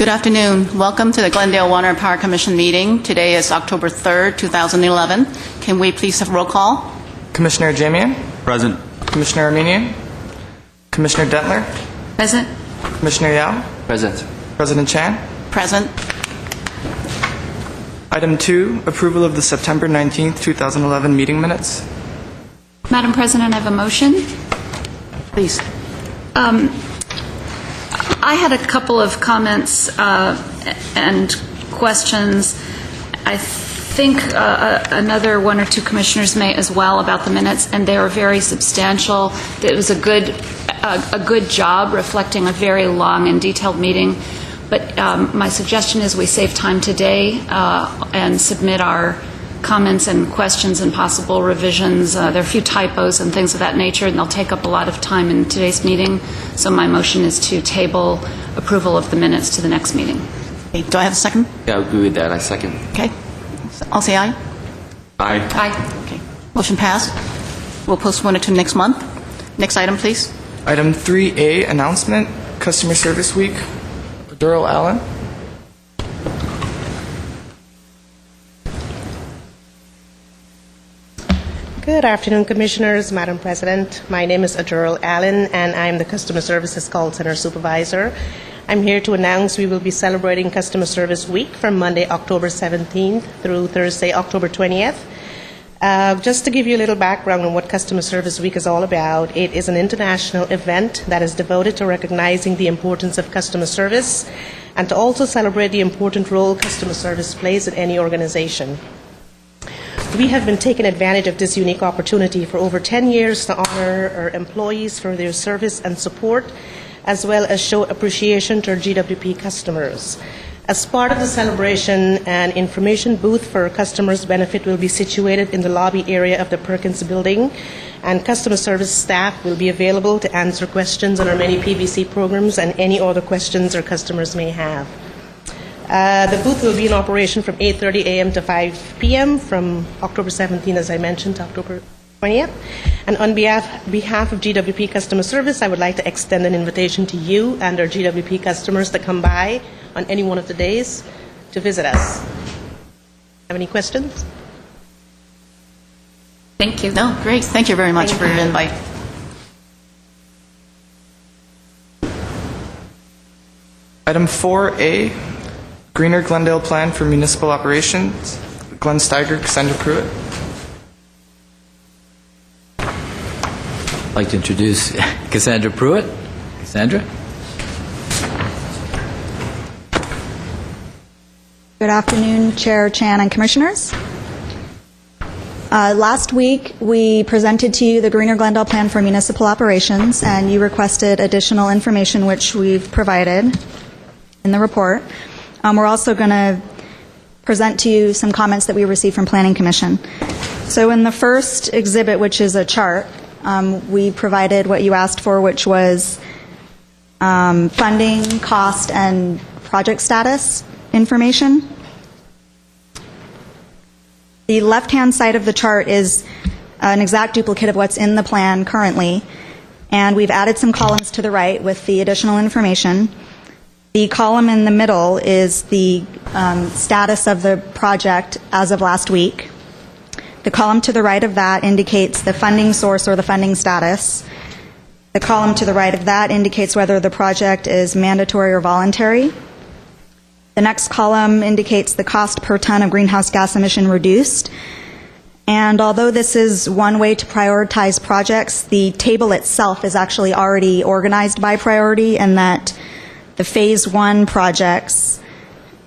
Good afternoon. Welcome to the Glendale Water and Power Commission meeting. Today is October 3rd, 2011. Can we please have roll call? Commissioner Jamian? Present. Commissioner Armenian? Commissioner Dentler? Present. Commissioner Yao? Present. President Chan? Present. Item 2, approval of the September 19th, 2011 meeting minutes. Madam President, I have a motion. Please. I had a couple of comments and questions. I think another one or two commissioners may as well about the minutes, and they were very substantial. It was a good job reflecting a very long and detailed meeting. But my suggestion is we save time today and submit our comments and questions and possible revisions. There are a few typos and things of that nature, and they'll take up a lot of time in today's meeting. So my motion is to table approval of the minutes to the next meeting. Okay, do I have a second? Yeah, I agree with that. I second. Okay. I'll say aye. Aye. Aye. Okay. Motion passed. We'll postpone it to next month. Next item, please. Item 3A, announcement, Customer Service Week. Daryl Allen. Good afternoon, Commissioners, Madam President. My name is Adurl Allen, and I'm the Customer Services Call Center Supervisor. I'm here to announce we will be celebrating Customer Service Week from Monday, October 17th through Thursday, October 20th. Just to give you a little background on what Customer Service Week is all about, it is an international event that is devoted to recognizing the importance of customer service and to also celebrate the important role customer service plays in any organization. We have been taking advantage of this unique opportunity for over 10 years to honor our employees for their service and support, as well as show appreciation to our GWP customers. As part of the celebration, an information booth for our customers' benefit will be situated in the lobby area of the Perkins building, and customer service staff will be available to answer questions on our many PVC programs and any other questions our customers may have. The booth will be in operation from 8:30 a.m. to 5 p.m. from October 17th, as I mentioned, to October 20th. And on behalf of GWP Customer Service, I would like to extend an invitation to you and our GWP customers to come by on any one of the days to visit us. Have any questions? Thank you. No, great. Thank you very much for your invite. Item 4A, Greener Glendale Plan for Municipal Operations. Glenn Steiger, Cassandra Pruitt. I'd like to introduce Cassandra Pruitt. Cassandra? Good afternoon, Chair Chan and Commissioners. Last week, we presented to you the Greener Glendale Plan for Municipal Operations, and you requested additional information, which we've provided in the report. We're also going to present to you some comments that we received from Planning Commission. So in the first exhibit, which is a chart, we provided what you asked for, which was funding, cost, and project status information. The left-hand side of the chart is an exact duplicate of what's in the plan currently, and we've added some columns to the right with the additional information. The column in the middle is the status of the project as of last week. The column to the right of that indicates the funding source or the funding status. The column to the right of that indicates whether the project is mandatory or voluntary. The next column indicates the cost per ton of greenhouse gas emission reduced. And although this is one way to prioritize projects, the table itself is actually already organized by priority, and that the Phase 1 projects,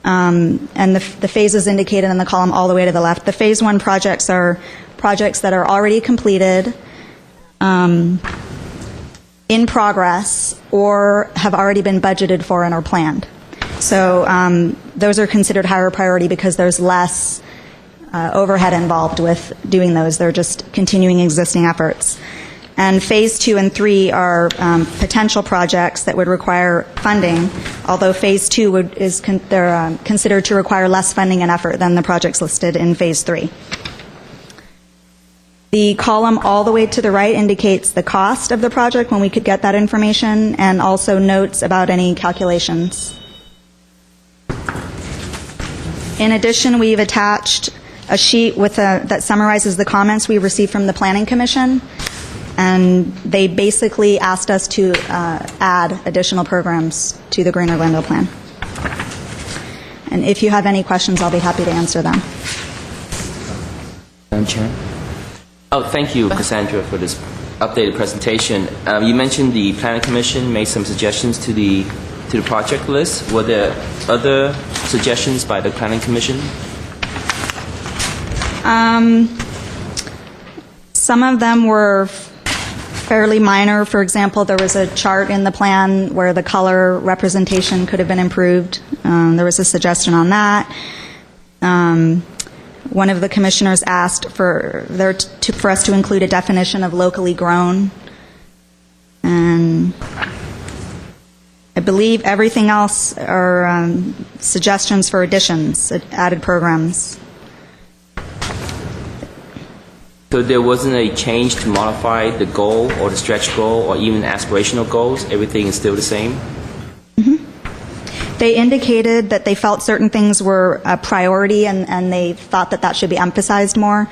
and the phases indicated in the column all the way to the left, the Phase 1 projects are projects that are already completed, in progress, or have already been budgeted for and are planned. So those are considered higher priority because there's less overhead involved with doing those. They're just continuing existing efforts. And Phase 2 and 3 are potential projects that would require funding, although Phase 2 is considered to require less funding and effort than the projects listed in Phase 3. The column all the way to the right indicates the cost of the project when we could get that information, and also notes about any calculations. In addition, we've attached a sheet that summarizes the comments we received from the Planning Commission, and they basically asked us to add additional programs to the Greener Glendale Plan. And if you have any questions, I'll be happy to answer them. Madam Chair. Oh, thank you, Cassandra, for this updated presentation. You mentioned the Planning Commission made some suggestions to the project list. Were there other suggestions by the Planning Commission? Some of them were fairly minor. For example, there was a chart in the plan where the color representation could have been improved. There was a suggestion on that. One of the commissioners asked for us to include a definition of locally grown. And I believe everything else are suggestions for additions, added programs. So there wasn't a change to modify the goal or the stretch goal or even aspirational goals? Everything is still the same? They indicated that they felt certain things were a priority and they thought that should be emphasized more.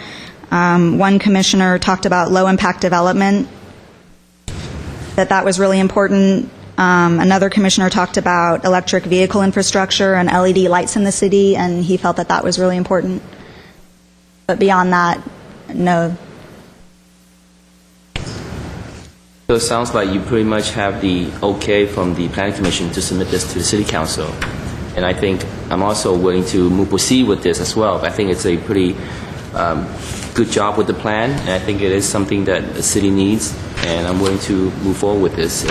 One commissioner talked about low-impact development, that was really important. Another commissioner talked about electric vehicle infrastructure and LED lights in the city, and he felt that was really important. But beyond that, no. So it sounds like you pretty much have the okay from the Planning Commission to submit this to the City Council. And I think I'm also willing to proceed with this as well. I think it's a pretty good job with the plan, and I think it is something that the city needs, and I'm willing to move forward with this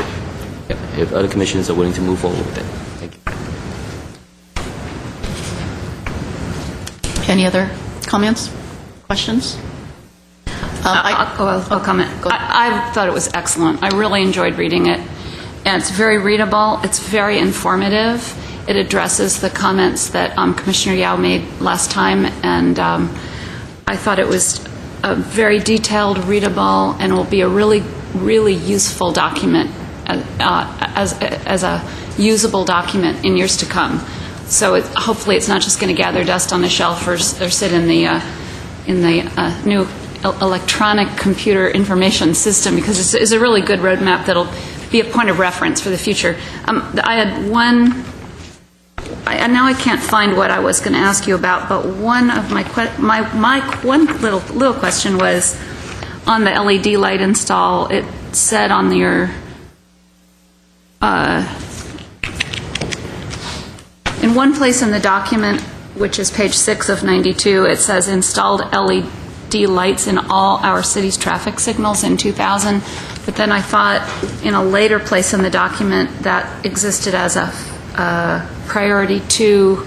if other commissions are willing to move forward with it. Thank you. Any other comments, questions? I'll comment. I thought it was excellent. I really enjoyed reading it. And it's very readable. It's very informative. It addresses the comments that Commissioner Yao made last time. And I thought it was a very detailed, readable, and will be a really, really useful document as a usable document in years to come. So hopefully it's not just going to gather dust on the shelf or sit in the new electronic computer information system, because it's a really good roadmap that'll be a point of reference for the future. I had one, now I can't find what I was going to ask you about, but one of my one little question was on the LED light install. It said on your in one place in the document, which is page 6 of 92, it says installed LED lights in all our city's traffic signals in 2000, but then I thought in a later place in the document that existed as a priority 2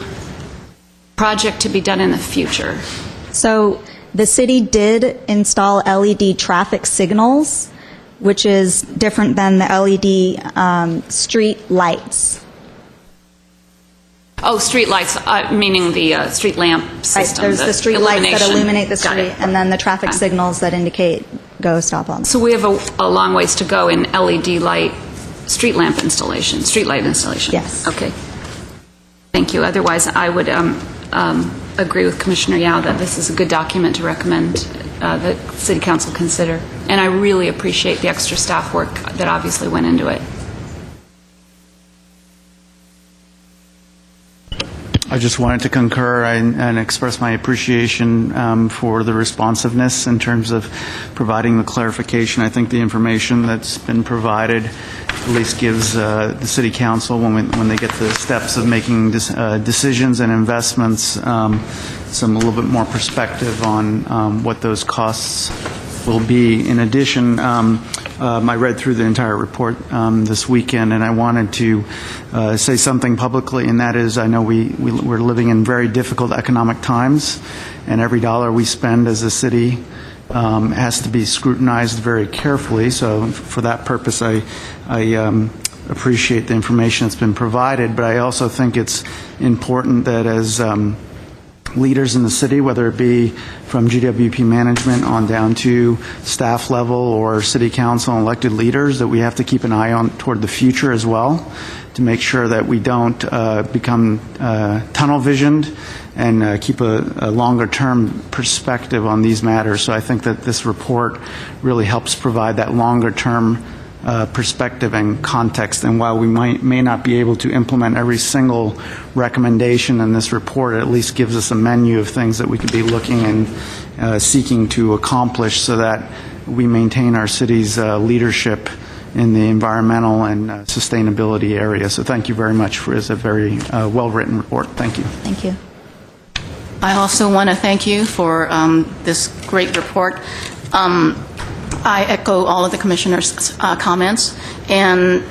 project to be done in the future. So the city did install LED traffic signals, which is different than the LED street lights. Oh, street lights, meaning the street lamp system. Right, there's the street lights that illumination. illuminate the street, and then the traffic signals that indicate go, stop, on. So we have a long ways to go in LED light, street lamp installation, street light installation. Yes. Okay. Thank you. Otherwise, I would agree with Commissioner Yao that this is a good document to recommend that City Council consider. And I really appreciate the extra staff work that obviously went into it. I just wanted to concur and express my appreciation for the responsiveness in terms of providing the clarification. I think the information that's been provided at least gives the City Council, when they get to the steps of making decisions and investments, some a little bit more perspective on what those costs will be. In addition, I read through the entire report this weekend, and I wanted to say something publicly, and that is, I know we're living in very difficult economic times, and every dollar we spend as a city has to be scrutinized very carefully. So for that purpose, I appreciate the information that's been provided, but I also think it's important that as leaders in the city, whether it be from GWP management on down to staff level or city council and elected leaders, that we have to keep an eye on toward the future as well, to make sure that we don't become tunnel visioned and keep a longer term perspective on these matters. So I think that this report really helps provide that longer term perspective and context. And while we may not be able to implement every single recommendation in this report, it at least gives us a menu of things that we could be looking and seeking to accomplish so that we maintain our city's leadership in the environmental and sustainability area. So thank you very much for a very well-written report. Thank you. Thank you. I also want to thank you for this great report. I echo all of the commissioners' comments, and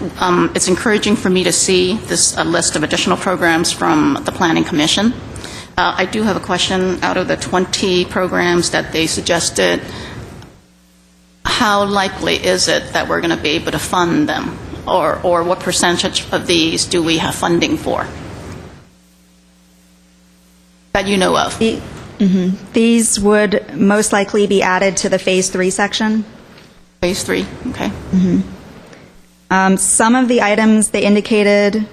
it's encouraging for me to see this list of additional programs from the Planning Commission. I do have a question. Out of the 20 programs that they suggested, how likely is it that we're going to be able to fund them, or what percentage of these do we have funding for that you know of? These would most likely be added to the Phase 3 section. Phase 3, okay. Some of the items they indicated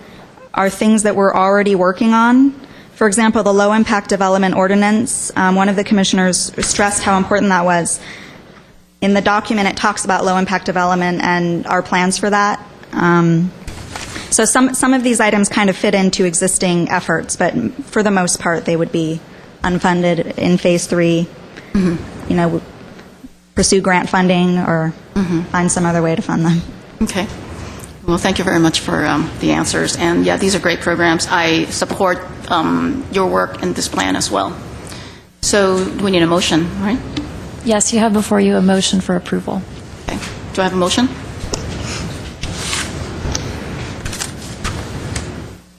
are things that we're already working on. For example, the low-impact development ordinance, one of the commissioners stressed how important that was. In the document, it talks about low-impact development and our plans for that. So some of these items kind of fit into existing efforts, but for the most part, they would be unfunded in Phase 3. You know, pursue grant funding or find some other way to fund them. Okay. Well, thank you very much for the answers. And yeah, these are great programs. I support your work in this plan as well. So do we need a motion, right? Yes, you have before you a motion for approval. Okay. Do I have a motion?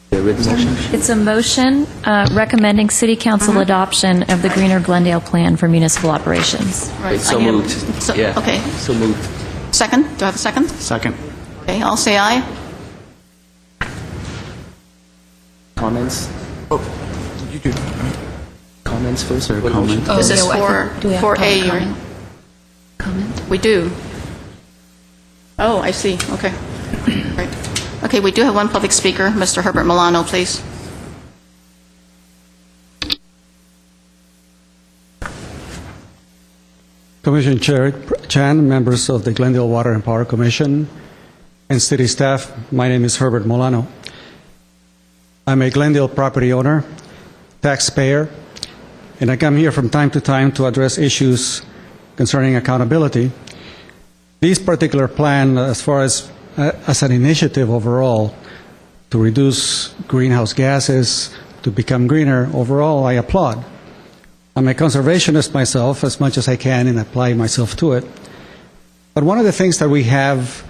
The written motion? It's a motion recommending City Council adoption of the Greener Glendale Plan for Municipal Operations. Right. So I need a- moved. so- Yeah. Okay. So moved. Second? Do I have a second? Second. Okay, I'll say aye. Comments? You do. Comments first or Comment. This is yeah, I think- do we have 4A. public right? Comment? We do. Oh, I see. Okay. Right. Okay, we do have one public speaker. Mr. Herbert Milano, please. Commission Chair Chan, members of the Glendale Water and Power Commission, and city staff, my name is Herbert Milano. I'm a Glendale property owner, taxpayer, and I come here from time to time to address issues concerning accountability. This particular plan, as far as an initiative overall to reduce greenhouse gases, to become greener, overall I applaud. I'm a conservationist myself as much as I can and apply myself to it. But one of the things that we have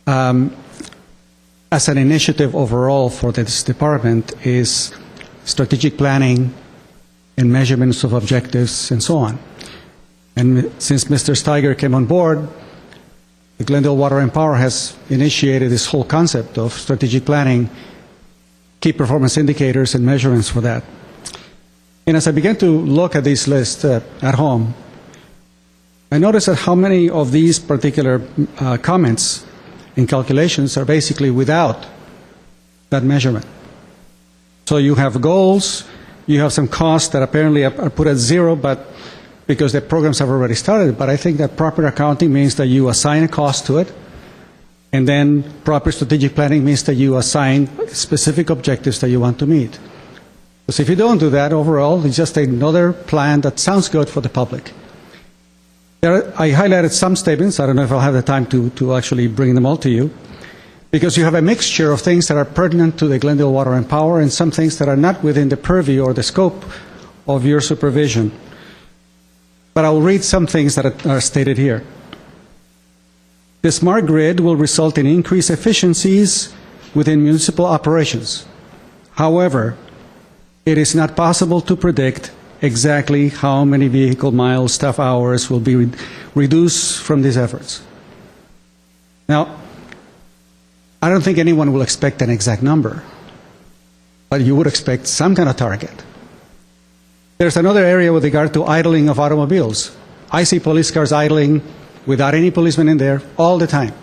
as an initiative overall for this department is strategic planning and measurements of objectives and so on. And since Mr. Steiger came on board, the Glendale Water and Power has initiated this whole concept of strategic planning, key performance indicators, and measurements for that. And as I began to look at this list at home, I noticed that how many of these particular comments and calculations are basically without that measurement. So you have goals, you have some costs that apparently are put at zero, but because the programs have already started. But I think that proper accounting means that you assign a cost to it, and then proper strategic planning means that you assign specific objectives that you want to meet. Because if you don't do that, overall, it's just another plan that sounds good for the public. I highlighted some statements. I don't know if I'll have the time to actually bring them all to you, because you have a mixture of things that are pertinent to the Glendale Water and Power and some things that are not within the purview or the scope of your supervision. But I'll read some things that are stated here. The smart grid will result in increased efficiencies within municipal operations. However, it is not possible to predict exactly how many vehicle miles, staff hours will be reduced from these efforts. Now, I don't think anyone will expect an exact number, but you would expect some kind of target. There's another area with regard to idling of automobiles. I see police cars idling without any policeman in there all the time.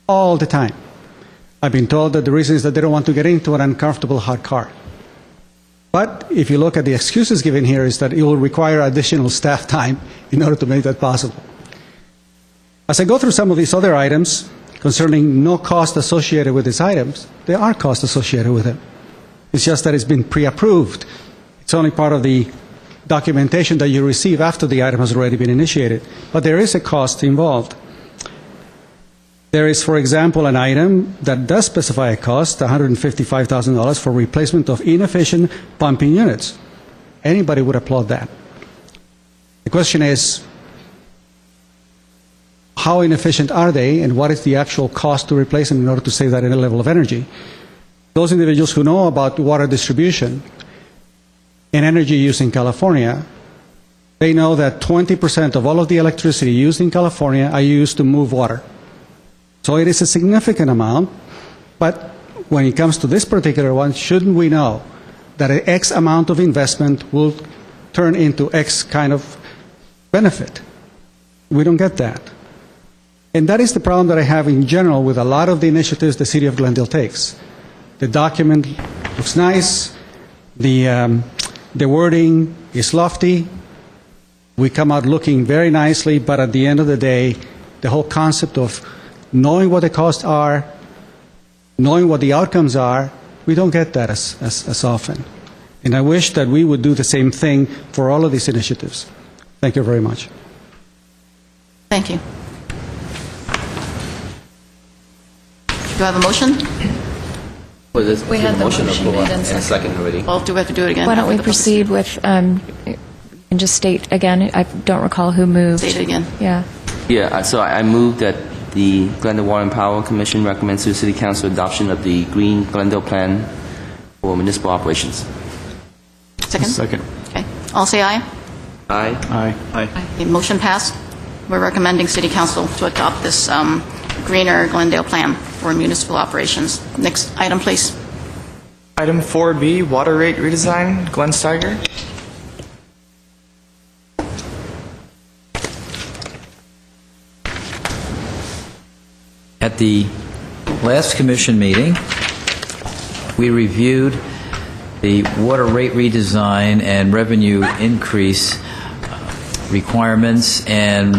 All the time. I've been told that the reason is that they don't want to get into an uncomfortable hot car. But if you look at the excuses given here, is that it will require additional staff time in order to make that possible. As I go through some of these other items concerning no cost associated with these items, there are costs associated with them. It's just that it's been pre-approved. It's only part of the documentation that you receive after the item has already been initiated. But there is a cost involved. There is, for example, an item that does specify a cost, $155,000 for replacement of inefficient pumping units. Anybody would applaud that. The question is, how inefficient are they, and what is the actual cost to replace them in order to save that level of energy? Those individuals who know about water distribution and energy use in California, they know that 20% of all of the electricity used in California are used to move water. So it is a significant amount, but when it comes to this particular one, shouldn't we know that an X amount of investment will turn into X kind of benefit? We don't get that. And that is the problem that I have in general with a lot of the initiatives the City of Glendale takes. The document looks nice, the wording is lofty, we come out looking very nicely, but at the end of the day, the whole concept of knowing what the costs are, knowing what the outcomes are, we don't get that as often. And I wish that we would do the same thing for all of these initiatives. Thank you very much. Thank you. Do I have a motion? Well, there's We had a the motion motion approval made and and a second already. Well, do we have to do it again? Why don't we after the public proceed with, and just state again, I don't recall who moved. State it again. Yeah. Yeah, so I move that the Glendale Water and Power Commission recommends to the City Council adoption of the Green Glendale Plan for municipal operations. Second? Second. Okay. All say aye. Aye. Aye. Aye. The motion passed. We're recommending City Council to adopt this greener Glendale plan for municipal operations. Next item, please. Item 4B, water rate redesign, Glenn Steiger. At the last commission meeting, we reviewed the water rate redesign and revenue increase requirements and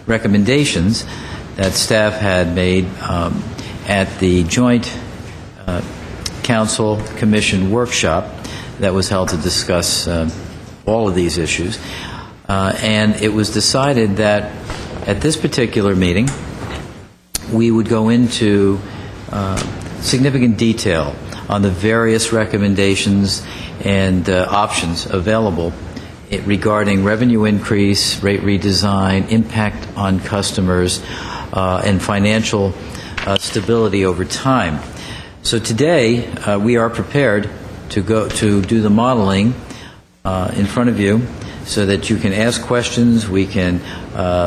recommendations that staff had made at the joint council commission workshop that was held to discuss all of these issues. And it was decided that at this particular meeting, we would go into significant detail on the various recommendations and options available regarding revenue increase, rate redesign, impact on customers, and financial stability over time. So today, we are prepared to go to do the modeling in front of you so that you can ask questions, we can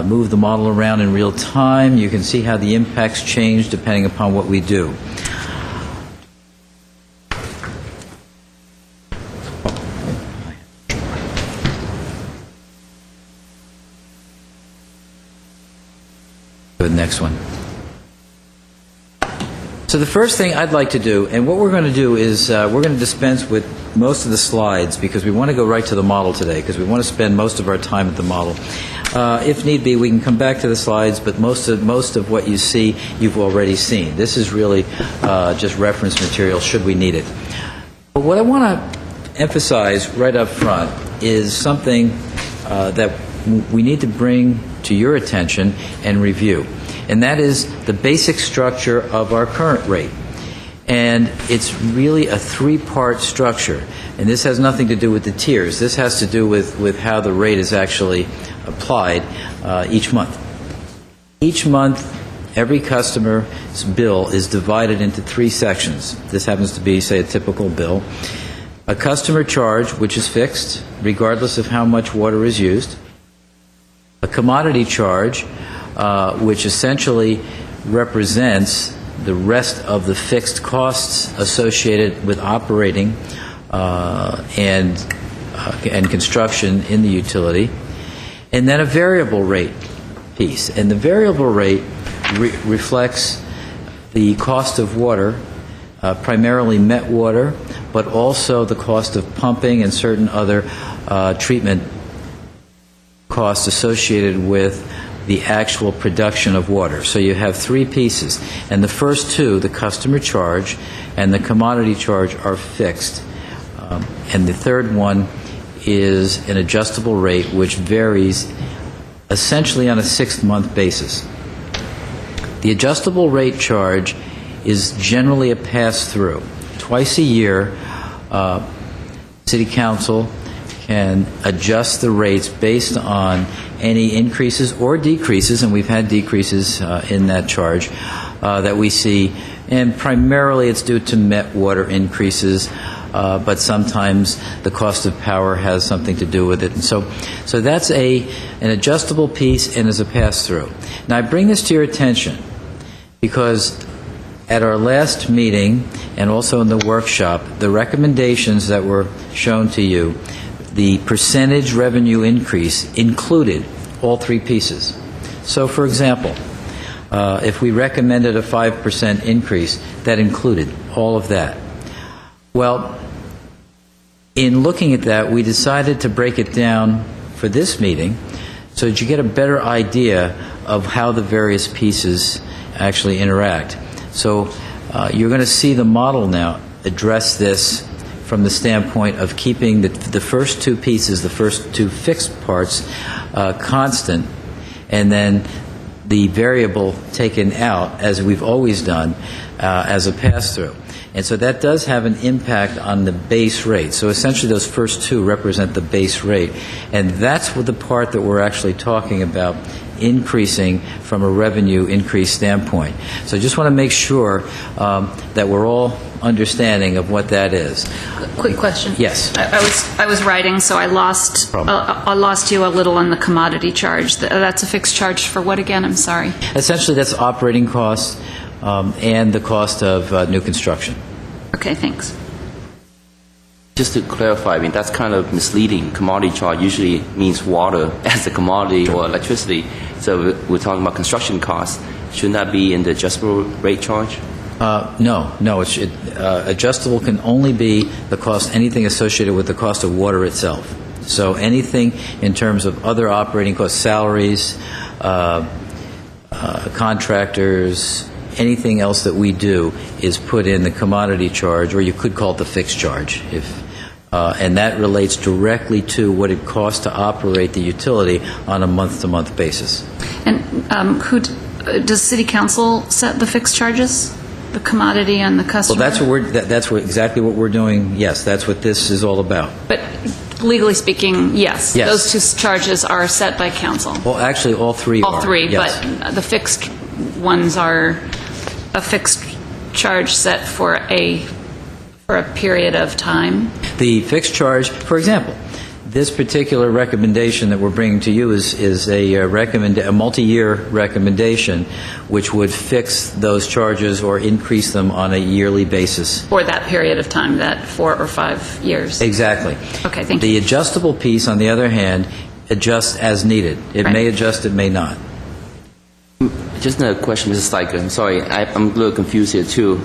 move the model around in real time, you can see how the impacts change depending upon what we do. The next one. So the first thing I'd like to do, and what we're going to do is we're going to dispense with most of the slides because we want to go right to the model today because we want to spend most of our time at the model. If need be, we can come back to the slides, but most of what you see, you've already seen. This is really just reference material should we need it. But what I want to emphasize right up front is something that we need to bring to your attention and review. And that is the basic structure of our current rate. And it's really a three-part structure. And this has nothing to do with the tiers. This has to do with how the rate is actually applied each month. Each month, every customer's bill is divided into three sections. This happens to be, say, a typical bill. A customer charge, which is fixed, regardless of how much water is used. A commodity charge, which essentially represents the rest of the fixed costs associated with operating and and construction in the utility, and then a variable rate piece. And the variable rate reflects the cost of water, primarily met water, but also the cost of pumping and certain other treatment costs associated with the actual production of water. So you have three pieces, and the first two, the customer charge and the commodity charge, are fixed. And the third one is an adjustable rate, which varies essentially on a 6-month basis. The adjustable rate charge is generally a pass-through. Twice a year, City Council can adjust the rates based on any increases or decreases, and we've had decreases in that charge that we see, and primarily it's due to met water increases, but sometimes the cost of power has something to do with it. And so that's an adjustable piece and is a pass-through. Now, I bring this to your attention because at our last meeting and also in the workshop, the recommendations that were shown to you, the percentage revenue increase included all three pieces. So, for example, if we recommended a 5% increase, that included all of that. Well, in looking at that, we decided to break it down for this meeting so that you get a better idea of how the various pieces actually interact. So you're going to see the model now address this from the standpoint of keeping the first two pieces, the first two fixed parts, constant, and then the variable taken out, as we've always done, as a pass-through. And so that does have an impact on the base rate. So essentially those first two represent the base rate. And that's what the part that we're actually talking about increasing from a revenue increase standpoint. So I just want to make sure that we're all understanding of what that is. Quick question. Yes. I was writing, so I lost you a little on the commodity charge. That's a fixed charge for what again? I'm sorry. Essentially, that's operating costs and the cost of new construction. Okay, thanks. Just to clarify, I mean, that's kind of misleading. Commodity charge usually means water as a commodity or electricity. So we're talking about construction costs. Shouldn't that be in the adjustable rate charge? No. Adjustable can only be the cost, anything associated with the cost of water itself. So anything in terms of other operating costs, salaries, contractors, anything else that we do is put in the commodity charge, or you could call it the fixed charge, and that relates directly to what it costs to operate the utility on a month-to-month basis. And does City Council set the fixed charges? The commodity and the customer? Well, that's exactly what we're doing. Yes, that's what this is all about. But legally speaking, yes. Yes. Those two charges are set by council. Well, actually, all three are. All three, yes. But the fixed ones are a fixed charge set for a period of time. The fixed charge, for example, this particular recommendation that we're bringing to you is a multi-year recommendation which would fix those charges or increase them on a yearly basis. For that period of time, that 4 or 5 years. Exactly. Okay, thank The you. adjustable piece, on the other hand, adjusts as needed. It Right. may adjust, it may not. Just another question, Mrs. Steiger. I'm sorry, I'm a little confused here too.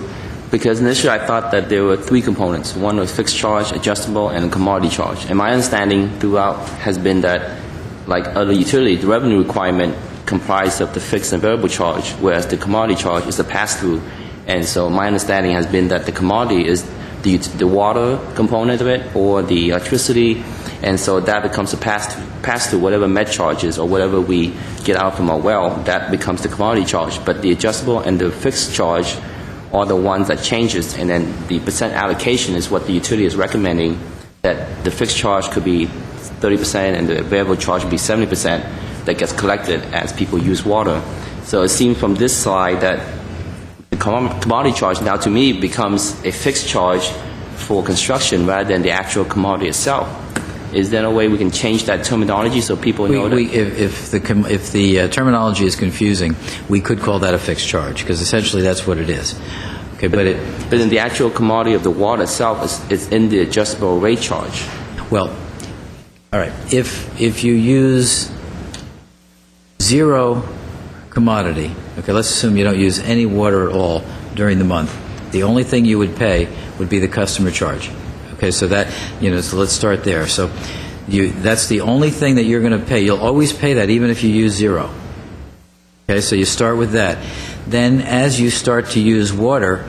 Because initially I thought that there were three components. One was fixed charge, adjustable, and a commodity charge. And my understanding throughout has been that, like other utilities, the revenue requirement comprised of the fixed and variable charge, whereas the commodity charge is a pass-through. And so my understanding has been that the commodity is the water component of it or the electricity, and so that becomes a pass-through, whatever met charges or whatever we get out from our well, that becomes the commodity charge. But the adjustable and the fixed charge are the ones that changes, and then the percent allocation is what the utility is recommending, that the fixed charge could be 30% and the variable charge would be 70% that gets collected as people use water. So it seems from this slide that the commodity charge now to me becomes a fixed charge for construction rather than the actual commodity itself. Is there a way we can change that terminology so people know that? If the terminology is confusing, we could call that a fixed charge, because essentially that's what it is. Okay, but then the actual commodity of the water itself is in the adjustable rate charge. Well, All right. If you use zero commodity, okay, let's assume you don't use any water at all during the month. The only thing you would pay would be the customer charge. Okay, so that, so let's start there. So that's the only thing that you're going to pay. You'll always pay that even if you use zero. Okay, so you start with that. Then as you start to use water,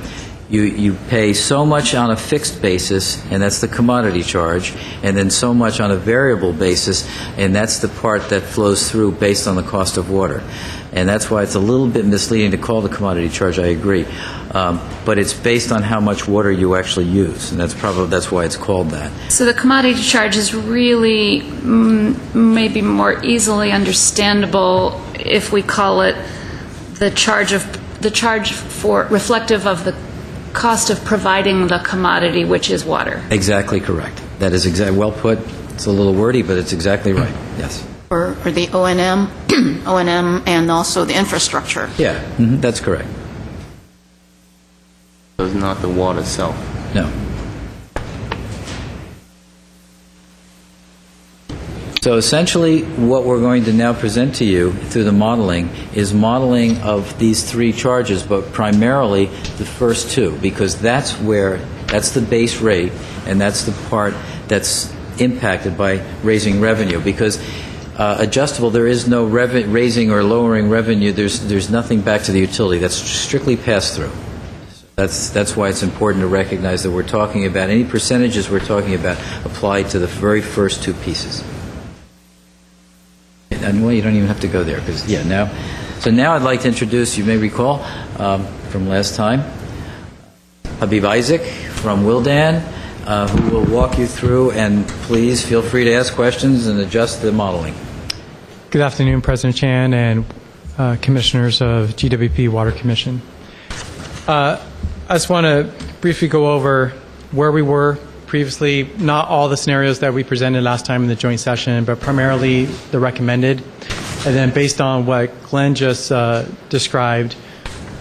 you pay so much on a fixed basis, and that's the commodity charge, and then so much on a variable basis, and that's the part that flows through based on the cost of water. And that's why it's a little bit misleading to call the commodity charge, I agree. But it's based on how much water you actually use, and that's why it's called that. So the commodity charge is really maybe more easily understandable if we call it the charge for reflective of the cost of providing the commodity, which is water. Exactly correct. That is well put. It's a little wordy, but it's exactly right. Yes. Or the O&M, O&M, and also the infrastructure. Yeah, that's correct. So it's not the water itself. No. So essentially, what we're going to now present to you through the modeling is modeling of these three charges, but primarily the first two, because that's the base rate, and that's the part that's impacted by raising revenue. Because adjustable, there is no raising or lowering revenue. There's nothing back to the utility. That's strictly pass through. That's why it's important to recognize that we're talking about any percentages we're talking about apply to the very first two pieces. And well, you don't even have to go there because now I'd like to introduce, you may recall from last time, Habib Isaac from Wildan, who will walk you through, and please feel free to ask questions and adjust the modeling. Good afternoon, President Chan and commissioners of GWP Water Commission. I just want to briefly go over where we were previously, not all the scenarios that we presented last time in the joint session, but primarily the recommended. And then based on what Glenn just described,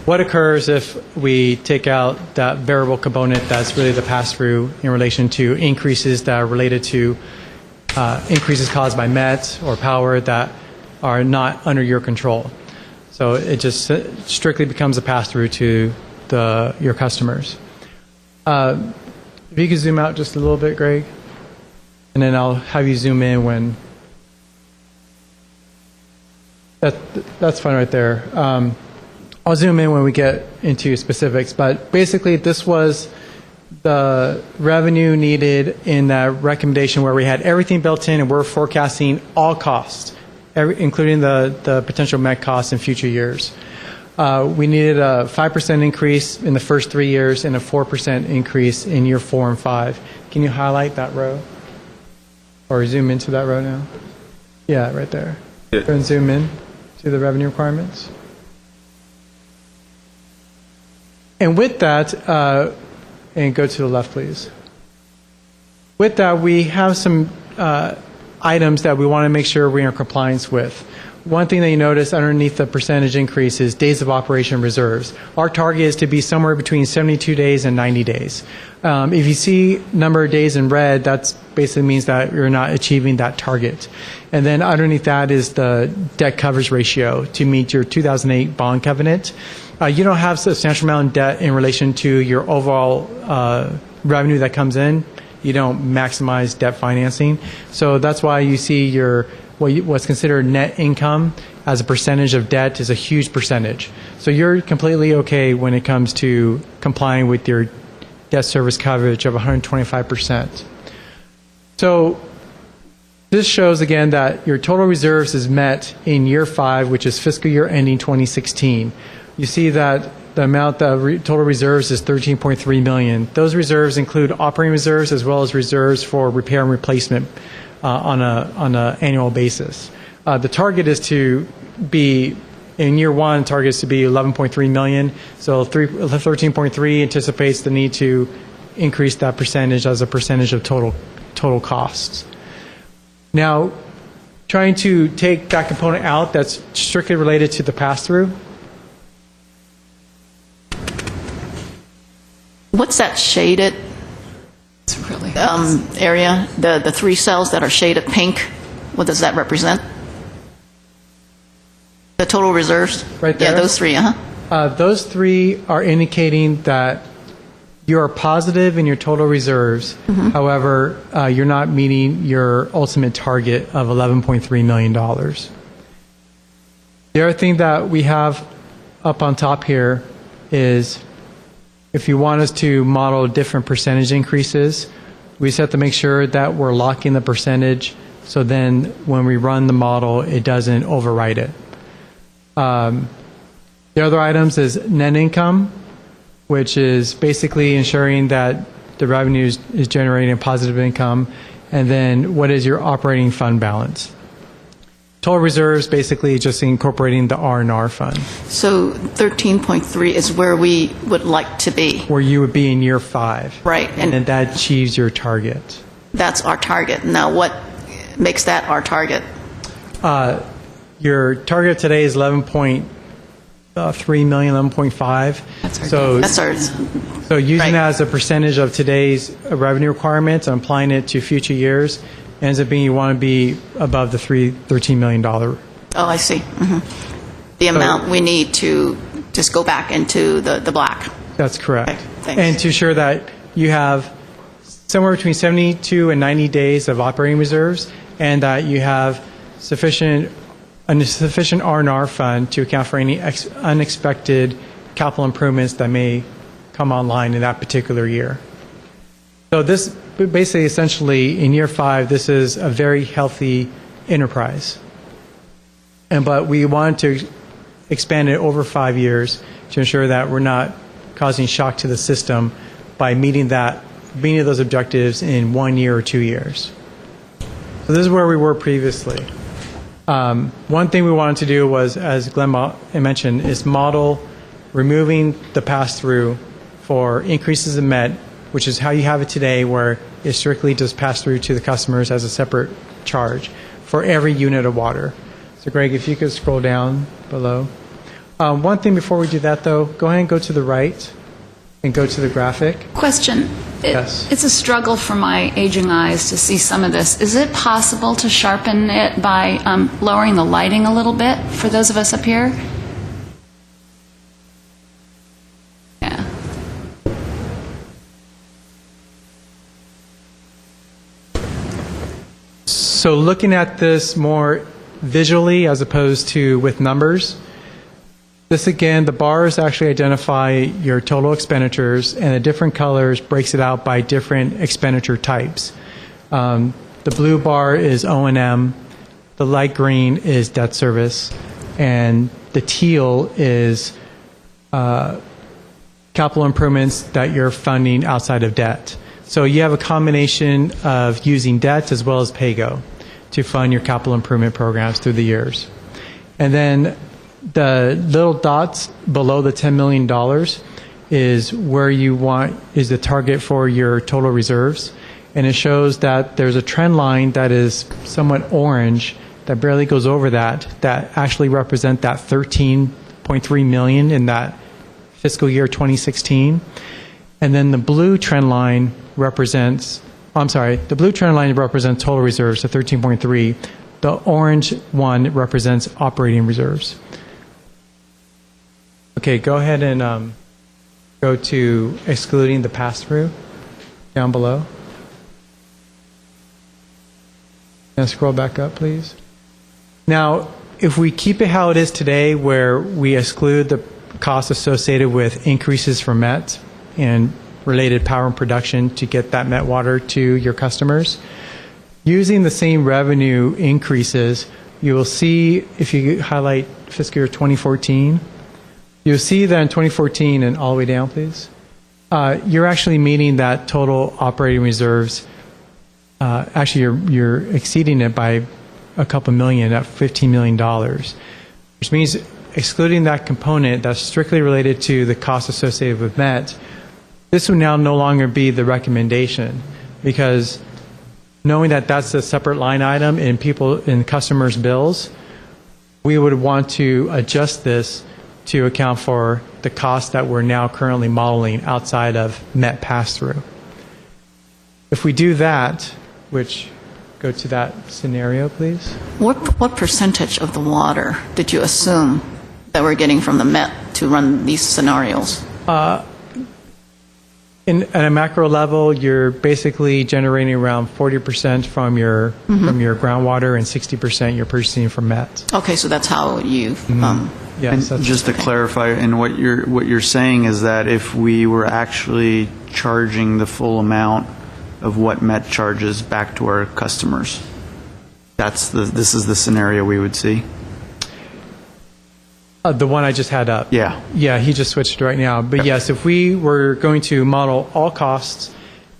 what occurs if we take out that variable component that's really the pass-through in relation to increases that are related to increases caused by MET or power that are not under your control. So it just strictly becomes a pass-through to your customers. If you could zoom out just a little bit, Greg, and then I'll have you zoom in when... That's fine right there. I'll zoom in when we get into specifics, but basically this was the revenue needed in that recommendation where we had everything built in and we're forecasting all costs, including the potential MET costs in future years. We needed a 5% increase in the first 3 years and a 4% increase in year 4 and 5. Can you highlight that row? Or zoom into that row now? Yeah, right there. Yeah. And zoom in to the revenue requirements. And with that, and go to the left, please. With that, we have some items that we want to make sure we're in compliance with. One thing that you notice underneath the percentage increase is days of operation reserves. Our target is to be somewhere between 72 days and 90 days. If you see number of days in red, that basically means that you're not achieving that target. And then underneath that is the debt coverage ratio to meet your 2008 bond covenant. You don't have a substantial amount of debt in relation to your overall revenue that comes in. You don't maximize debt financing. So that's why you see your what's considered net income as a percentage of debt is a huge percentage. So you're completely okay when it comes to complying with your debt service coverage of 125%. So this shows again that your total reserves is met in year 5, which is fiscal year ending 2016. You see that the amount that total reserves is $13.3 million. Those reserves include operating reserves as well as reserves for repair and replacement on a annual basis. The target is to be, in year 1, target is to be $11.3 million. So 13.3 anticipates the need to increase that percentage as a percentage of total costs. Now, trying to take that component out that's strictly related to the pass-through. What's that shaded? It's really area, the three cells that are shaded pink, what does that represent? The total reserves? Right there? Yeah, those three, uh-huh. Those three are indicating that you are positive in your total reserves. However, you're not meeting your ultimate target of $11.3 million. The other thing that we have up on top here is if you want us to model different percentage increases, we just have to make sure that we're locking the percentage so then when we run the model, it doesn't overwrite it. The other items is net income, which is basically ensuring that the revenue is generating positive income, and then what is your operating fund balance. Total reserves basically just incorporating the R&R fund, So 13.3 is where we would like to be. where you would be in year 5. Right, And then that achieves your target. That's our target. Now, what makes that our target? Your target today is 11.3 million, 11.5. That's our, So using Right. that as a percentage of today's revenue requirements and applying it to future years ends up being you want to be above the $13 million. oh, I see. The amount we need to just go back into the black. That's correct. Okay, thanks. And to ensure that you have somewhere between 72 and 90 days of operating reserves and that you have sufficient R&R fund to account for any unexpected capital improvements that may come online in that particular year. So this basically, essentially, in year 5, this is a very healthy enterprise. But we want to expand it over 5 years to ensure that we're not causing shock to the system by meeting those objectives in 1 year or 2 years. So this is where we were previously. One thing we wanted to do was, as Glenn mentioned, is model removing the pass-through for increases in MET, which is how you have it today, where it strictly just passed through to the customers as a separate charge for every unit of water. So Greg, if you could scroll down below. One thing before we do that, though, go ahead and go to the right and go to the graphic. Question. Yes. It's a struggle for my aging eyes to see some of this. Is it possible to sharpen it by lowering the lighting a little bit for those of us up here? Yeah. So looking at this more visually as opposed to with numbers, this again, the bars actually identify your total expenditures, and the different colors breaks it out by different expenditure types. The blue bar is O&M, the light green is debt service, and the teal is capital improvements that you're funding outside of debt. So you have a combination of using debt as well as PAYGO to fund your capital improvement programs through the years. And then the little dots below the $10 million is where you want, is the target for your total reserves. And it shows that there's a trend line that is somewhat orange that barely goes over that actually represent that 13.3 million in that fiscal year 2016. And then the blue trend line represents, the blue trend line represents total reserves, so 13.3. The orange one represents operating reserves. Okay, go ahead and go to excluding the pass-through down below. And scroll back up, please. Now, if we keep it how it is today, where we exclude the costs associated with increases for MET and related power and production to get that MET water to your customers, using the same revenue increases, you will see, if you highlight fiscal year 2014, you'll see that in 2014, and all the way down, please, you're actually meeting that total operating reserves. Actually, you're exceeding it by a couple million, at $15 million, which means excluding that component that's strictly related to the cost associated with MET, this would now no longer be the recommendation, because knowing that that's a separate line item in customers' bills, we would want to adjust this to account for the costs that we're now currently modeling outside of MET pass-through. If we do that, which, go to that scenario, please. What percentage of the water did you assume that we're getting from the Met to run these scenarios? At a macro level, you're basically generating around 40% from your groundwater and 60% you're purchasing from Met. Okay, so that's how you... Yes, And just to clarify, and what you're saying is that if we were actually charging the full amount of what Met charges back to our customers, this is the scenario we would see? The one I just had up. Yeah. Yeah, he just switched right now. But yes, if we were going to model all costs,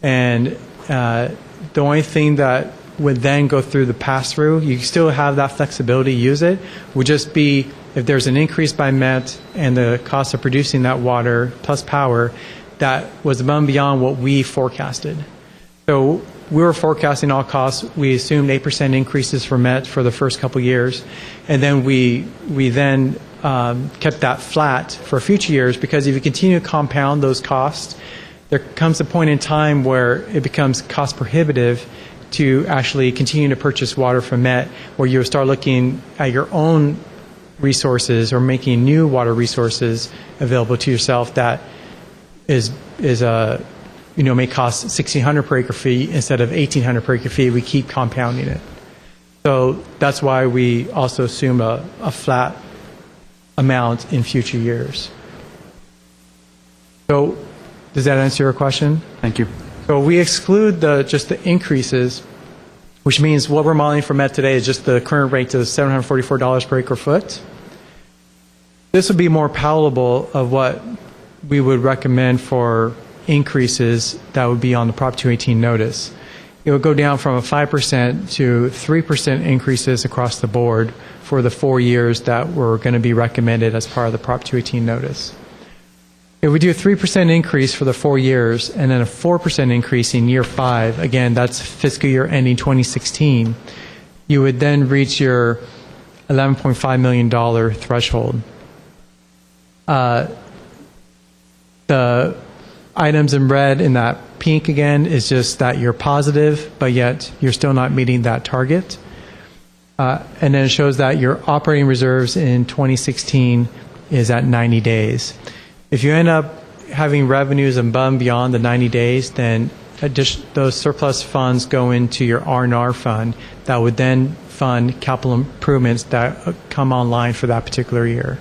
and the only thing that would then go through the pass-through, you still have that flexibility to use it, would just be if there's an increase by Met and the cost of producing that water plus power, that was above and beyond what we forecasted. So we were forecasting all costs. We assumed 8% increases for Met for the first couple years, and then we then kept that flat for future years, because if you continue to compound those costs, there comes a point in time where it becomes cost prohibitive to actually continue to purchase water from Met, where you start looking at your own resources or making new water resources available to yourself that may cost $1,600 per acre feet instead of $1,800 per acre feet. We keep compounding it. So that's why we also assume a flat amount in future years. So does that answer your question? Thank you. So we exclude just the increases, which means what we're modeling for Met today is just the current rate of $744 per acre foot. This would be more palatable of what we would recommend for increases that would be on the Prop 218 notice. It would go down from a 5% to 3% increases across the board for the 4 years that were going to be recommended as part of the Prop 218 notice. If we do a 3% increase for the 4 years and then a 4% increase in year 5, again, that's fiscal year ending 2016, you would then reach your $11.5 million threshold. The items in red in that pink again is just that you're positive, but yet you're still not meeting that target. And then it shows that your operating reserves in 2016 is at 90 days. If you end up having revenues above and beyond the 90 days, then those surplus funds go into your R&R fund that would then fund capital improvements that come online for that particular year.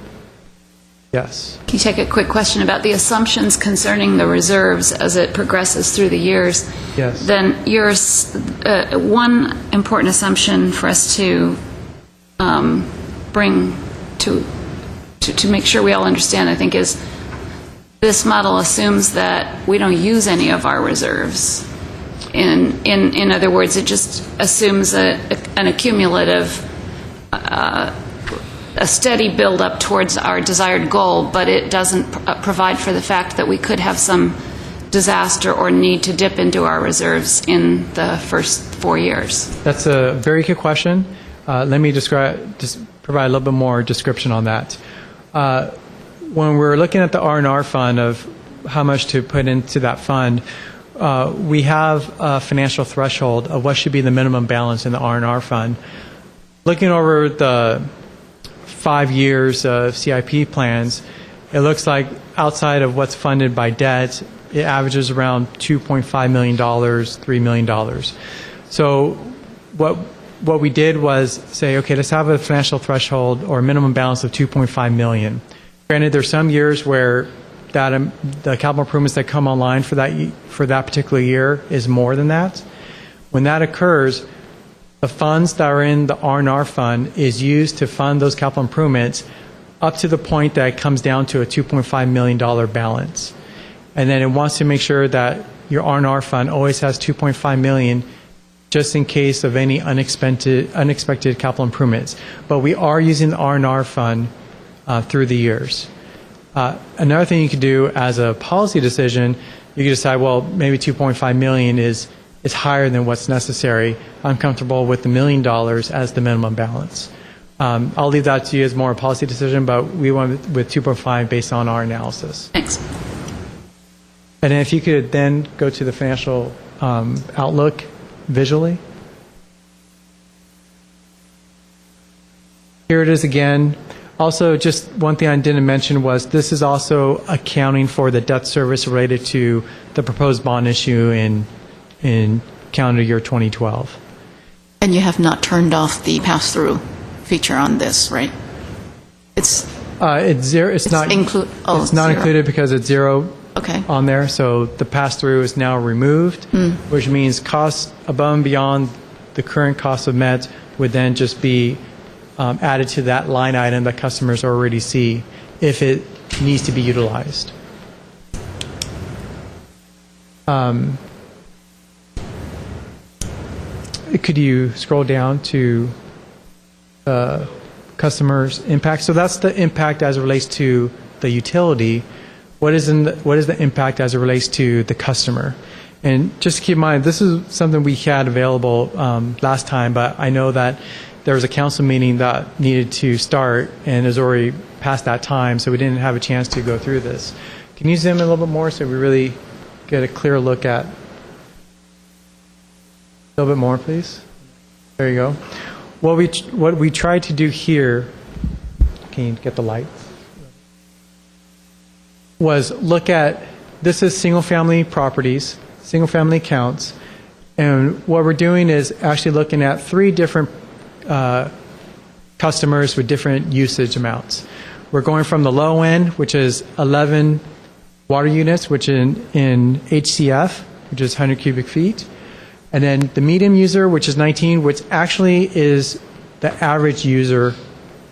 Yes. Can you take a quick question about the assumptions concerning the reserves as it progresses through the years? Yes. Then one important assumption for us to bring to make sure we all understand, I think, is this model assumes that we don't use any of our reserves. In other words, it just assumes an accumulative a steady build up towards our desired goal, but it doesn't provide for the fact that we could have some disaster or need to dip into our reserves in the first 4 years. That's a very good question. Let me just provide a little bit more description on that. When we're looking at the R&R fund of how much to put into that fund, we have a financial threshold of what should be the minimum balance in the R&R fund. Looking over the 5 years of CIP plans, it looks like outside of what's funded by debt, it averages around $2.5 million, $3 million. So what we did was say, okay, let's have a financial threshold or minimum balance of $2.5 million. Granted, there's some years where the capital improvements that come online for that particular year is more than that. When that occurs, the funds that are in the R&R fund is used to fund those capital improvements up to the point that it comes down to a $2.5 million balance. And then it wants to make sure that your R&R fund always has $2.5 million just in case of any unexpected capital improvements. But we are using the R&R fund through the years. Another thing you could do as a policy decision, you could decide, well, maybe $2.5 million is higher than what's necessary. I'm comfortable with the $1 million as the minimum balance. I'll leave that to you as more a policy decision, but we went with 2.5 based on our analysis. Thanks. And then if you could then go to the financial outlook visually. Here it is again. Also, just one thing I didn't mention was this is also accounting for the debt service related to the proposed bond issue in calendar year 2012. And you have not turned off the pass-through feature on this, right? It's zero. It's not zero. included because it's zero Okay. on there. So the pass-through is now removed, which means costs above and beyond the current cost of meds would then just be added to that line item that customers already see if it needs to be utilized. Could you scroll down to customers' impact? So that's the impact as it relates to the utility. What is the impact as it relates to the customer? And just keep in mind, this is something we had available last time, but I know that there was a council meeting that needed to start and is already past that time, so we didn't have a chance to go through this. Can you zoom in a little bit more so we really get a clear look at? A little bit more, please. There you go. What we tried to do here, can you get the lights? Was look at, this is single-family properties, single-family accounts, and what we're doing is actually looking at 3 different customers with different usage amounts. We're going from the low end, which is 11 water units, which in HCF, which is 100 cubic feet, and then the medium user, which is 19, which actually is the average user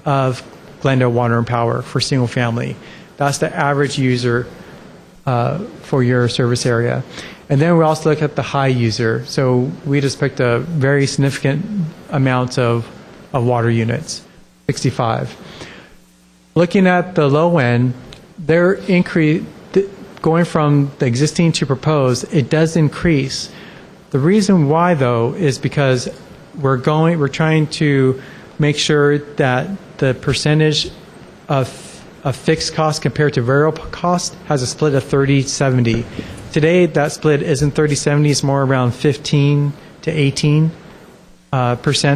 of Glendale Water and Power for single family. That's the average user for your service area. And then we also look at the high user. So we just picked a very significant amount of water units, 65. Looking at the low end, their increase, going from the existing to proposed, it does increase. The reason why, though, is because we're trying to make sure that the percentage of fixed cost compared to variable cost has a split of 30-70. Today, that split isn't 30-70, it's more around 15 to 18%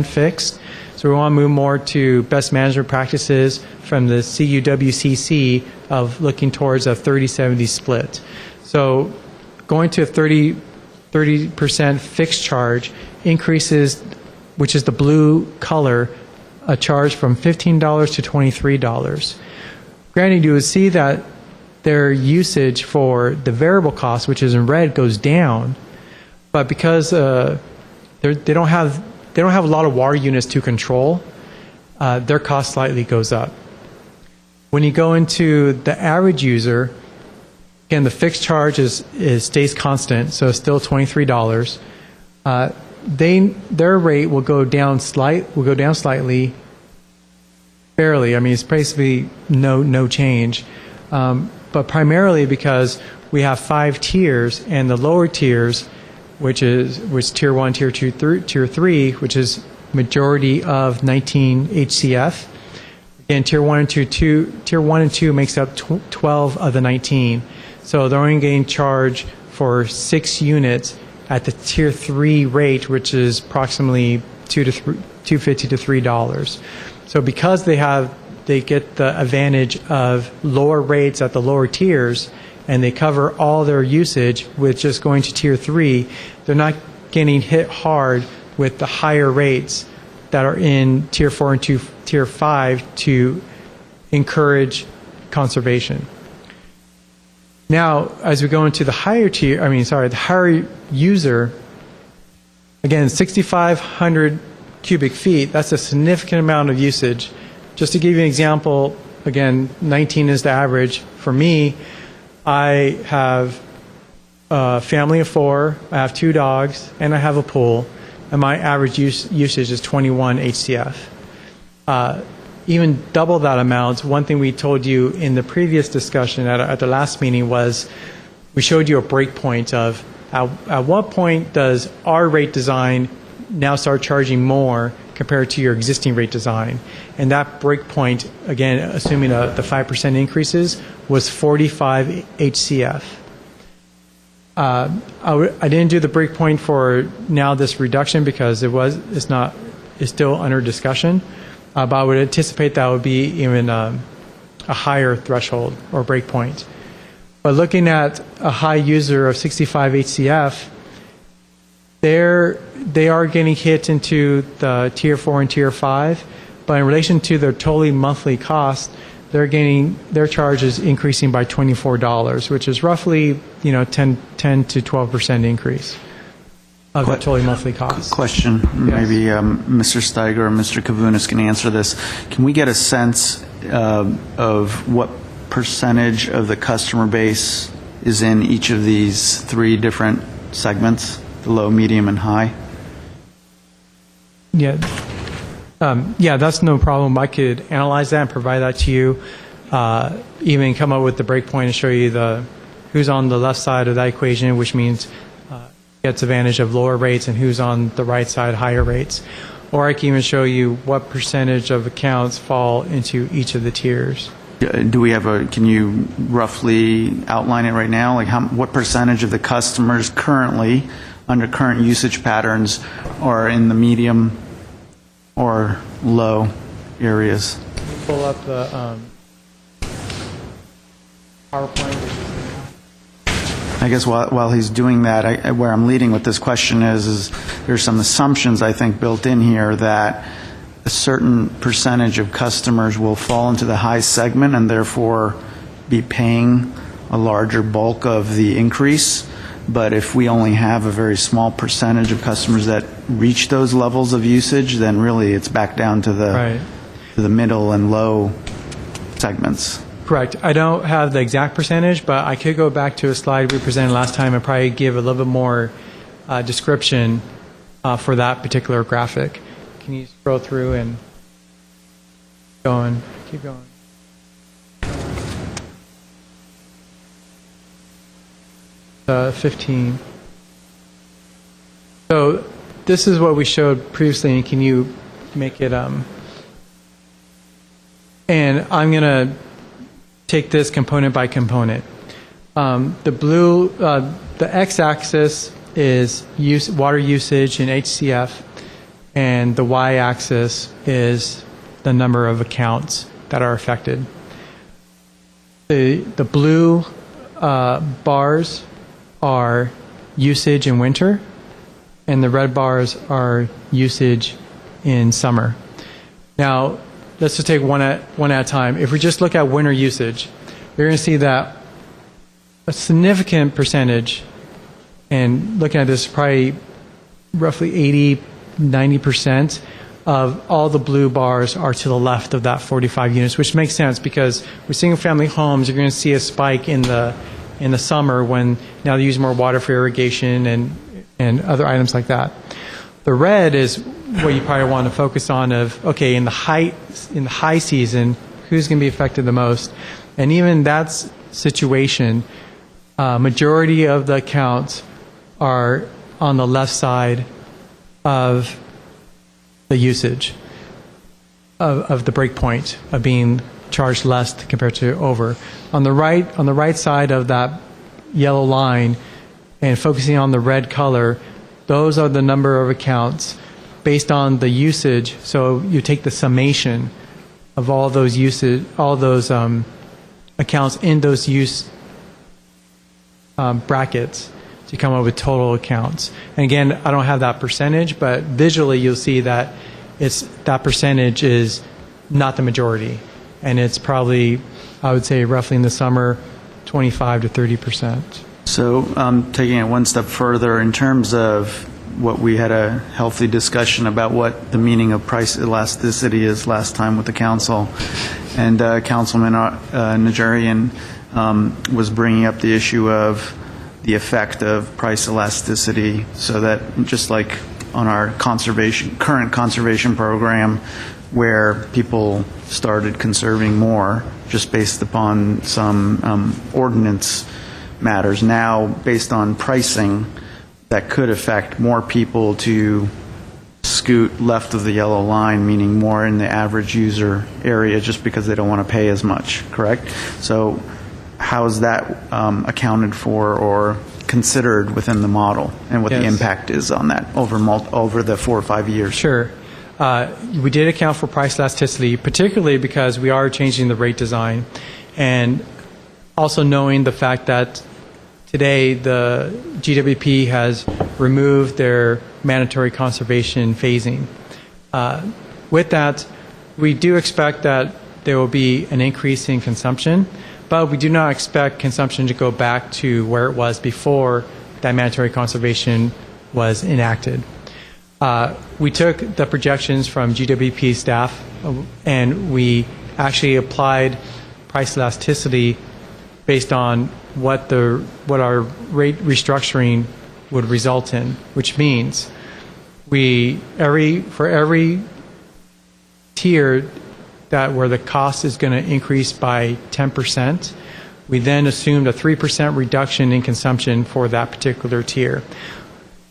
fixed. So we want to move more to best management practices from the CUWCC of looking towards a 30-70 split. So going to a 30% fixed charge increases, which is the blue color, a charge from $15 to $23. Granted, you would see that their usage for the variable cost, which is in red, goes down, but because they don't have a lot of water units to control, their cost slightly goes up. When you go into the average user, again, the fixed charge stays constant, so it's still $23. Their rate will go down slightly, barely. I mean, it's basically no change, but primarily because we have 5 tiers, and the lower tiers, which tier 1, tier 2, tier 3, which is majority of 19 HCF. Again, tier 1 and 2 makes up 12 of the 19. So they're only getting charged for 6 units at the tier 3 rate, which is approximately $2.50 to $3. So because they get the advantage of lower rates at the lower tiers, and they cover all their usage with just going to tier 3, they're not getting hit hard with the higher rates that are in tier 4 and tier 5 to encourage conservation. Now, as we go into the higher the higher user, again, 6,500 cubic feet, that's a significant amount of usage. Just to give you an example, again, 19 is the average. For me, I have a family of 4, I have 2 dogs, and I have a pool, and my average usage is 21 HCF. Even double that amount, one thing we told you in the previous discussion at the last meeting was we showed you a break point of at what point does our rate design now start charging more compared to your existing rate design. And that break point, again, assuming the 5% increases, was 45 HCF. I didn't do the breakpoint for now this reduction because it's still under discussion, but I would anticipate that would be even a higher threshold or breakpoint. But looking at a high user of 65 HCF, they are getting hit into the Tier 4 and Tier 5, but in relation to their totally monthly cost, their charge is increasing by $24, which is roughly 10 to 12% increase of the totally monthly cost. Question, maybe Mr. Steiger or Mr. Kavunas can answer this. Can we get a sense of what percentage of the customer base is in each of these three different segments, the low, medium, and high? Yeah. Yeah, that's no problem. I could analyze that and provide that to you, even come up with the breakpoint and show you who's on the left side of that equation, which means gets advantage of lower rates, and who's on the right side, higher rates. Or I can even show you what percentage of accounts fall into each of the tiers. Can you roughly outline it right now? Like what percentage of the customers currently, under current usage patterns, are in the medium or low areas? Pull up the PowerPoint. I guess while he's doing that, where I'm leading with this question is there's some assumptions I think built in here that a certain percentage of customers will fall into the high segment and therefore be paying a larger bulk of the increase. But if we only have a very small percentage of customers that reach those levels of usage, then really it's back down to the middle and low segments. Correct. I don't have the exact percentage, but I could go back to a slide we presented last time and probably give a little bit more description for that particular graphic. Can you scroll through and keep going? Uh, 15. So this is what we showed previously, and can you make it and I'm going to take this component by component. The x-axis is water usage in HCF, and the y-axis is the number of accounts that are affected. The blue bars are usage in winter, and the red bars are usage in summer. Now, let's just take one at a time. If we just look at winter usage, you're going to see that a significant percentage, and looking at this, probably roughly 80, 90% of all the blue bars are to the left of that 45 units, which makes sense because with single-family homes, you're going to see a spike in the summer when now they use more water for irrigation and other items like that. The red is what you probably want to focus on of, okay, in the high season, who's going to be affected the most? And even that situation, majority of the accounts are on the left side of the usage of the break point of being charged less compared to over. On the right side of that yellow line and focusing on the red color, those are the number of accounts based on the usage. So you take the summation of all those accounts in those use brackets to come up with total accounts. And again, I don't have that percentage, but visually you'll see that that percentage is not the majority. And it's probably, I would say, roughly in the summer, 25 to 30%. So taking it one step further, in terms of what we had a healthy discussion about what the meaning of price elasticity is last time with the council, and Councilman Najarian was bringing up the issue of the effect of price elasticity, so that just like on our current conservation program, where people started conserving more just based upon some ordinance matters. Now, based on pricing, that could affect more people to scoot left of the yellow line, meaning more in the average user area just because they don't want to pay as much, correct? So how is that accounted for or considered within the model and what the Yes. impact is on that over the 4 or 5 years. Sure. We did account for price elasticity, particularly because we are changing the rate design, and also knowing the fact that today the GWP has removed their mandatory conservation phasing. With that, we do expect that there will be an increase in consumption, but we do not expect consumption to go back to where it was before that mandatory conservation was enacted. We took the projections from GWP staff and we actually applied price elasticity based on what our rate restructuring would result in, which means for every tier where the cost is going to increase by 10%, we then assumed a 3% reduction in consumption for that particular tier,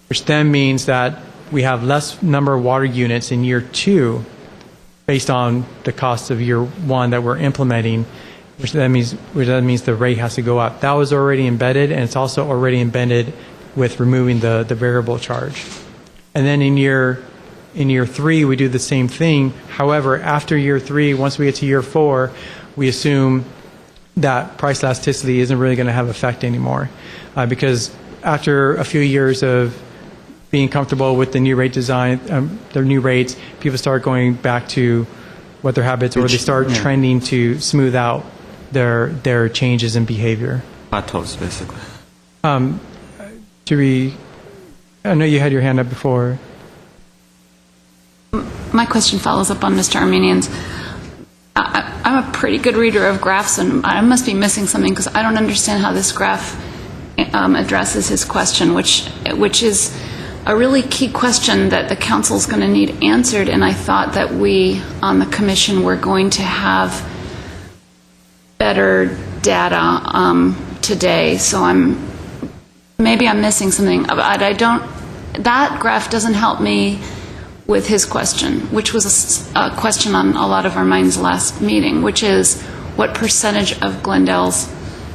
which then means that we have less number of water units in year 2 based on the cost of year 1 that we're implementing, which then means the rate has to go up. That was already embedded, and it's also already embedded with removing the variable charge. And then in year 3, we do the same thing. However, after year 3, once we get to year 4, we assume that price elasticity isn't really going to have effect anymore, because after a few years of being comfortable with the new rate design, their new rates, people start going back to what their habits, or they start trending to smooth out their changes in behavior. Plateaus, basically. I know you had your hand up before. My question follows up on Mr. Armenian's. I'm a pretty good reader of graphs, and I must be missing something because I don't understand how this graph addresses his question, which is a really key question that the council is going to need answered, and I thought that we on the commission were going to have better data today. So maybe I'm missing something. That graph doesn't help me with his question, which was a question on a lot of our minds last meeting, which is what percentage of Glendale's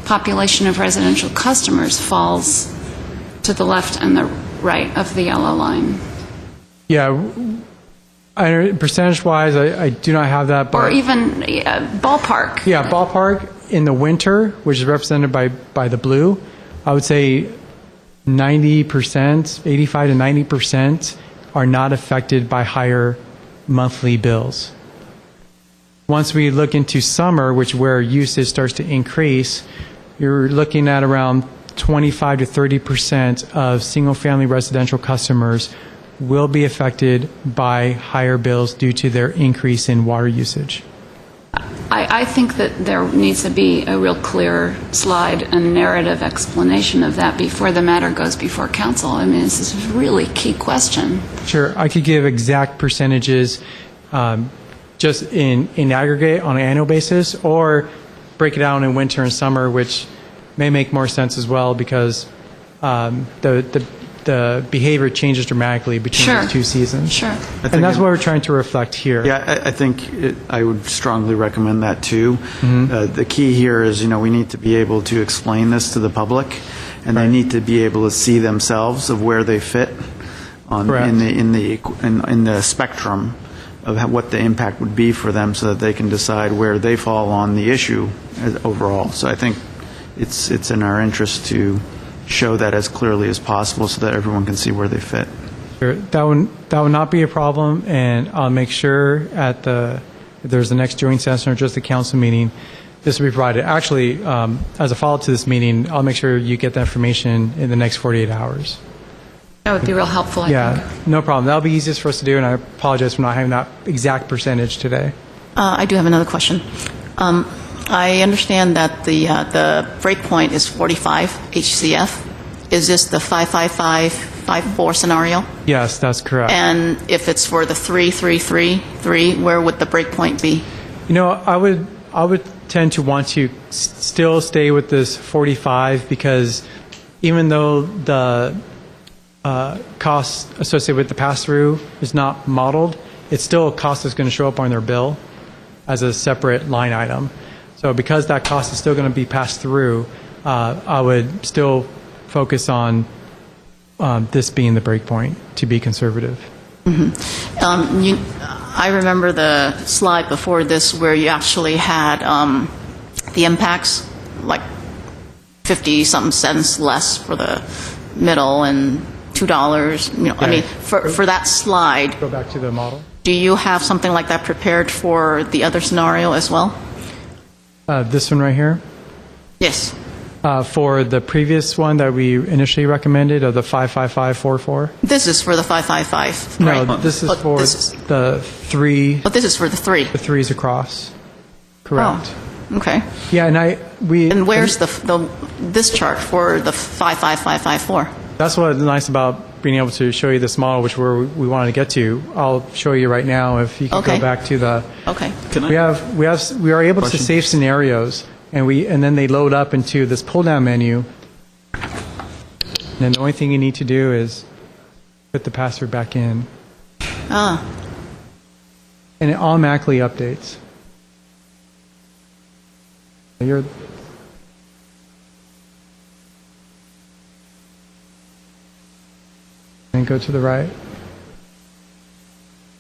population of residential customers falls to the left and the right of the yellow line. Yeah, percentage-wise, I do not have that. But or even ballpark. Yeah, ballpark in the winter, which is represented by the blue, I would say 90%, 85 to 90% are not affected by higher monthly bills. Once we look into summer, where usage starts to increase, you're looking at around 25 to 30% of single-family residential customers will be affected by higher bills due to their increase in water usage. I think that there needs to be a real clear slide and narrative explanation of that before the matter goes before council. I mean, this is a really key question. Sure. I could give exact percentages just in aggregate on an annual basis, or break it down in winter and summer, which may make more sense as well because the behavior changes dramatically between the two seasons. Sure. And that's what we're trying to reflect here. Yeah, I think I would strongly recommend that too. The key here is, we need to be able to explain this to the public, and they need to be able to see themselves of where they fit in the spectrum of what the impact would be for them, so that they can decide where they fall on the issue overall. So I think it's in our interest to show that as clearly as possible so that everyone can see where they fit. Sure. That would not be a problem, and I'll make sure if there's the next joint session or just the council meeting, this will be provided. Actually, as a follow-up to this meeting, I'll make sure you get the information in the next 48 hours. That would be real helpful, I think. No problem. That'll be easiest for us to do, and I apologize for not having that exact percentage today. I do have another question. I understand that the break point is 45 HCF. Is this the 55554 scenario? Yes, that's correct. And if it's for the 3333, where would the break point be? I would tend to want to still stay with this 45, because even though the cost associated with the pass-through is not modeled, it's still a cost that's going to show up on their bill as a separate line item. So because that cost is still going to be passed through, I would still focus on this being the break point to be conservative. I remember the slide before this where you actually had the impacts, like 50-something cents less for the middle and $2. I mean, for that slide, Go back to the model. do you have something like that prepared for the other scenario as well? This one right here. Yes. For the previous one that we initially recommended of the 55544. This is for the 555, right? No, this is But for this is- the three. But this is for the 3. The threes across. Correct. Oh, okay. Yeah, And where's this chart for the 55554? That's what's nice about being able to show you this model, which we wanted to get to. I'll show you right now. If you can Okay. go back to the. Okay. We are able to save scenarios, and then they load up into this pull down menu. And then the only thing you need to do is put the password back in, Ah, and it automatically updates. And go to the right.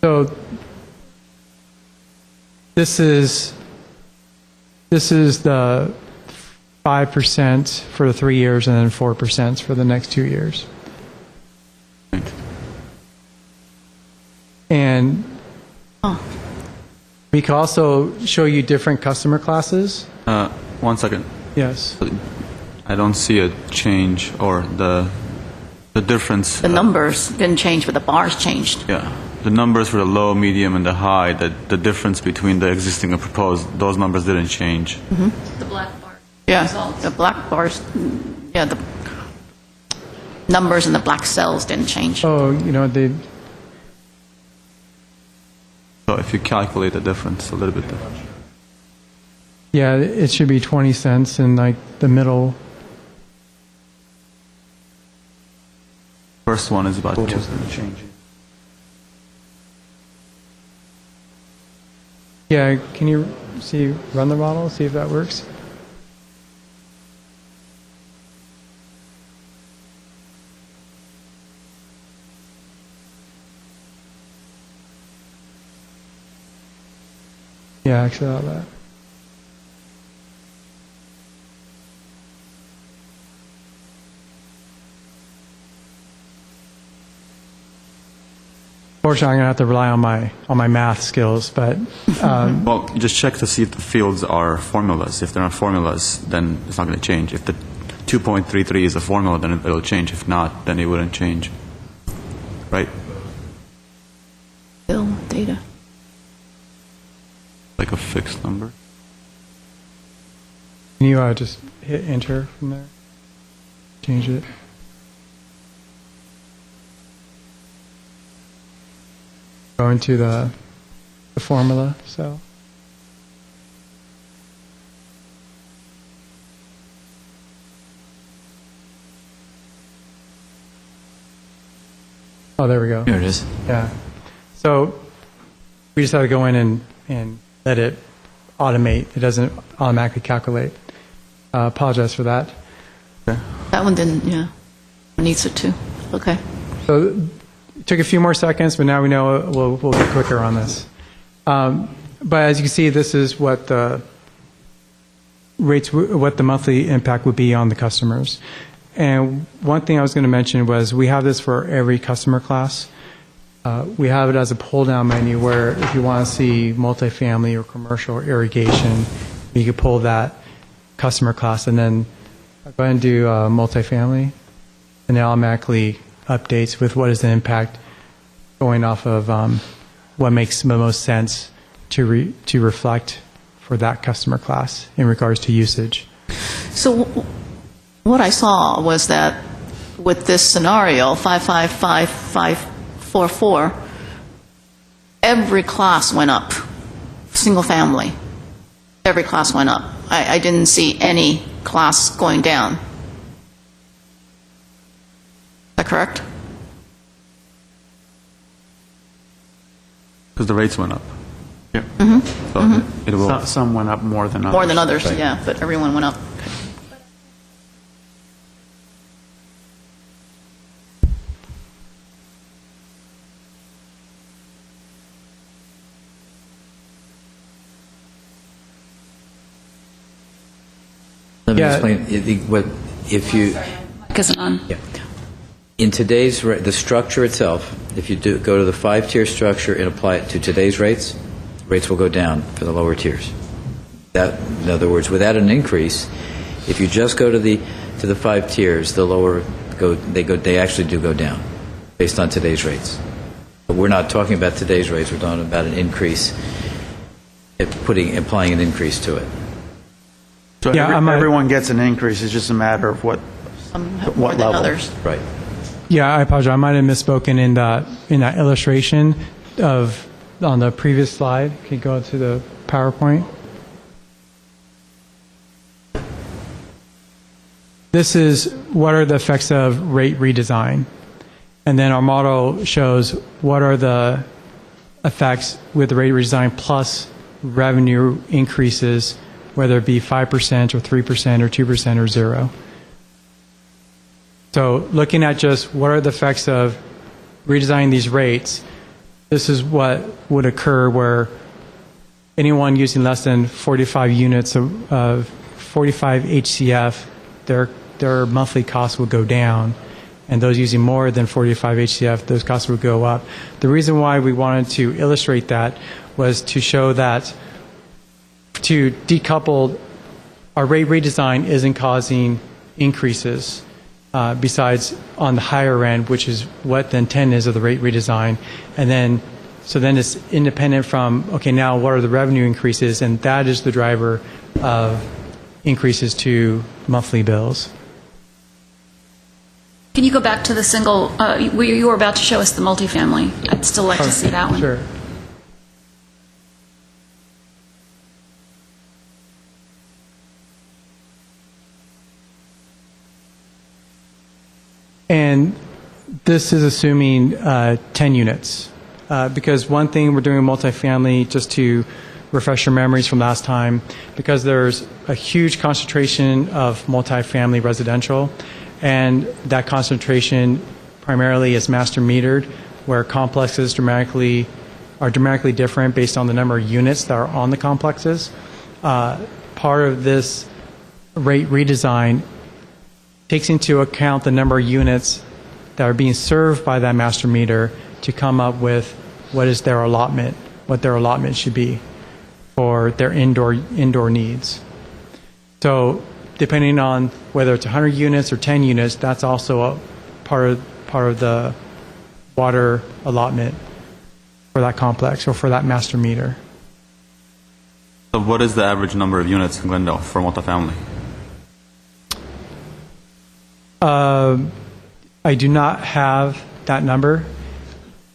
So this is the 5% for the 3 years and then 4% for the next 2 years. And we can also show you different customer classes. 1 second. Yes. I don't see a change or the difference. the numbers didn't change, but the bars changed. Yeah. The numbers for the low, medium, and the high, the difference between the existing and proposed, those numbers didn't change. The black bar. Yeah, the black bars, the numbers in the black cells didn't change. Oh, So if you calculate the difference, a little bit different. yeah, it should be 20 cents in like the middle. First one is about 2. Yeah, can you run the model, see if that works? Yeah, actually, all that. Fortunately, I'm going to have to rely on my math skills, but Well, you just check to see if the fields are formulas. If they're not formulas, then it's not going to change. If the 2.33 is a formula, then it'll change. If not, then it wouldn't change. Right? Bill data. Like a fixed number. can you just hit enter from there? Change it. Go into the formula cell. Oh, there we go. Here it is. Yeah. So we just have to go in and let it automate. It doesn't automatically calculate. Apologize for that. That one didn't, yeah. It needs it too. Okay. So it took a few more seconds, but now we know we'll get quicker on this. But as you can see, this is what the rates, what the monthly impact would be on the customers. And one thing I was going to mention was we have this for every customer class. We have it as a pull-down menu where if you want to see multifamily or commercial or irrigation, you can pull that customer class and then go ahead and do multifamily, and it automatically updates with what is the impact going off of what makes the most sense to reflect for that customer class in regards to usage. So what I saw was that with this scenario, 55544, every class went up, single family. Every class went up. I didn't see any class going down. Is that correct? Because the rates went up. Yeah. So it will. Some went up more than others. More than others, yeah, but everyone went up. Let me Yeah. explain. If you, Because on. yeah. In today's, the structure itself, if you go to the 5-tier structure and apply it to today's rates will go down for the lower tiers. That, in other words, without an increase, if you just go to the 5 tiers, the lower they actually do go down based on today's rates. But we're not talking about today's rates. We're talking about an increase, applying an increase to it. So Yeah, everyone gets an increase, it's just a matter of what Some have more than level? others. Right. Yeah, I apologize. I might have misspoken in that illustration of on the previous slide. Can you go to the PowerPoint? This is what are the effects of rate redesign. And then our model shows what are the effects with the rate redesign plus revenue increases, whether it be 5% or 3% or 2% or 0. So looking at just what are the effects of redesigning these rates, this is what would occur where anyone using less than 45 units of 45 HCF, their monthly costs will go down. And those using more than 45 HCF, those costs would go up. The reason why we wanted to illustrate that was to show that to decouple our rate redesign isn't causing increases. Besides on the higher end, which is what the intent is of the rate redesign. And then, so then it's independent from, okay, now what are the revenue increases? And that is the driver of increases to monthly bills. Can you go back to the single, you were about to show us the multifamily. I'd still like to see that one. Sure. And this is assuming 10 units. Because one thing we're doing with multifamily, just to refresh your memories from last time, because there's a huge concentration of multifamily residential, and that concentration primarily is master metered, where complexes are dramatically different based on the number of units that are on the complexes. Part of this rate redesign takes into account the number of units that are being served by that master meter to come up with what is their allotment, what their allotment should be for their indoor needs. So depending on whether it's 100 units or 10 units, that's also a part of the water allotment for that complex or for that master meter. So what is the average number of units in Glendale for multifamily? I do not have that number.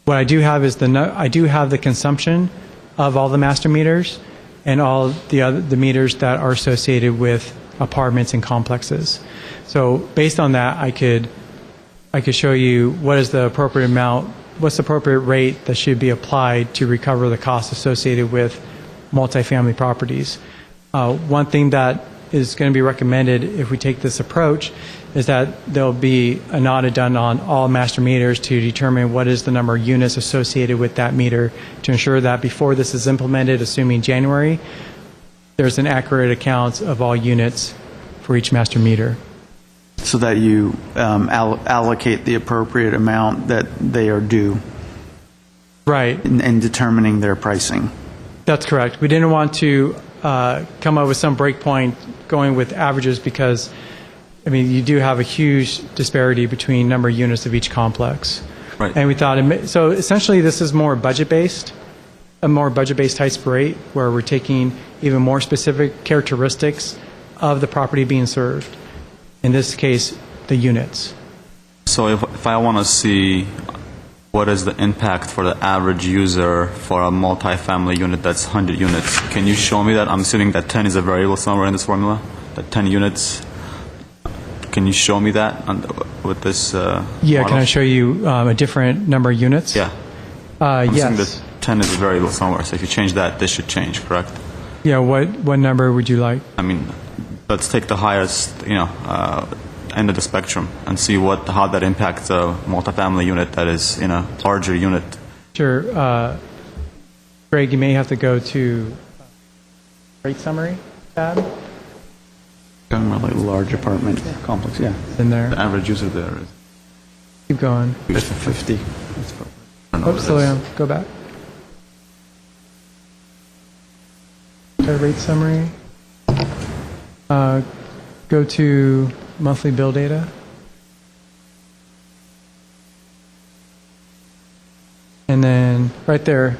What I do have is I do have the consumption of all the master meters and all the meters that are associated with apartments and complexes. So based on that, I could show you what is the appropriate amount, what's the appropriate rate that should be applied to recover the costs associated with multifamily properties. One thing that is going to be recommended if we take this approach is that there'll be an audit done on all master meters to determine what is the number of units associated with that meter to ensure that before this is implemented, assuming January, there's an accurate account of all units for each master meter. So that you allocate the appropriate amount that they are due. Right. In determining their pricing. That's correct. We didn't want to come up with some breakpoint going with averages because, I mean, you do have a huge disparity between number of units of each complex. Right. And we thought, so essentially this is more budget-based, a more budget-based type rate where we're taking even more specific characteristics of the property being served. In this case, the units. So if I want to see what is the impact for the average user for a multifamily unit that's 100 units, can you show me that? I'm assuming that 10 is a variable somewhere in this formula, that 10 units. Can you show me that with this Yeah, model? can I show you a different number of units? Yeah. I'm assuming Yes. that 10 is a variable somewhere, so if you change that, this should change, correct? Yeah, what number would you like? I mean, let's take the highest, end of the spectrum and see how that impacts a multifamily unit that is in a larger unit. Sure. Greg, you may have to go to rate summary tab. Talking about like large apartment complex, yeah. in there. The average user there is Keep going. 50. I don't know Oh, what it slow is. down. Go back. Okay, rate summary. Go to monthly bill data. And then right there,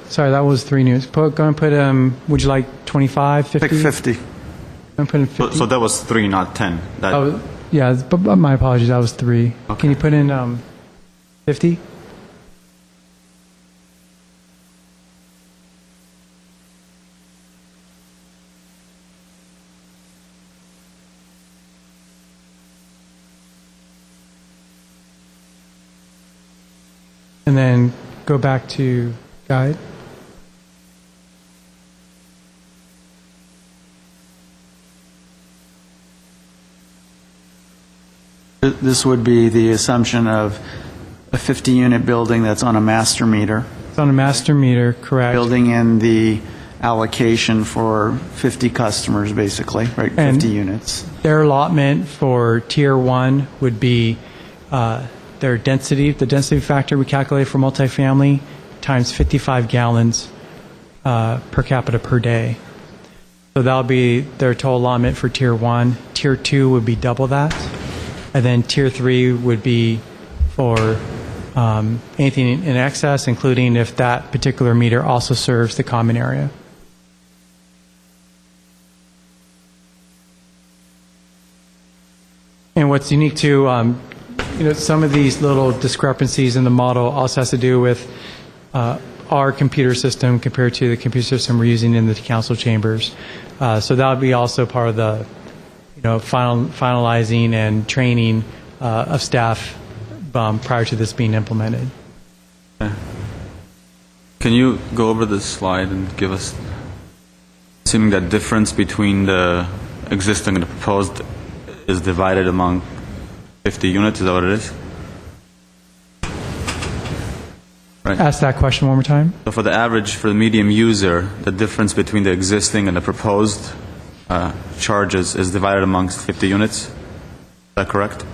sorry, that was 3 news. Go and put, would you like 25, 50? Pick 50. I'm putting 50. So that was 3, not 10. That, Oh, yeah, but my apologies, that was 3. Okay. Can you put in 50? And then go back to guide. This would be the assumption of a 50-unit building that's on a master meter, It's on a master meter, correct? building in the allocation for 50 customers, basically, right? 50 And- units. Their allotment for Tier 1 would be their density, the density factor we calculate for multifamily, times 55 gallons per capita per day. So that'll be their total allotment for Tier 1. Tier 2 would be double that. And then Tier 3 would be for anything in excess, including if that particular meter also serves the common area. And what's unique to, some of these little discrepancies in the model also has to do with our computer system compared to the computer system we're using in the council chambers. So that would be also part of the, finalizing and training of staff prior to this being implemented. Can you go over this slide and give us, assuming that difference between the existing and the proposed is divided among 50 units, is that what it is? Right. Ask that question one more time. So for the average, for the medium user, the difference between the existing and the proposed charges is divided amongst 50 units? Is that correct?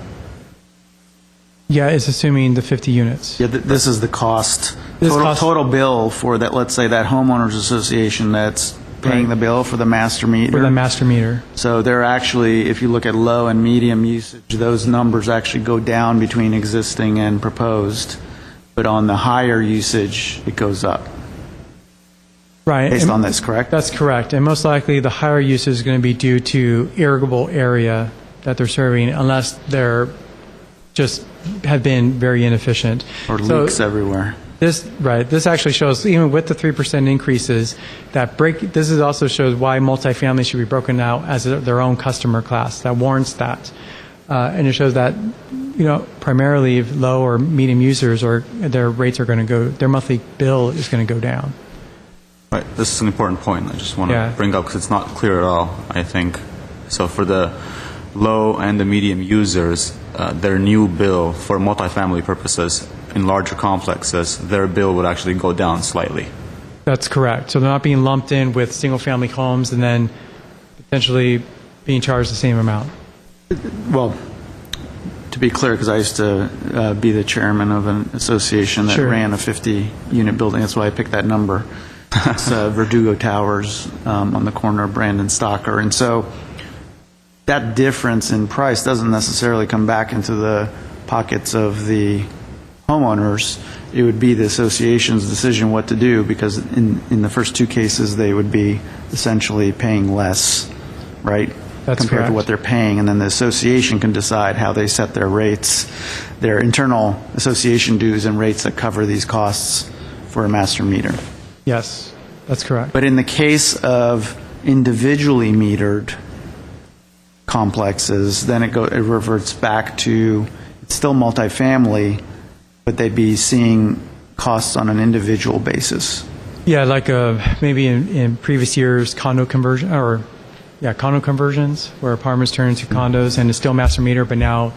Yeah, it's assuming the 50 units. Yeah, this is the cost, This cost- total bill for that, let's say, that homeowners association that's paying Right. the bill for the master meter. For the master meter. So they're actually, if you look at low and medium usage, those numbers actually go down between existing and proposed. But on the higher usage, it goes up. Right. Based And on this, correct? That's correct. And most likely the higher usage is going to be due to irrigable area that they're serving unless they're just have been very inefficient. Or So leaks everywhere. This actually shows, even with the 3% increases, this also shows why multifamily should be broken out as their own customer class. That warrants that. And it shows that, primarily if low or medium users, their rates are going to go, their monthly bill is going to go down. Right. This is an important point I just want to Yeah. bring up because it's not clear at all, I think. So for the low and the medium users, their new bill for multifamily purposes in larger complexes, their bill would actually go down slightly. That's correct. So they're not being lumped in with single-family homes and then potentially being charged the same amount. Well, to be clear, because I used to be the chairman of an association that Sure. ran a 50-unit building, that's why I picked that number. It's Verdugo Towers on the corner of Brandon Stocker. And so that difference in price doesn't necessarily come back into the pockets of the homeowners. It would be the association's decision what to do, because in the first two cases, they would be essentially paying less, right? That's compared correct. to what they're paying, and then the association can decide how they set their rates, their internal association dues and rates that cover these costs for a master meter. Yes, that's correct. But in the case of individually metered complexes, then it reverts back to, it's still multifamily, but they'd be seeing costs on an individual basis. Yeah, like maybe in previous years, condo conversions where apartments turn into condos and it's still master meter, but now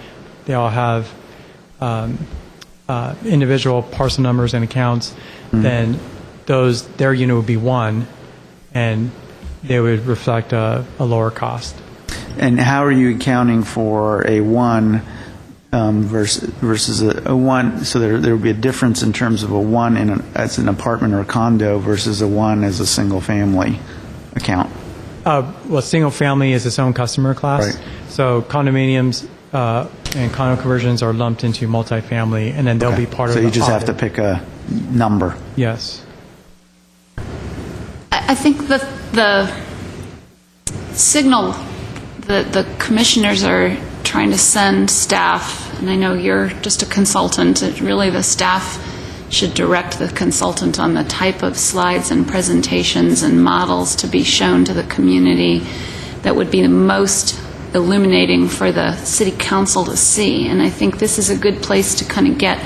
they all have individual parcel numbers and accounts. Then their unit would be one, and they would reflect a lower cost. And how are you accounting for a 1 versus a 1? So there would be a difference in terms of a 1 as an apartment or a condo versus a 1 as a single-family account. Well, single family is its own customer class. Right. So condominiums and condo conversions are lumped into multifamily, and then they'll be part of the So you just have to audit. pick a number. Yes. I think the signal that the commissioners are trying to send staff, and I know you're just a consultant, really the staff should direct the consultant on the type of slides and presentations and models to be shown to the community that would be the most illuminating for the city council to see. And I think this is a good place to kind of get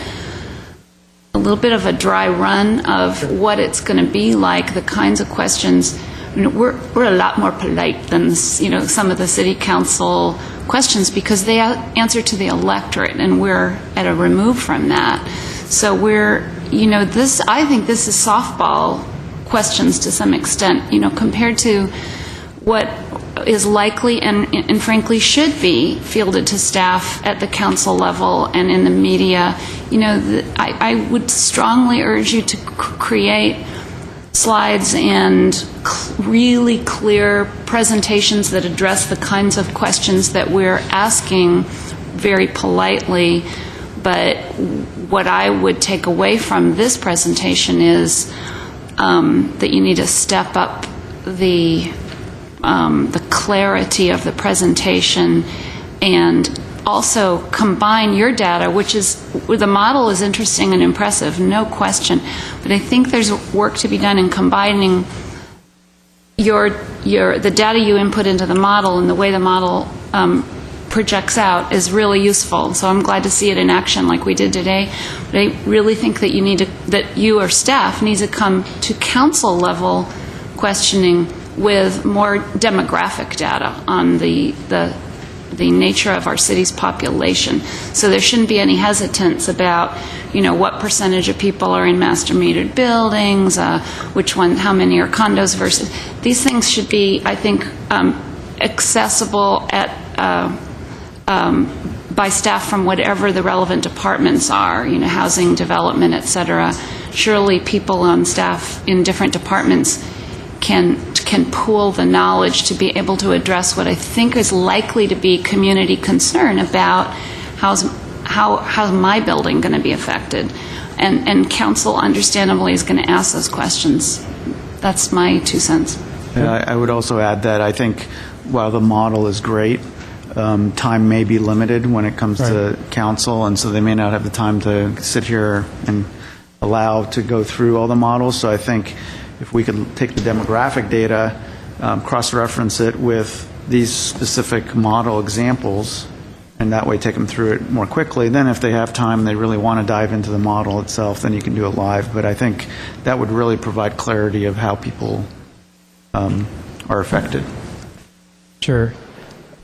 a little bit of a dry run of what it's going to be like, the kinds of questions. I mean, we're a lot more polite than some of the city council questions because they answer to the electorate, and we're at a remove from that. So I think this is softball questions to some extent, compared to what is likely and frankly should be fielded to staff at the council level and in the media. I would strongly urge you to create slides and really clear presentations that address the kinds of questions that we're asking very politely. But what I would take away from this presentation is that you need to step up the clarity of the presentation and also combine your data, the model is interesting and impressive, no question, but I think there's work to be done in combining the data you input into the model and the way the model projects out is really useful. So I'm glad to see it in action like we did today. But I really think that you or staff needs to come to council level questioning with more demographic data on the nature of our city's population. So there shouldn't be any hesitance about, what percentage of people are in master metered buildings, how many are condos versus. These things should be, I think, accessible by staff from whatever the relevant departments are, housing, development, et cetera. Surely people on staff in different departments can pool the knowledge to be able to address what I think is likely to be community concern about how's my building going to be affected. And council understandably is going to ask those questions. That's my 2 cents. I would also add that I think while the model is great, time may be limited when it comes to council, and so they may not have the time to sit here and allow to go through all the models. So I think if we could take the demographic data, cross-reference it with these specific model examples, and that way take them through it more quickly. Then if they have time and they really want to dive into the model itself, then you can do it live. But I think that would really provide clarity of how people are affected. Sure.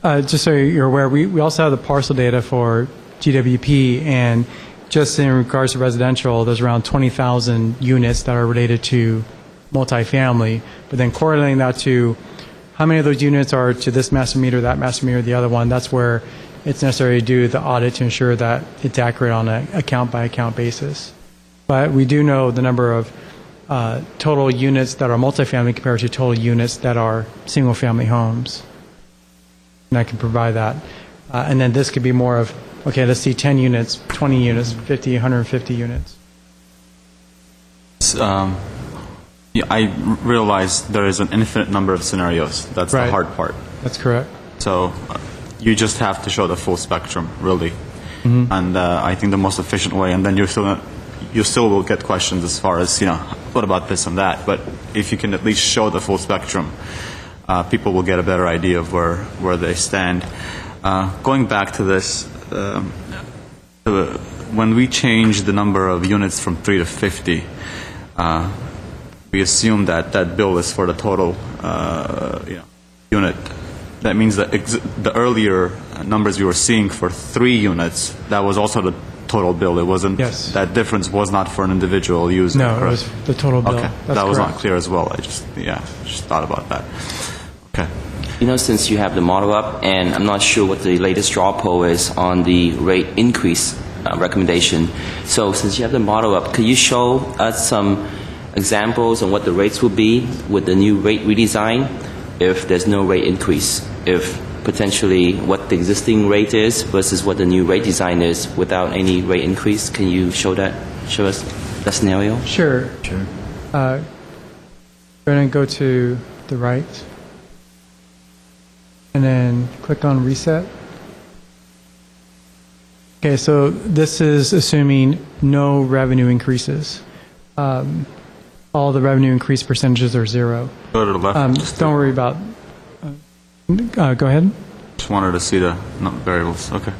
Just so you're aware, we also have the parcel data for GWP, and just in regards to residential, there's around 20,000 units that are related to multifamily, but then correlating that to how many of those units are to this master meter, that master meter, the other one, that's where it's necessary to do the audit to ensure that it's accurate on an account-by-account basis. But we do know the number of total units that are multifamily compared to total units that are single-family homes. And I can provide that. And then this could be more of, okay, let's see 10 units, 20 units, 50, 150 units. I realize there is an infinite number of scenarios. That's the hard part. That's correct. So you just have to show the full spectrum, really. Mm-hmm. And I think the most efficient way, and then you still will get questions as far as, what about this and that. But if you can at least show the full spectrum, people will get a better idea of where they stand. Going back to this, when we changed the number of units from 3 to 50, we assume that bill is for the total unit. That means that the earlier numbers we were seeing for 3 units, that was also the total bill. It wasn't. Yes. That difference was not for an individual user. No, correct? it was the total bill. Okay, That's that was correct. not clear as well. I just thought about that. Okay. since you have the model up, and I'm not sure what the latest straw poll is on the rate increase recommendation. So since you have the model up, could you show us some examples on what the rates will be with the new rate redesign if there's no rate increase? If potentially what the existing rate is versus what the new rate design is without any rate increase? Can you show us that scenario? Sure. Go ahead and go to the right. And then click on reset. Okay, so this is assuming no revenue increases. All the revenue increase percentages are 0. Go to the left. Don't worry about. Go ahead. Just wanted to see the variables. Okay.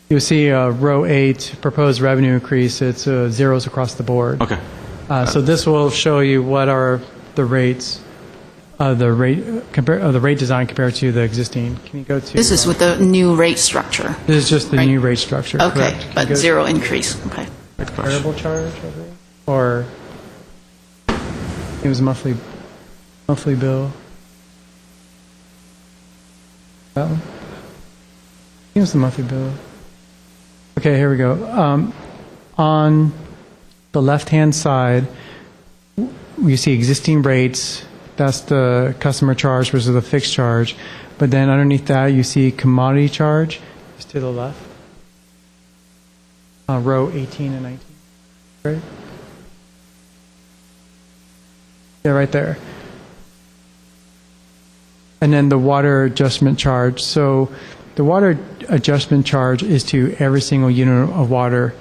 You'll see row 8, proposed revenue increase. It's zeros across the board. Okay. So this will show you what are the rates, the rate design compared to the existing. Can you go to? This is with the new rate structure. This is just the Right. new rate structure. Okay, correct. Can but you go 0 increase. Okay. to variable charge, I think? Or it was monthly bill. That one? I think it was the monthly bill. Okay, here we go. On the left-hand side, you see existing rates. That's the customer charge versus the fixed charge. But then underneath that, you see commodity charge. It's to the left. Row 18 and 19. Right? Yeah, right there. And then the water adjustment charge. So the water adjustment charge is to every single unit of water.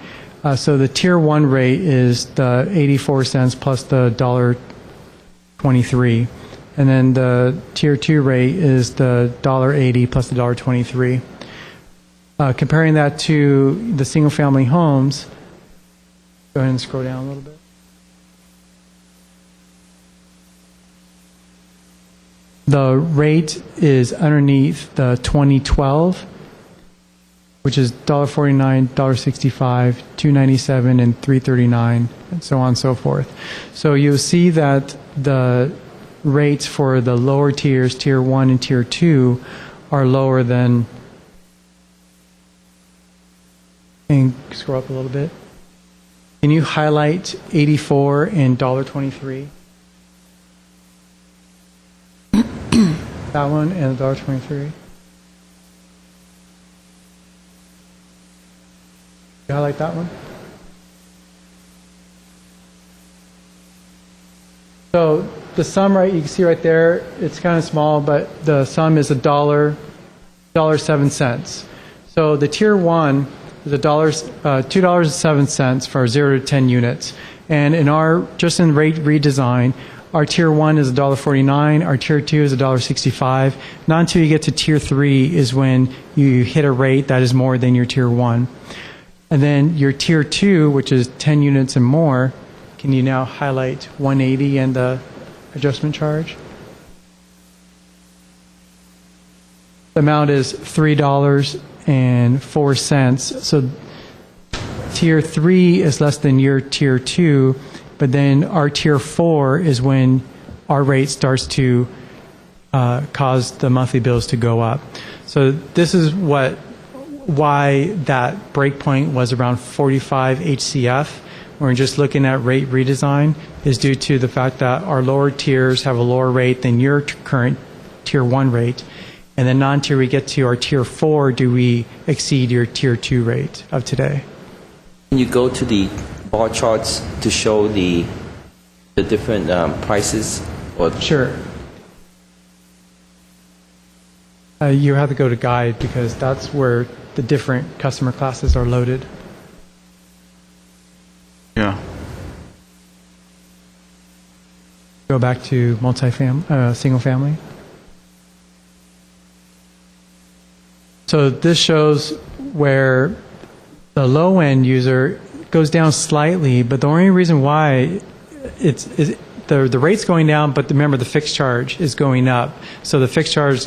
So the tier 1 rate is the 84 cents plus the $1.23. And then the tier 2 rate is the $1.80 plus the $1.23. Comparing that to the single family homes, go ahead and scroll down a little bit. The rate is underneath the 2012, which is $1.49, $1.65, $2.97, and $3.39, and so on and so forth. So you'll see that the rates for the lower tiers, tier 1 and tier 2, are lower than. And scroll up a little bit. Can you highlight 84 and $1.23? That one and $1.23. You highlight that one? So the sum, right, you can see right there, it's kind of small, but the sum is $1.07. So the tier 1 is $2.07 for 0 to 10 units. And in just in rate redesign, our tier 1 is $1.49, our tier 2 is $1.65. Not until you get to tier 3 is when you hit a rate that is more than your tier 1. And then your tier 2, which is 10 units and more, can you now highlight 180 and the adjustment charge? The amount is $3.04. So tier 3 is less than your tier 2, but then our tier 4 is when our rate starts to cause the monthly bills to go up. So this is why that breakpoint was around 45 HCF. We're just looking at rate redesign is due to the fact that our lower tiers have a lower rate than your current tier 1 rate. And then not until we get to our tier 4 do we exceed your tier 2 rate of today. Can you go to the bar charts to show the different prices? Sure. You have to go to guide because that's where the different customer classes are loaded. Yeah. Go back to single family. So this shows where the low end user goes down slightly, but the only reason why the rate's going down, but remember the fixed charge is going up. So the fixed charge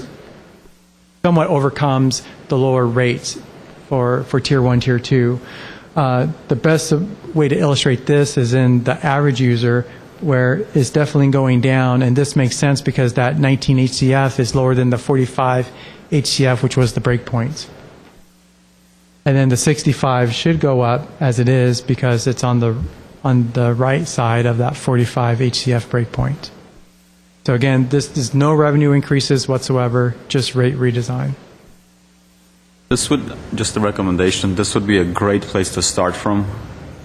somewhat overcomes the lower rates for tier 1, tier 2. The best way to illustrate this is in the average user, where it's definitely going down, and this makes sense because that 19 HCF is lower than the 45 HCF, which was the break point. And then the 65 should go up as it is because it's on the right side of that 45 HCF break point. So again, this is no revenue increases whatsoever, just rate redesign. This would, just a recommendation, this would be a great place to start from.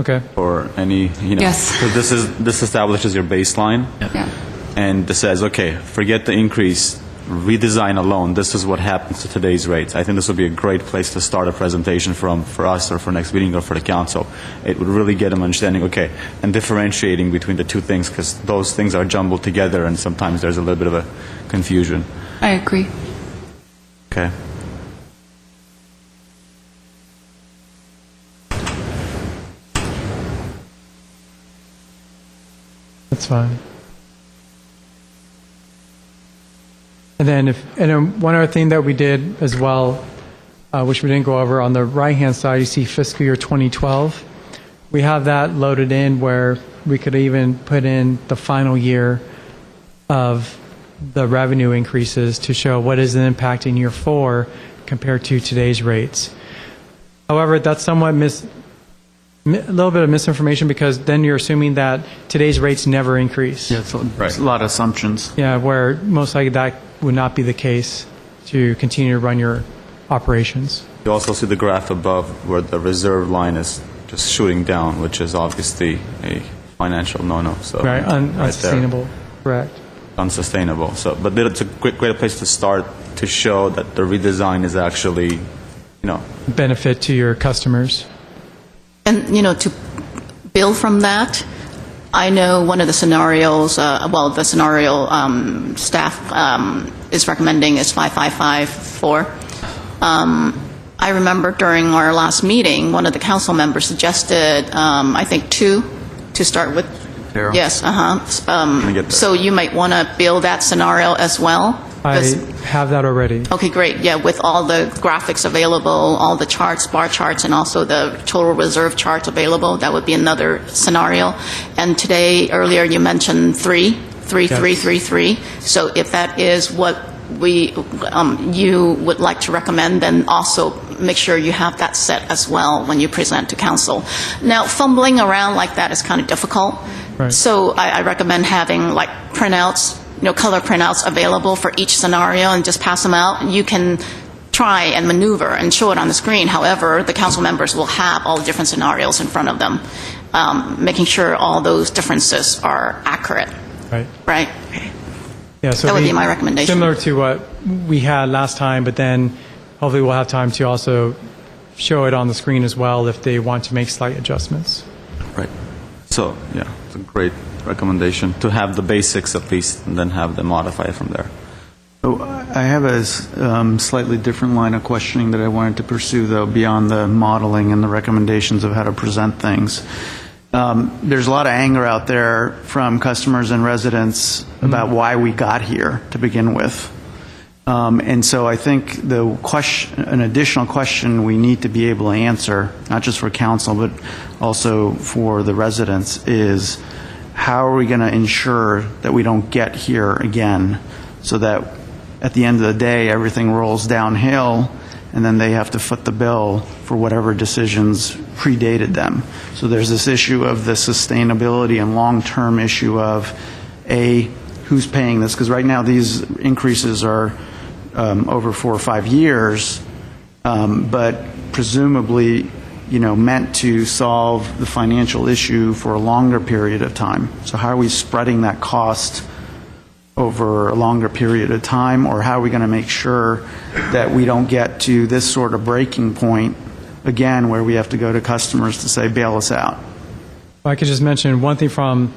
Okay. For any, Yes. so this establishes your baseline. Yeah. And this says, okay, forget the increase, redesign alone. This is what happens to today's rates. I think this would be a great place to start a presentation from for us or for next meeting or for the council. It would really get them understanding, okay, and differentiating between the two things because those things are jumbled together and sometimes there's a little bit of a confusion. I agree. Okay. That's fine. And then one other thing that we did as well, which we didn't go over, on the right-hand side, you see fiscal year 2012. We have that loaded in where we could even put in the final year of the revenue increases to show what is the impact in year 4 compared to today's rates. However, that's somewhat a little bit of misinformation because then you're assuming that today's rates never increase. Yeah, it's a lot of assumptions. Yeah, where most likely that would not be the case to continue to run your operations. You also see the graph above where the reserve line is just shooting down, which is obviously a financial no-no. So Right, there. unsustainable, correct. Unsustainable. So, but it's a great place to start to show that the redesign is actually, Benefit to your customers. And, to build from that, I know one of the scenarios, the scenario staff is recommending is 5554. I remember during our last meeting, one of the council members suggested, I think 2 to start with. Daryl? Yes, get that. so you might want to build that scenario as well. I have that already. Okay, great. Yeah, with all the graphics available, all the charts, bar charts, and also the total reserve charts available, that would be another scenario. And today, earlier, you mentioned 3. So if that is what you would like to recommend, then also make sure you have that set as well when you present to council. Now, fumbling around like that is kind of difficult. Right. So I recommend having like printouts, color printouts available for each scenario and just pass them out. You can try and maneuver and show it on the screen. However, the council members will have all the different scenarios in front of them, making sure all those differences are accurate. Right. Right? Yeah, so That would be my recommendation. Similar to what we had last time, but then hopefully we'll have time to also show it on the screen as well if they want to make slight adjustments. Right. So, yeah, it's a great recommendation to have the basics at least and then have them modify it from there. So I have a slightly different line of questioning that I wanted to pursue, though, beyond the modeling and the recommendations of how to present things. There's a lot of anger out there from customers and residents about why we got here to begin with. And so I think an additional question we need to be able to answer, not just for council, but also for the residents, is how are we going to ensure that we don't get here again so that at the end of the day everything rolls downhill and then they have to foot the bill for whatever decisions predated them. So there's this issue of the sustainability and long-term issue of, who's paying this? Because right now these increases are over 4 or 5 years, but presumably, meant to solve the financial issue for a longer period of time. So how are we spreading that cost over a longer period of time, or how are we going to make sure that we don't get to this sort of breaking point again where we have to go to customers to say, bail us out? I could just mention one thing from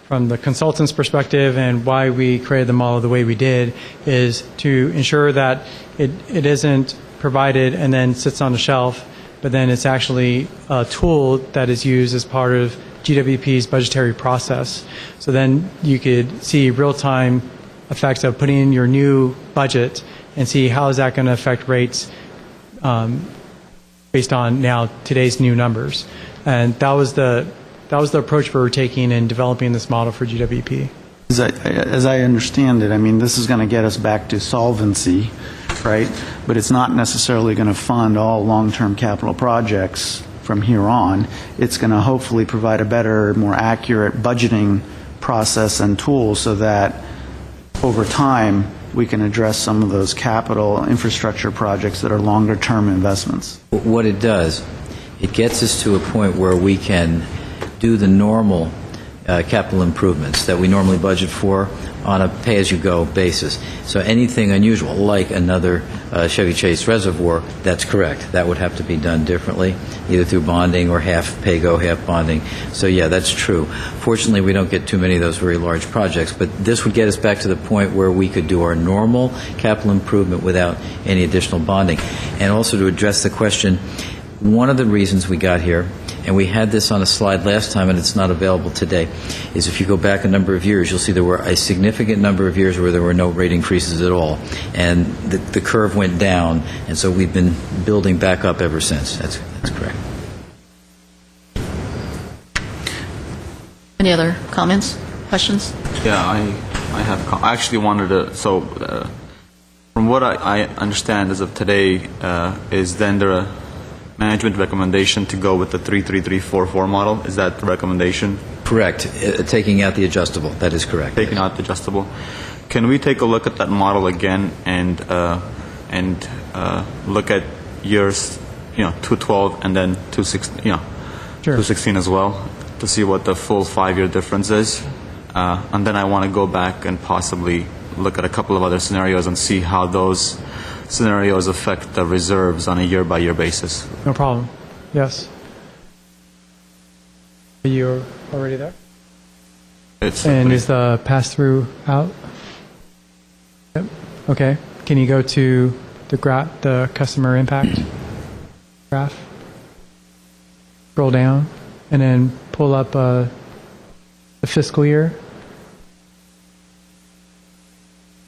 the consultant's perspective and why we created the model the way we did is to ensure that it isn't provided and then sits on the shelf, but then it's actually a tool that is used as part of GWP's budgetary process. So then you could see real-time effects of putting in your new budget and see how is that going to affect rates based on now today's new numbers. And that was the That was the approach we were taking in developing this model for GWP. As I understand it, I mean, this is going to get us back to solvency, right? But it's not necessarily going to fund all long-term capital projects from here on. It's going to hopefully provide a better, more accurate budgeting process and tools so that over time we can address some of those capital infrastructure projects that are longer-term investments. What it does, it gets us to a point where we can do the normal capital improvements that we normally budget for on a pay-as-you-go basis. So anything unusual, like another Chevy Chase reservoir, that's correct. That would have to be done differently, either through bonding or half pay-go, half bonding. So yeah, that's true. Fortunately, we don't get too many of those very large projects, but this would get us back to the point where we could do our normal capital improvement without any additional bonding. And also to address the question, one of the reasons we got here, and we had this on a slide last time and it's not available today, is if you go back a number of years, you'll see there were a significant number of years where there were no rate increases at all. And the curve went down, and so we've been building back up ever since. That's correct. Any other comments, questions? Yeah, I have. I actually wanted to. So, from what I understand as of today, is then there a management recommendation to go with the 33344 model? Is that the recommendation? Correct. Taking out the adjustable. That is correct. Taking out the adjustable. Can we take a look at that model again and look at years, 212 and then 216, Sure. 216 as well, to see what the full 5-year difference is? And then I want to go back and possibly look at a couple of other scenarios and see how those scenarios affect the reserves on a year-by-year basis. No problem. Yes. Are you already there? And is the pass-through out? Yep. Okay. Can you go to the customer impact graph? Scroll down and then pull up the fiscal year.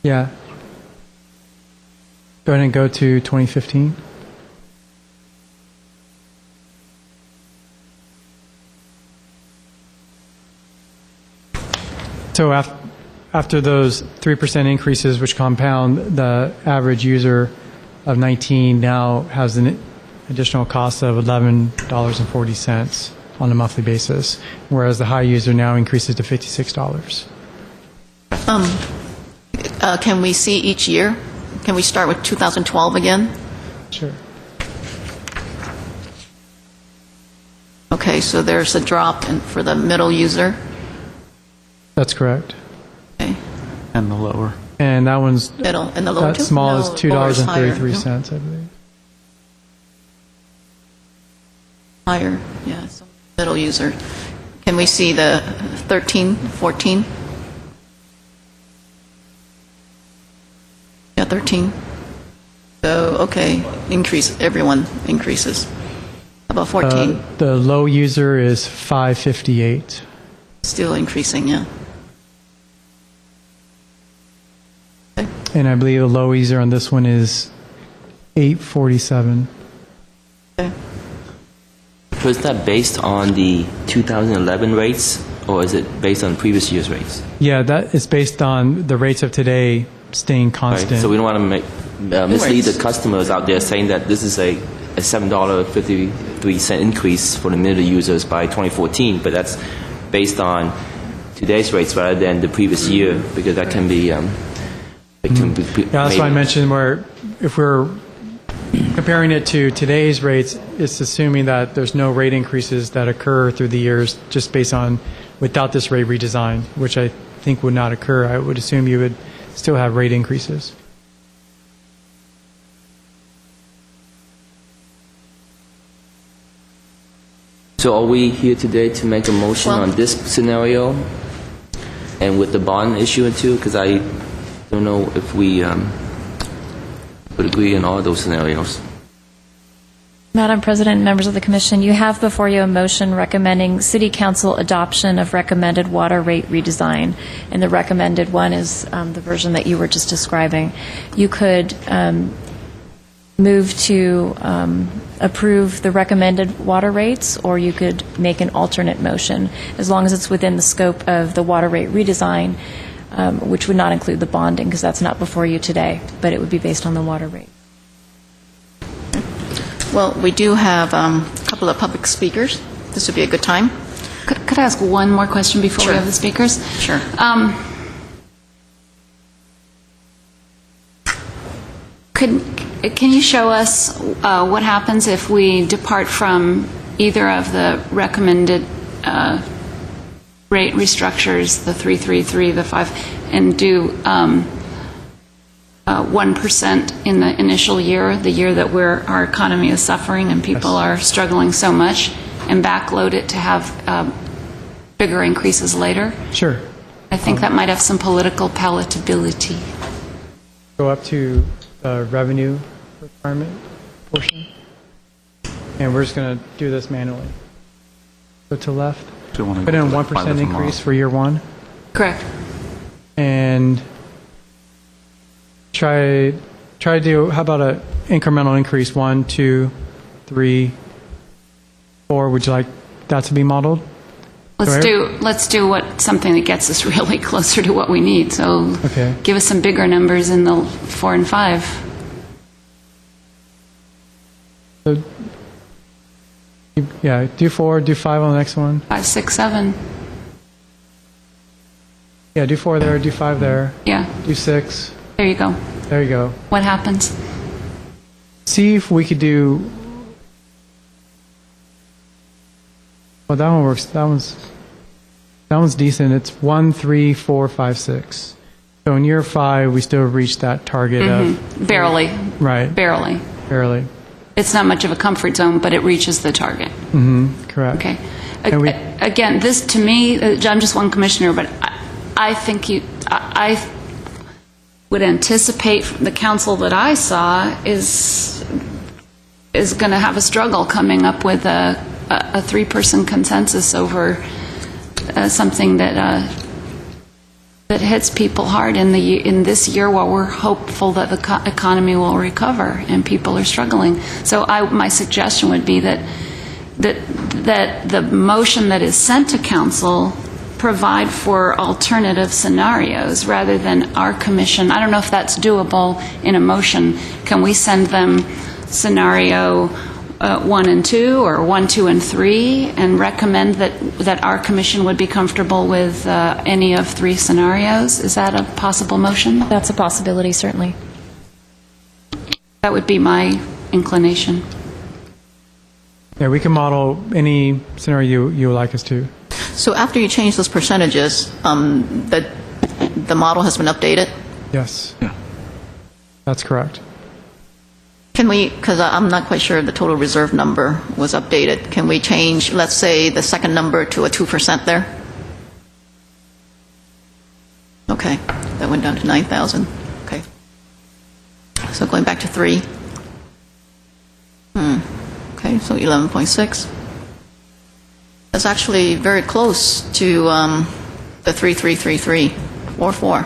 Yeah. Go ahead and go to 2015. So after those 3% increases, which compound, the average user of 19 now has an additional cost of $11.40 on a monthly basis, whereas the high user now increases to $56. Can we see each year? Can we start with 2012 again? Sure. Okay, so there's a drop for the middle user. That's correct. Okay. And the lower. And that one's Middle and the lower. that small is lower is higher. $2.33, I believe. Higher, yeah. So middle user. Can we see the 13, 14? Yeah, 13. So, okay, everyone increases. How about 14? The low user is $5.58. Still increasing, yeah. Okay. And I believe the low user on this one is $8.47. Okay. So is that based on the 2011 rates, or is it based on previous year's rates? Yeah, that is based on the rates of today staying constant. Right. So we don't want to mislead the customers out there saying that this is a $7.53 increase for the middle users by 2014, but that's based on today's rates rather than the previous year, because that can be... Yeah, that's why I mentioned where if we're comparing it to today's rates, it's assuming that there's no rate increases that occur through the years just based on without this rate redesign, which I think would not occur. I would assume you would still have rate increases. So are we here today to make a motion on this scenario and with the bond issue too? Because I don't know if we would agree in all those scenarios. Madam President and members of the Commission, you have before you a motion recommending City Council adoption of recommended water rate redesign, and the recommended one is the version that you were just describing. You could move to approve the recommended water rates, or you could make an alternate motion, as long as it's within the scope of the water rate redesign, which would not include the bonding, because that's not before you today, but it would be based on the water rate. Well, we do have a couple of public speakers. This would be a good time. Could I ask one more question before Sure. we have the speakers? Sure. Can you show us what happens if we depart from either of the recommended rate restructures, the 333, the 5, and do 1% in the initial year, the year that our economy is suffering and people are struggling so much, and backload it to have bigger increases later? Sure. I think that might have some political palatability. Go up to the revenue requirement portion. And we're just going to do this manually. Go to left. Do you want to Put go in to a the 1% pilot increase tomorrow? for year one. Correct. And try to do, how about an incremental increase, 1, 2, 3, 4? Would you like that to be modeled? Let's do something that gets us really closer to what we need. So Okay. give us some bigger numbers in the 4 and 5. So, yeah, do 4, do 5 on the next one. 5, 6, 7. Yeah, do 4 there, do 5 there, Yeah, do 6. there you go. There you go. What happens? See if we could do. Well, that one works. That one's decent. It's 1, 3, 4, 5, 6. So in year 5, we still reach that target of Barely. right, Barely. barely. It's not much of a comfort zone, but it reaches the target. Correct. Okay. And we- Again, this to me, I'm just one commissioner, but I think I would anticipate from the council that I saw is going to have a struggle coming up with a 3-person consensus over something that hits people hard in this year while we're hopeful that the economy will recover and people are struggling. So my suggestion would be that the motion that is sent to council provide for alternative scenarios rather than our commission. I don't know if that's doable in a motion. Can we send them scenario 1 and 2 or 1, 2, and 3 and recommend that our commission would be comfortable with any of 3 scenarios? Is that a possible motion? That's a possibility, certainly. That would be my inclination. Yeah, we can model any scenario you would like us to. So after you change those percentages, the model has been updated? Yes. Yeah. That's correct. Can we, because I'm not quite sure if the total reserve number was updated, can we change, let's say, the second number to a 2% there? Okay, that went down to 9,000. Okay. So going back to 3. Okay, so 11.6. That's actually very close to the 3333 or 4.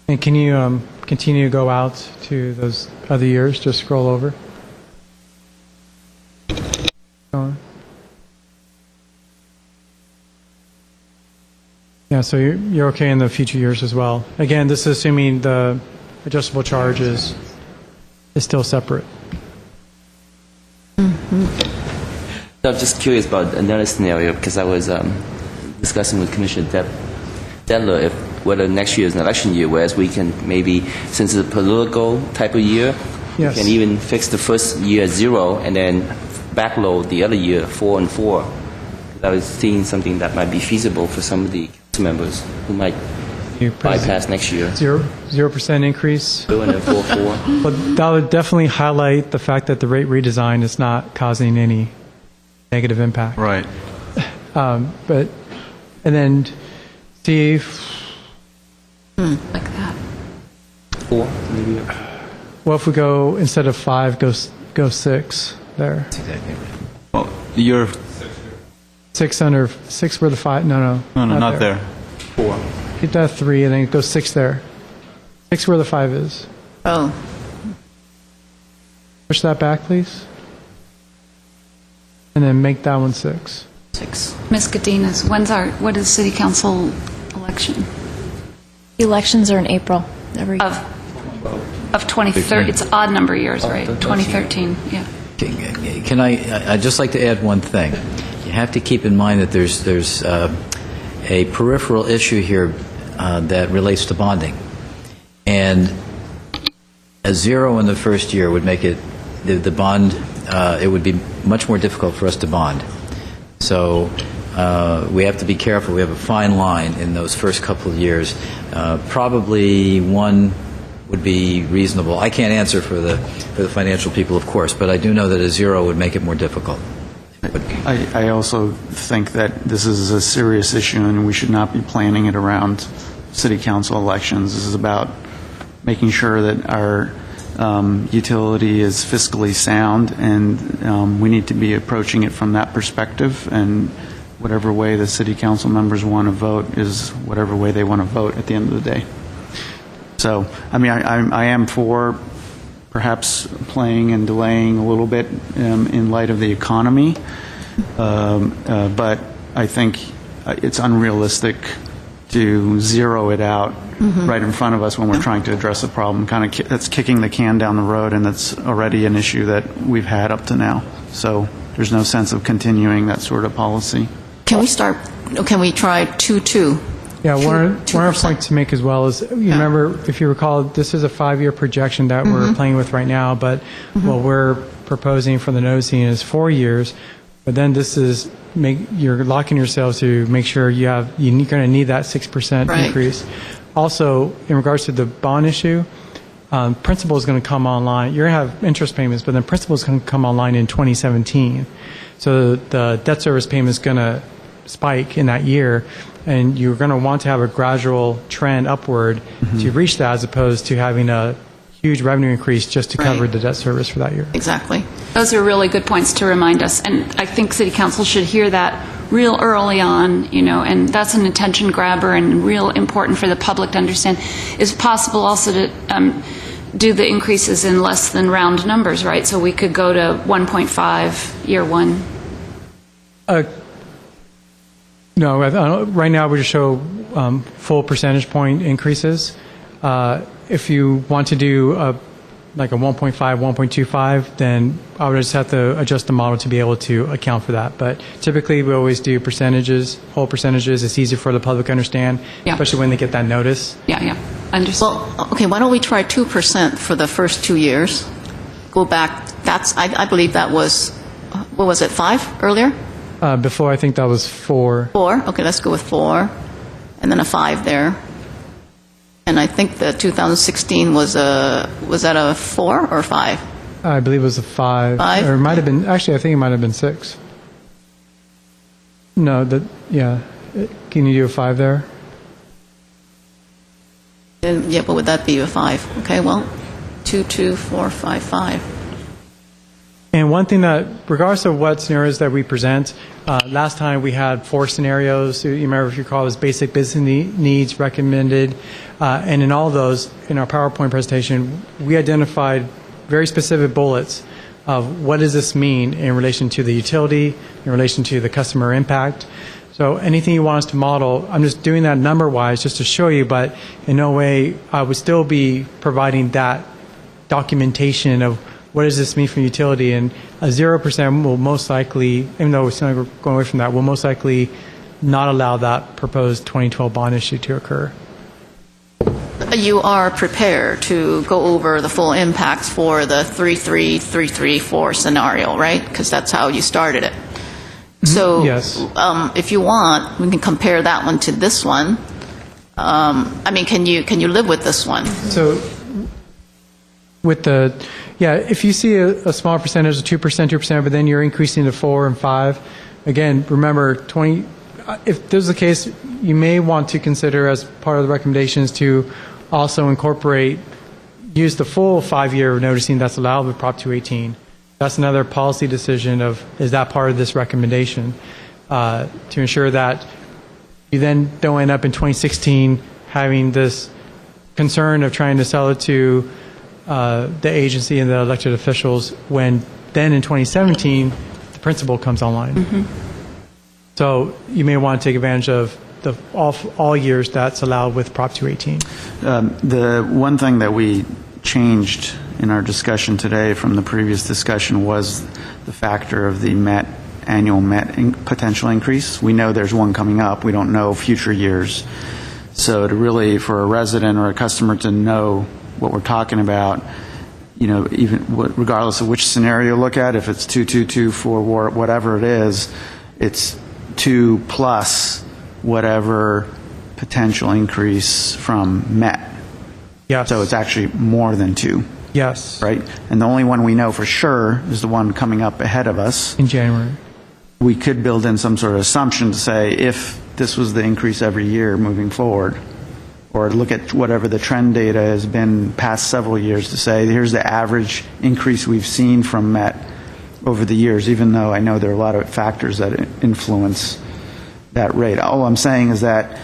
And can you continue to go out to those other years? Just scroll over. Go on. Yeah, so you're okay in the future years as well. Again, this is assuming the adjustable charge is still separate. I'm just curious about another scenario because I was discussing with Commissioner Dedler whether next year is an election year, whereas we can maybe, since it's a political type of year, Yes. we can even fix the first year at 0 and then backload the other year 4 and 4. I was seeing something that might be feasible for some of the council members who might You put bypass next year. 0% increase. 0 and then 4, 4. But that would definitely highlight the fact that the rate redesign is not causing any negative impact. Right. But, and then see if, Like that. 4, maybe. well, if we go, instead of 5, go 6 there. Well, you're 6 under, 6 where the 5, no, not there. 4. Get that 3 and then go 6 there. 6 where the 5 is. Oh, Push that back, please. And then make that one 6. 6. Ms. Godinez, what is city council election? Elections are in April every year. Of 2013, it's odd number years, right? 2013, yeah. Can I'd just like to add one thing. You have to keep in mind that there's a peripheral issue here that relates to bonding. And a 0 in the first year would make it, the bond, it would be much more difficult for us to bond. So we have to be careful. We have a fine line in those first couple of years. Probably 1 would be reasonable. I can't answer for the financial people, of course, but I do know that a 0 would make it more difficult. I also think that this is a serious issue, and we should not be planning it around city council elections. This is about making sure that our utility is fiscally sound, and we need to be approaching it from that perspective, and whatever way the city council members want to vote is whatever way they want to vote at the end of the day. So, I mean, I am for perhaps playing and delaying a little bit in light of the economy, but I think it's unrealistic to zero it out right in front of us when we're trying to address a problem. Kind of that's kicking the can down the road, and that's already an issue that we've had up to now. So there's no sense of continuing that sort of policy. can we try 2-2? Yeah, one other point to make as well is, remember, if you recall, this is a 5-year projection that we're playing with right now, but what we're proposing for the noticing is 4 years. But then this is, you're locking yourselves to make sure you're going to need that 6% Right. increase. Also, in regards to the bond issue, principal is going to come online. You're going to have interest payments, but then principal is going to come online in 2017. So the debt service payment is going to spike in that year, and you're going to want to have a gradual trend upward to reach that, as opposed to having a huge revenue increase just to cover Right. the debt service for that year. Exactly. Those are really good points to remind us, and I think City Council should hear that real early on, and that's an attention grabber and real important for the public to understand. Is it possible also to do the increases in less than round numbers, right? So we could go to 1.5 year 1. No, right now we just show full percentage point increases. If you want to do like a 1.5, 1.25, then I would just have to adjust the model to be able to account for that. But typically we always do percentages, whole percentages. It's easy for the public to understand, especially when they get that notice. Yeah, understood. Well, okay, why don't we try 2% for the first 2 years? Go back, I believe that was, what was it, 5 earlier? Before, I think that was 4. 4, okay, let's go with 4, and then a 5 there. And I think the 2016 was that a 4 or 5? I believe it was a 5. 5? Or it might have been, actually, I think it might have been 6. No, can you do a 5 there? Yeah, but would that be a 5? Okay, well, 2, 2, 4, 5, 5. And one thing that, regardless of what scenarios that we present, last time we had 4 scenarios. You remember, if you recall, it was basic business needs recommended. And in all those, in our PowerPoint presentation, we identified very specific bullets of what does this mean in relation to the utility, in relation to the customer impact. So anything you want us to model, I'm just doing that number-wise just to show you, but in no way I would still be providing that documentation of what does this mean for utility. And a 0% will most likely, even though we're still going away from that, will most likely not allow that proposed 2012 bond issue to occur. You are prepared to go over the full impacts for the 3-3, 3-3-4 scenario, right? Because that's how you started it. So Yes. If you want, we can compare that one to this one. I mean, can you live with this one? So with if you see a small percentage of 2%, 2%, but then you're increasing to 4 and 5, again, remember, if this is the case, you may want to consider as part of the recommendations to also use the full 5-year noticing that's allowed with Prop 218. That's another policy decision of, is that part of this recommendation, to ensure that you then don't end up in 2016 having this concern of trying to sell it to the agency and the elected officials when then in 2017, the principal comes online. So you may want to take advantage of all years that's allowed with Prop 218. The one thing that we changed in our discussion today from the previous discussion was the factor of the annual potential increase. We know there's one coming up. We don't know future years. So to really, for a resident or a customer to know what we're talking about, even regardless of which scenario you look at, if it's 222 for whatever it is, it's 2 plus whatever potential increase from MET. Yes. So it's actually more than 2. Yes. Right? And the only one we know for sure is the one coming up ahead of us. In January. We could build in some sort of assumption to say if this was the increase every year moving forward, or look at whatever the trend data has been past several years to say, here's the average increase we've seen from MET over the years, even though I know there are a lot of factors that influence that rate. All I'm saying is that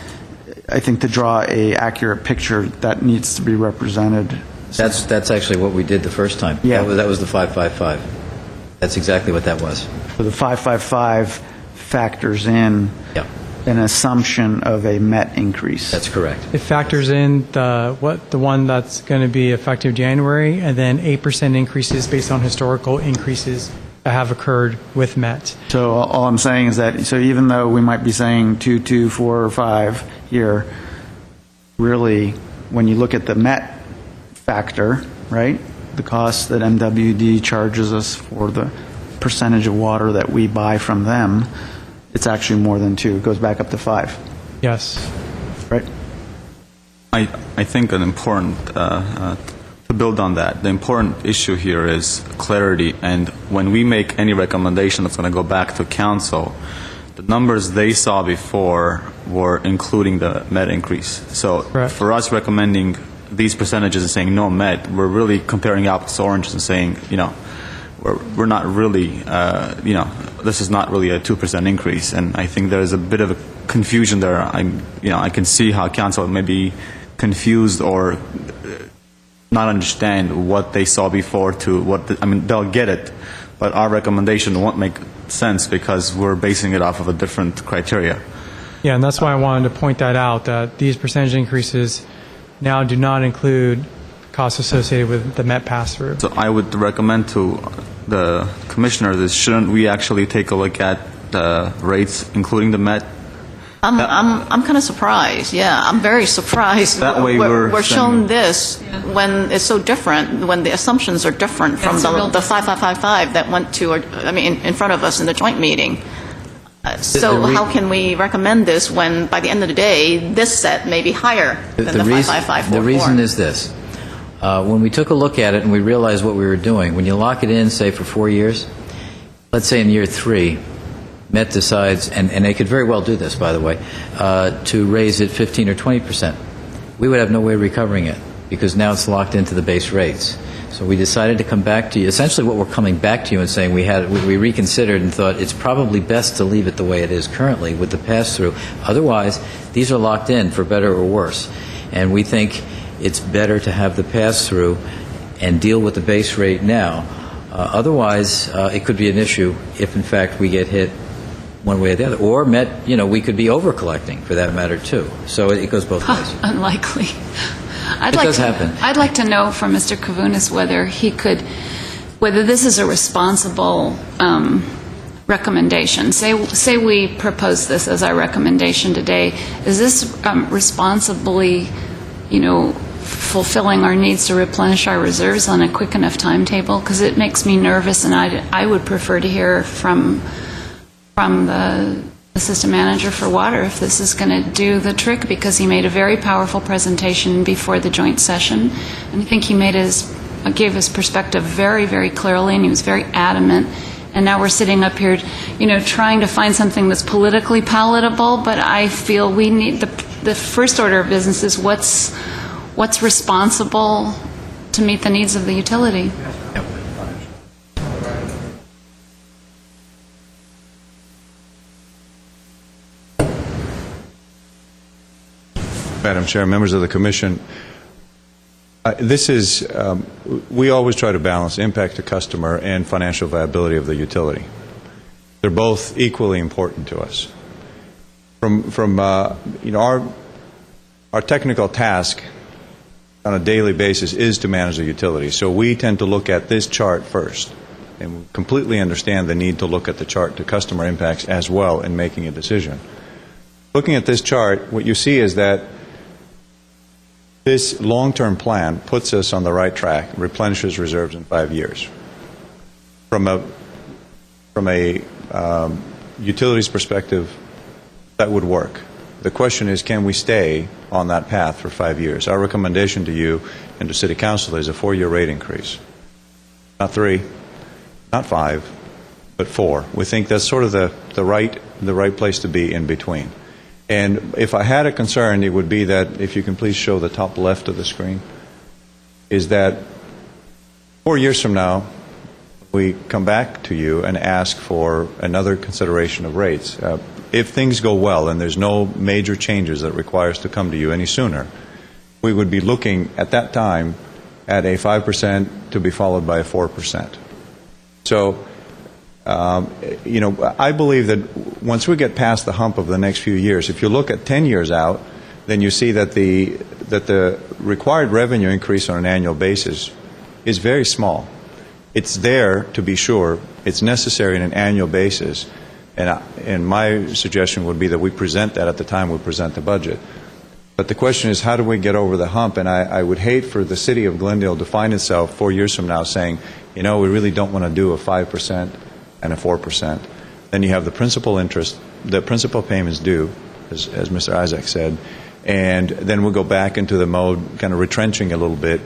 I think to draw a accurate picture, that needs to be represented. That's actually what we did the first time. Yeah. That was the 555. That's exactly what that was. So the 555 factors in Yeah. an assumption of a MET increase. That's correct. It factors in the one that's going to be effective January, and then 8% increases based on historical increases that have occurred with MET. So all I'm saying is that, so even though we might be saying 2, 2, 4, or 5 here, really, when you look at the MET factor, right, the cost that MWD charges us for the percentage of water that we buy from them, it's actually more than 2. It goes back up to 5. Yes. Right? I think an important, to build on that, the important issue here is clarity, and when we make any recommendation that's going to go back to council, the numbers they saw before were including the MET increase. So Correct. For us recommending these percentages and saying no MET, we're really comparing apples to oranges and saying, we're not really, this is not really a 2% increase, and I think there's a bit of a confusion there. I can see how council may be confused or not understand what they saw before to what, they'll get it, but our recommendation won't make sense because we're basing it off of a different criteria. Yeah, and that's why I wanted to point that out, that these percentage increases now do not include costs associated with the MET pass-through. So I would recommend to the commissioners is shouldn't we actually take a look at the rates, including the MET? I'm kind of surprised. Yeah, I'm very surprised. That way we're shown this when it's so different, when the assumptions are different from the 5555 that went to, in front of us in the joint meeting. So how can we recommend this when, by the end of the day, this set may be higher than the 55544? The reason is this. When we took a look at it and we realized what we were doing, when you lock it in, say, for 4 years, let's say in year 3, MET decides, and they could very well do this, by the way, to raise it 15 or 20%. We would have no way of recovering it because now it's locked into the base rates. So we decided to come back to you. Essentially what we're coming back to you and saying we reconsidered and thought it's probably best to leave it the way it is currently with the pass-through. Otherwise, these are locked in for better or worse. And we think it's better to have the pass-through and deal with the base rate now. Otherwise, it could be an issue if, in fact, we get hit one way or the other. Or MET, we could be over-collecting, for that matter, too. So it goes both ways. Unlikely. It does happen. I'd like to know from Mr. Kavunas whether this is a responsible recommendation. Say we propose this as our recommendation today. Is this responsibly, fulfilling our needs to replenish our reserves on a quick enough timetable? Because it makes me nervous, and I would prefer to hear from the assistant manager for water if this is going to do the trick, because he made a very powerful presentation before the joint session, and I think he gave his perspective very, very clearly, and he was very adamant. And now we're sitting up here, trying to find something that's politically palatable, but I feel we need the first order of business is what's responsible to meet the needs of the utility. Madam Chair, members of the Commission, This is, we always try to balance impact to customer and financial viability of the utility. They're both equally important to us. From our technical task on a daily basis is to manage the utility. So we tend to look at this chart first, and we completely understand the need to look at the chart to customer impacts as well in making a decision. Looking at this chart, what you see is that this long-term plan puts us on the right track, replenishes reserves in 5 years. From a utilities perspective, that would work. The question is, can we stay on that path for 5 years? Our recommendation to you and to City Council is a 4-year rate increase. Not 3, not 5, but 4. We think that's sort of the right place to be in between. And if I had a concern, it would be that, if you can please show the top left of the screen, is that 4 years from now, we come back to you and ask for another consideration of rates. If things go well and there's no major changes that require us to come to you any sooner, we would be looking at that time at a 5% to be followed by a 4%. So, I believe that once we get past the hump of the next few years, if you look at 10 years out, then you see that the required revenue increase on an annual basis is very small. It's there to be sure. It's necessary on an annual basis. And my suggestion would be that we present that at the time we present the budget. But the question is, how do we get over the hump? And I would hate for the city of Glendale to find itself 4 years from now saying, we really don't want to do a 5% and a 4%. Then you have the principal interest, the principal payments due, as Mr. Isaac said, and then we'll go back into the mode, kind of retrenching a little bit,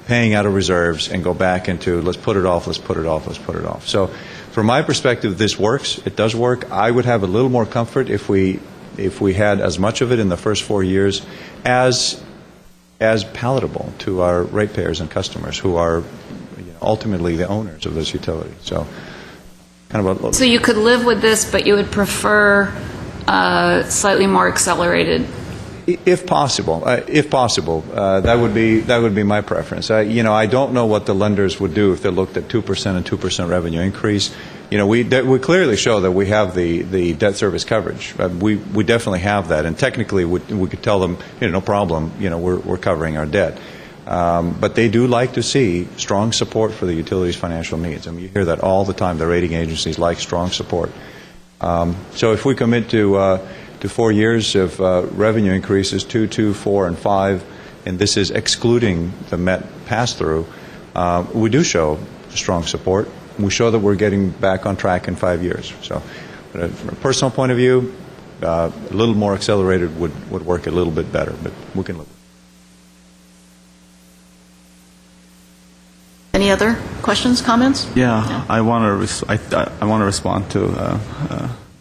paying out of reserves, and go back into let's put it off, let's put it off, let's put it off. So from my perspective, this works. It does work. I would have a little more comfort if we had as much of it in the first 4 years as palatable to our ratepayers and customers who are ultimately the owners of this utility. So So you could live with this, but you would prefer slightly more accelerated? If possible, that would be my preference. I don't know what the lenders would do if they looked at 2% and 2% revenue increase. We clearly show that we have the debt service coverage. We definitely have that, and technically we could tell them, no problem, we're covering our debt. But they do like to see strong support for the utility's financial needs. I mean, you hear that all the time. The rating agencies like strong support. So if we commit to 4 years of revenue increases, 2, 2, 4, and 5, and this is excluding the MET pass-through, we do show strong support. We show that we're getting back on track in 5 years. So from a personal point of view, a little more accelerated would work a little bit better, but we can live. Any other questions, comments? Yeah. I want to respond to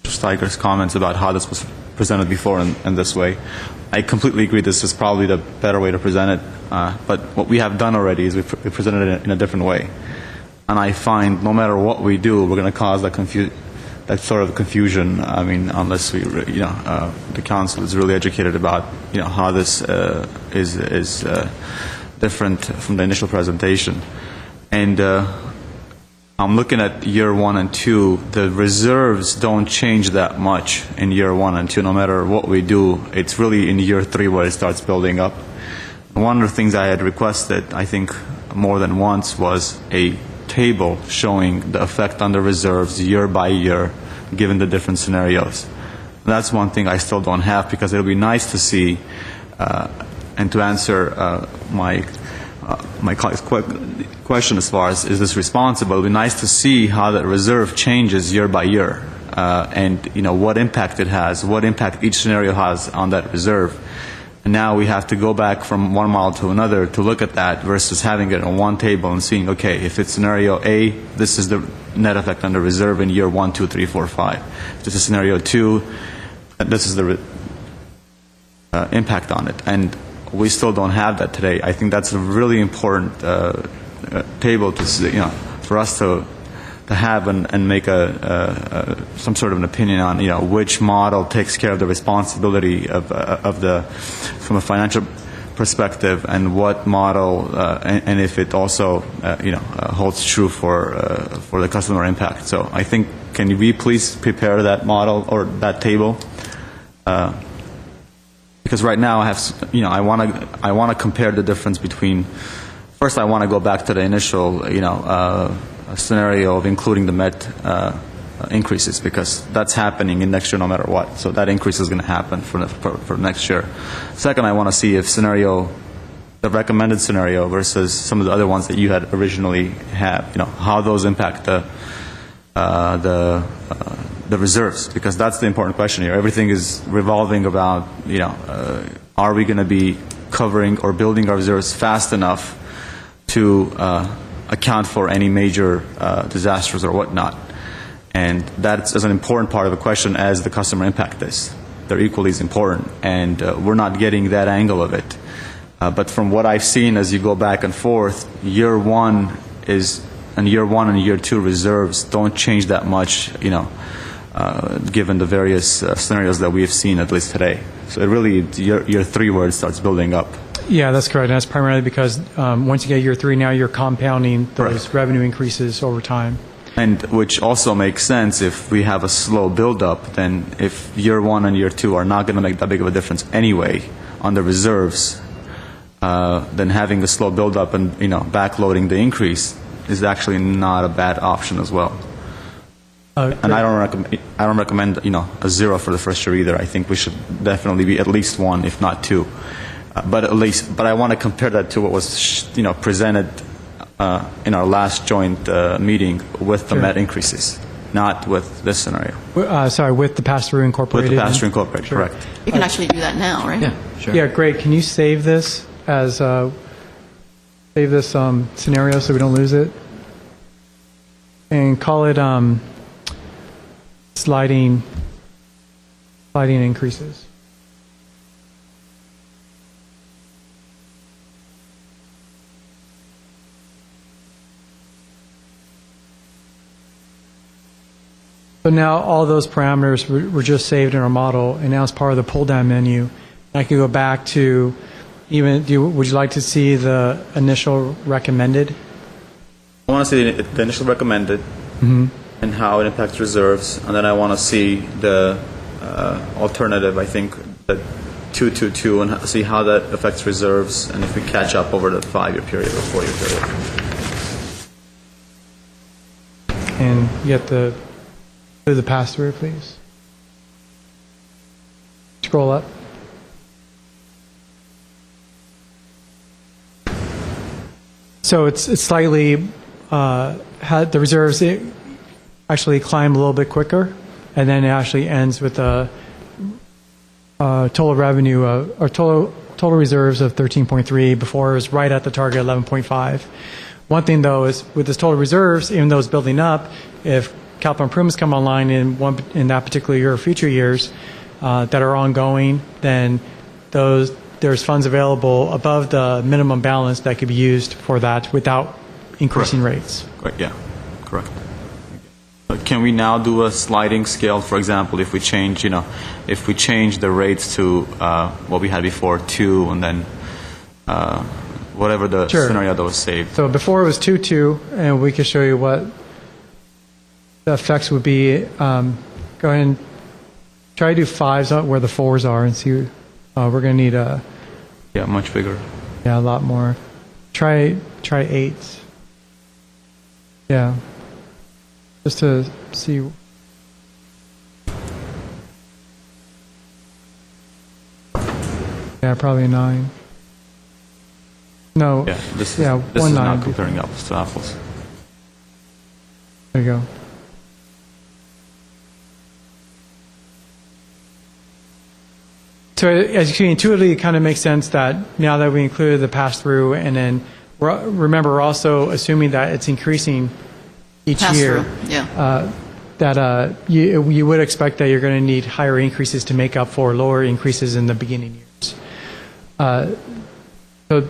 Steiger's comments about how this was presented before in this way. I completely agree this is probably the better way to present it, but what we have done already is we presented it in a different way. And I find no matter what we do, we're going to cause that sort of confusion. I mean, unless the council is really educated about how this is different from the initial presentation. And I'm looking at year 1 and 2. The reserves don't change that much in year 1 and 2. No matter what we do, it's really in year 3 where it starts building up. One of the things I had requested, I think more than once, was a table showing the effect on the reserves year by year, given the different scenarios. That's one thing I still don't have, because it'll be nice to see, and to answer my colleague's question as far as is this responsible, it would be nice to see how that reserve changes year by year, and what impact it has, what impact each scenario has on that reserve. And now we have to go back from one model to another to look at that versus having it on one table and seeing, okay, if it's scenario A, this is the net effect on the reserve in year 1, 2, 3, 4, 5. If this is scenario 2, this is the impact on it. And we still don't have that today. I think that's a really important table to for us to have and make some sort of an opinion on which model takes care of the responsibility of the from a financial perspective and what model, and if it also, holds true for the customer impact. So I think, can we please prepare that model or that table? Because right now I have, I want to compare the difference between. First, I want to go back to the initial, scenario of including the Met increases, because that's happening in next year no matter what. So that increase is going to happen for next year. Second, I want to see if the recommended scenario versus some of the other ones that you had originally had, how those impact the reserves, because that's the important question here. Everything is revolving about, are we going to be covering or building our reserves fast enough to account for any major disasters or whatnot. And that's as an important part of the question as the customer impact is. They're equally as important, and we're not getting that angle of it. But from what I've seen as you go back and forth, year one and year two reserves don't change that much, given the various scenarios that we have seen, at least today. So it really, year three where it starts building up. Yeah, that's correct. And that's primarily because once you get year three, now you're compounding those revenue increases over time. And which also makes sense if we have a slow buildup, then if year one and year two are not going to make that big of a difference anyway on the reserves, then having a slow buildup and, backloading the increase is actually not a bad option as well. And I don't recommend, a zero for the first year either. I think we should definitely be at least one, if not two. But I want to compare that to what was, presented in our last joint meeting with the Met increases, not with this scenario. Sorry, with the pass-through incorporated. With the pass-through incorporated, correct. You can actually do that now, right? Yeah, sure. Yeah, great. Can you save this as scenario so we don't lose it, and call it sliding increases. So now all those parameters were just saved in our model, and now it's part of the pull-down menu. I could go back to would you like to see the initial recommended? I want to see the initial recommended and how it impacts reserves, and then I want to see the alternative, I think, the 222, and see how that affects reserves, and if we catch up over the 5-year period or 4-year period. And get the pass-through, please. Scroll up. So it's slightly had the reserves actually climb a little bit quicker, and then it actually ends with a total revenue or total reserves of 13.3. Before it was right at the target 11.5. One thing though is with this total reserves, even though it's building up, if capital improvements come online in that particular year or future years that are ongoing, then there's funds available above the minimum balance that could be used for that without increasing rates. Correct. Yeah, correct. Can we now do a sliding scale, for example, if we change, if we change the rates to what we had before, 2, and then whatever the scenario that was saved? So before it was 2, and we could show you what the effects would be. Go ahead and try to do 5s where the 4s are, and see. We're going to need a much bigger. Yeah, a lot more. Try 8s. Yeah, just to see. Yeah, probably 9. No. Yeah, this is 9 not comparing apples to apples. There you go. So as you can intuitively, it kind of makes sense that now that we included the pass-through, and then remember, we're also assuming that it's increasing each year. Yeah. That you would expect that you're going to need higher increases to make up for lower increases in the beginning years. So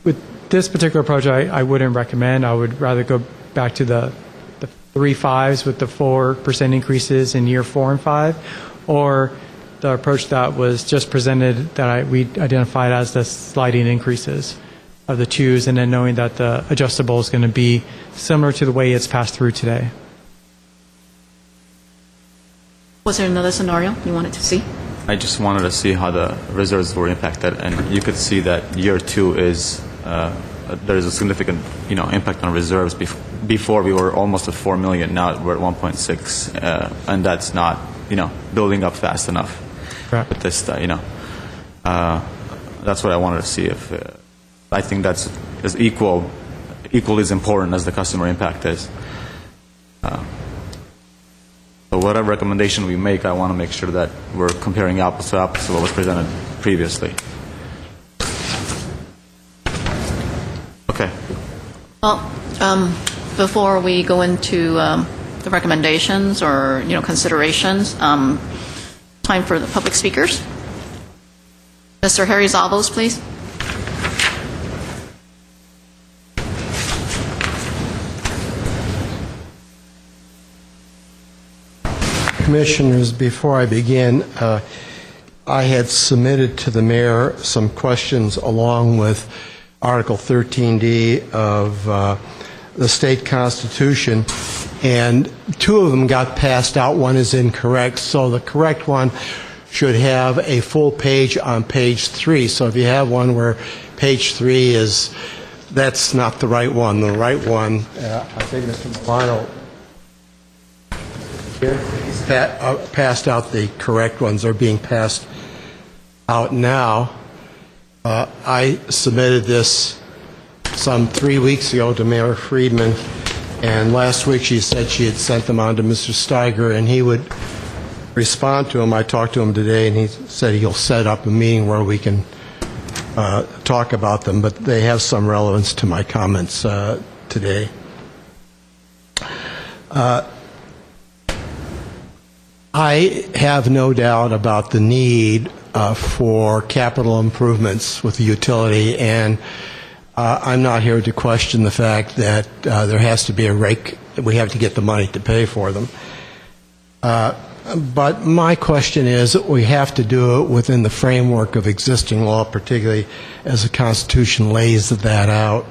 with this particular approach, I wouldn't recommend. I would rather go back to the 3 5s with the 4% increases in year 4 and 5, or the approach that was just presented that we identified as the sliding increases of the twos, and then knowing that the adjustable is going to be similar to the way it's passed through today. Was there another scenario you wanted to see? I just wanted to see how the reserves were impacted, and you could see that year 2 is there is a significant impact on reserves. Before we were almost at 4 million, now we're at 1.6, and that's not building up fast enough. Correct. But this that's what I wanted to see. If I think that's as equally as important as the customer impact is. So whatever recommendation we make, I want to make sure that we're comparing apples to apples to what was presented previously. Okay. Well, before we go into the recommendations or considerations, time for the public speakers. Mr. Harry Zavos, please. Commissioners, before I begin, I had submitted to the mayor some questions along with Article 13D of the state constitution, and 2 of them got passed out. One is incorrect, so the correct one should have a full page on page 3. So if you have one where page 3 is, that's not the right one. The right one, I think Mr. Milano passed out the correct ones. They're being passed out now. I submitted this some 3 weeks ago to Mayor Friedman, and last week she said she had sent them on to Mr. Steiger, and he would respond to them. I talked to him today, and he said he'll set up a meeting where we can talk about them, but they have some relevance to my comments today. I have no doubt about the need for capital improvements with the utility, and I'm not here to question the fact that there has to be a rate, we have to get the money to pay for them. But my question is, we have to do it within the framework of existing law, particularly as the Constitution lays that out.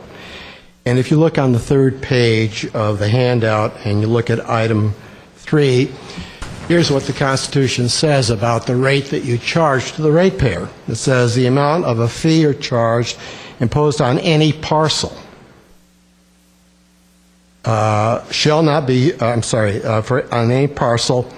And if you look on the 3rd page of the handout and you look at item 3, here's what the Constitution says about the rate that you charge to the ratepayer. It says the amount of a fee or charge imposed on any parcel shall not be, on any parcel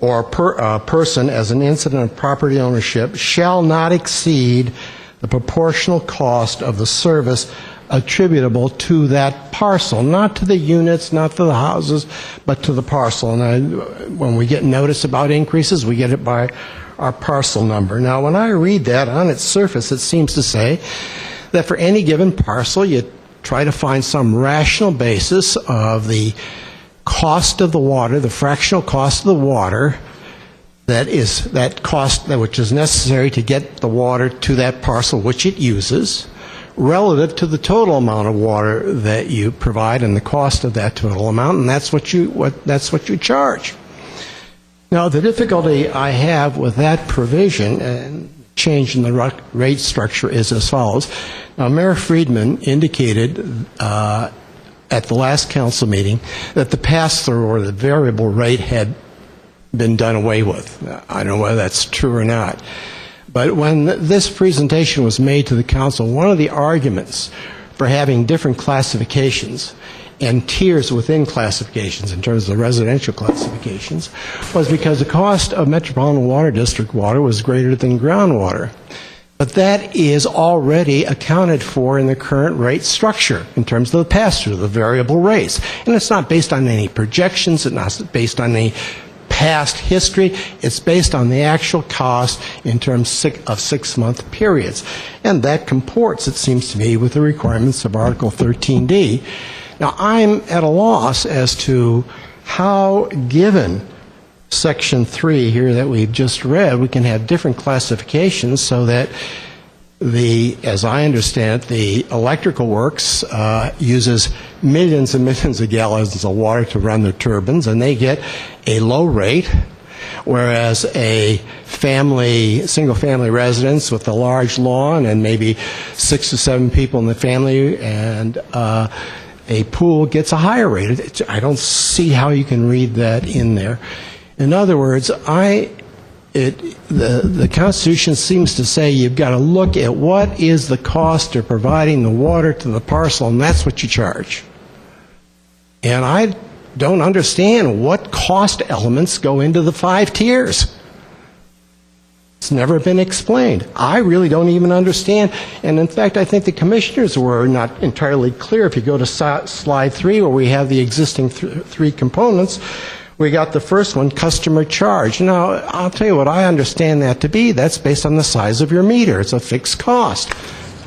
or person as an incident of property ownership shall not exceed the proportional cost of the service attributable to that parcel, not to the units, not to the houses, but to the parcel. And when we get notice about increases, we get it by our parcel number. Now, when I read that, on its surface, it seems to say that for any given parcel, you try to find some rational basis of the cost of the water, the fractional cost of the water, that cost which is necessary to get the water to that parcel which it uses, relative to the total amount of water that you provide and the cost of that total amount, and that's what you charge. Now, the difficulty I have with that provision and change in the rate structure is as follows. Now, Mayor Friedman indicated at the last council meeting that the pass-through or the variable rate had been done away with. I don't know whether that's true or not. But when this presentation was made to the council, one of the arguments for having different classifications and tiers within classifications in terms of the residential classifications was because the cost of Metropolitan Water District water was greater than groundwater. But that is already accounted for in the current rate structure in terms of the pass-through, the variable rates. And it's not based on any projections, it's not based on any past history, it's based on the actual cost in terms of 6-month periods. And that comports, it seems to me, with the requirements of Article 13D. Now, I'm at a loss as to how, given Section 3 here that we've just read, we can have different classifications so that as I understand it, the electrical works uses millions and millions of gallons of water to run their turbines, and they get a low rate. whereas a single-family residence with a large lawn and maybe 6 to 7 people in the family and a pool gets a higher rate. I don't see how you can read that in there. In other words, the Constitution seems to say you've got to look at what is the cost of providing the water to the parcel, and that's what you charge. And I don't understand what cost elements go into the 5 tiers. It's never been explained. I really don't even understand. And in fact, I think the commissioners were not entirely clear. If you go to slide 3, where we have the existing 3 components, we got the first one, customer charge. Now, I'll tell you what I understand that to be. That's based on the size of your meter. It's a fixed cost.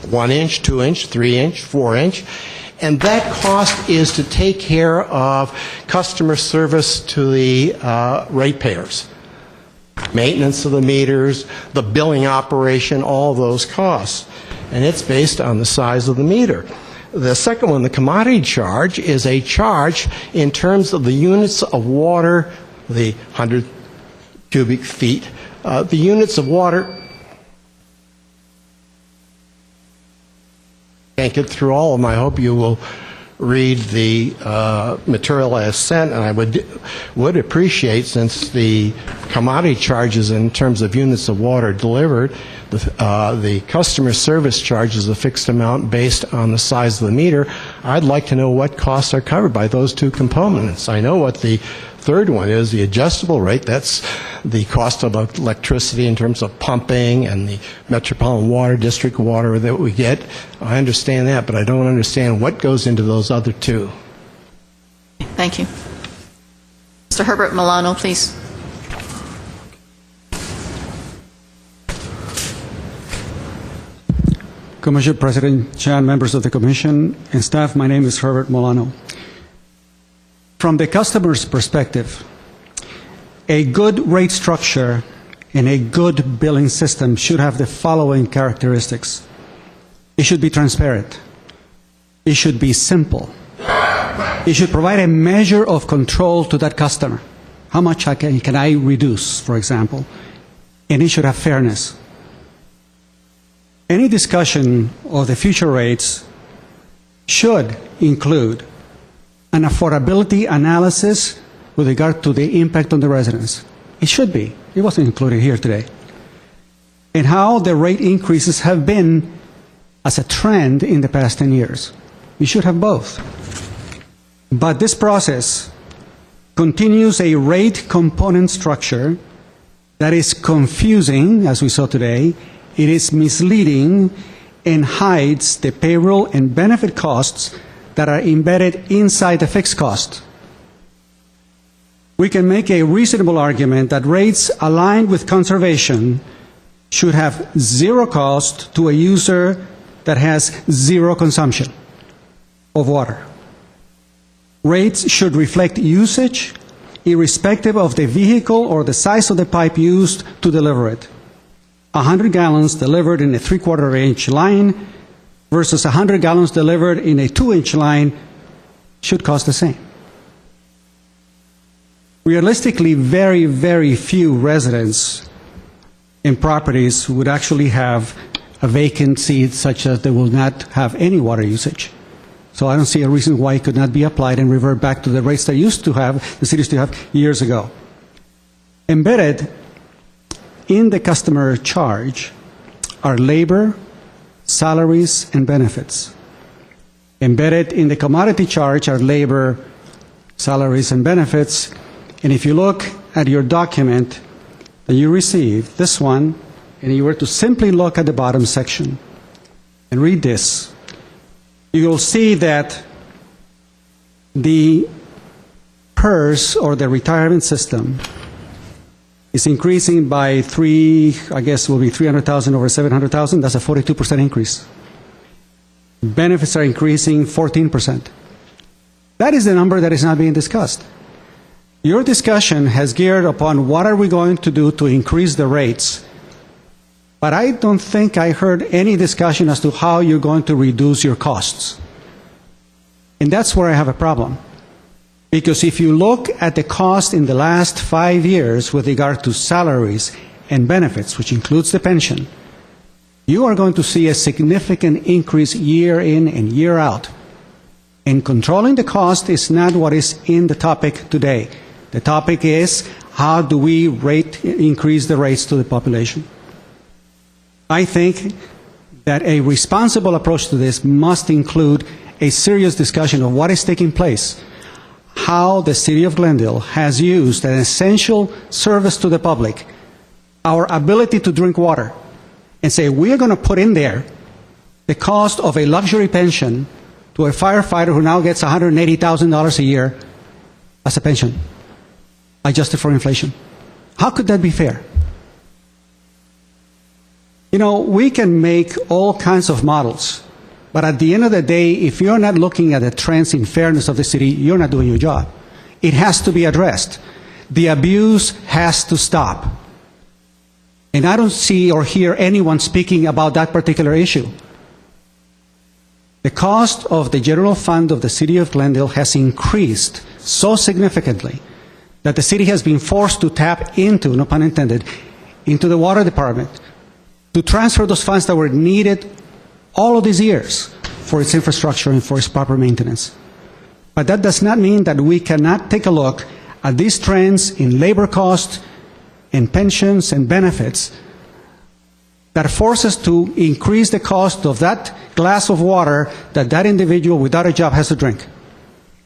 1 inch, 2 inch, 3 inch, 4 inch. And that cost is to take care of customer service to the ratepayers. Maintenance of the meters, the billing operation, all those costs. And it's based on the size of the meter. The second one, the commodity charge, is a charge in terms of the units of water, the 100 cubic feet, the units of water. Can't get through all of them. I hope you will read the material I have sent, and I would appreciate, since the commodity charges in terms of units of water delivered, the customer service charge is a fixed amount based on the size of the meter. I'd like to know what costs are covered by those 2 components. I know what the third one is, the adjustable rate. That's the cost of electricity in terms of pumping and the Metropolitan Water District water that we get. I understand that, but I don't understand what goes into those other 2. Thank you. Mr. Herbert Milano, please. Commissioner President Chan, members of the Commission, and staff, my name is Herbert Milano. From the customer's perspective, a good rate structure and a good billing system should have the following characteristics. It should be transparent. It should be simple. It should provide a measure of control to that customer. How much can I reduce, for example? And it should have fairness. Any discussion of the future rates should include an affordability analysis with regard to the impact on the residents. It should be. It wasn't included here today. And how the rate increases have been as a trend in the past 10 years. We should have both. But this process continues a rate component structure that is confusing, as we saw today. It is misleading and hides the payroll and benefit costs that are embedded inside the fixed cost. We can make a reasonable argument that rates aligned with conservation should have 0 cost to a user that has 0 consumption of water. Rates should reflect usage irrespective of the vehicle or the size of the pipe used to deliver it. 100 gallons delivered in a 3/4 inch line versus 100 gallons delivered in a 2-inch line should cost the same. Realistically, very, very few residents in properties would actually have a vacancy such that they will not have any water usage. So I don't see a reason why it could not be applied and revert back to the rates they used to have, the cities used to have years ago. Embedded in the customer charge are labor, salaries, and benefits. Embedded in the commodity charge are labor, salaries, and benefits. And if you look at your document that you received, this one, and you were to simply look at the bottom section and read this, you will see that the PERS, or the retirement system, is increasing by will be 300,000 over 700,000. That's a 42% increase. Benefits are increasing 14%. That is the number that is not being discussed. Your discussion has geared upon what are we going to do to increase the rates. But I don't think I heard any discussion as to how you're going to reduce your costs. And that's where I have a problem. Because if you look at the cost in the last 5 years with regard to salaries and benefits, which includes the pension, you are going to see a significant increase year in and year out. And controlling the cost is not what is in the topic today. The topic is, how do we increase the rates to the population? I think that a responsible approach to this must include a serious discussion of what is taking place, how the City of Glendale has used an essential service to the public, our ability to drink water, and say we are going to put in there the cost of a luxury pension to a firefighter who now gets $180,000 a year as a pension, adjusted for inflation. How could that be fair? You know, we can make all kinds of models, but at the end of the day, if you're not looking at the trends in fairness of the city, you're not doing your job. It has to be addressed. The abuse has to stop. And I don't see or hear anyone speaking about that particular issue. The cost of the general fund of the City of Glendale has increased so significantly that the city has been forced to tap into, no pun intended, into the water department to transfer those funds that were needed all of these years for its infrastructure and for its proper maintenance. But that does not mean that we cannot take a look at these trends in labor costs, in pensions and benefits that force us to increase the cost of that glass of water that that individual without a job has to drink.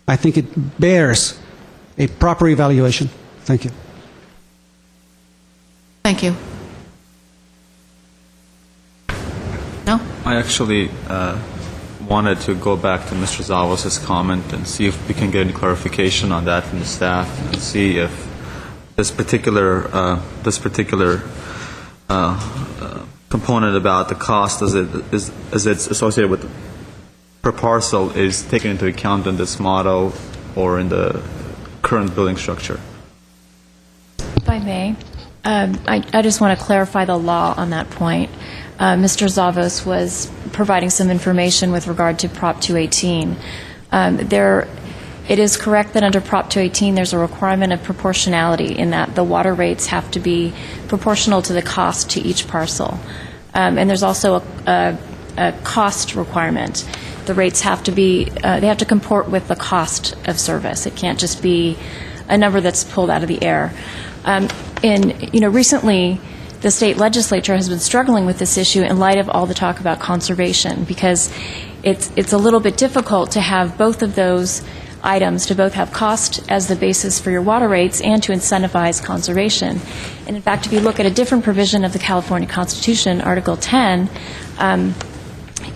I think it bears a proper evaluation. Thank you. Thank you. No? I actually wanted to go back to Mr. Zavos' comment and see if we can get any clarification on that from the staff and see if this particular component about the cost as it's associated with per parcel is taken into account in this model or in the current building structure. If I may, I just want to clarify the law on that point. Mr. Zavos was providing some information with regard to Prop 218. It is correct that under Prop 218 there's a requirement of proportionality in that the water rates have to be proportional to the cost to each parcel. And there's also a cost requirement. The rates have to be, they have to comport with the cost of service. It can't just be a number that's pulled out of the air. Recently, the state legislature has been struggling with this issue in light of all the talk about conservation, because it's a little bit difficult to have both of those items, to both have cost as the basis for your water rates and to incentivize conservation. And in fact, if you look at a different provision of the California Constitution, Article 10,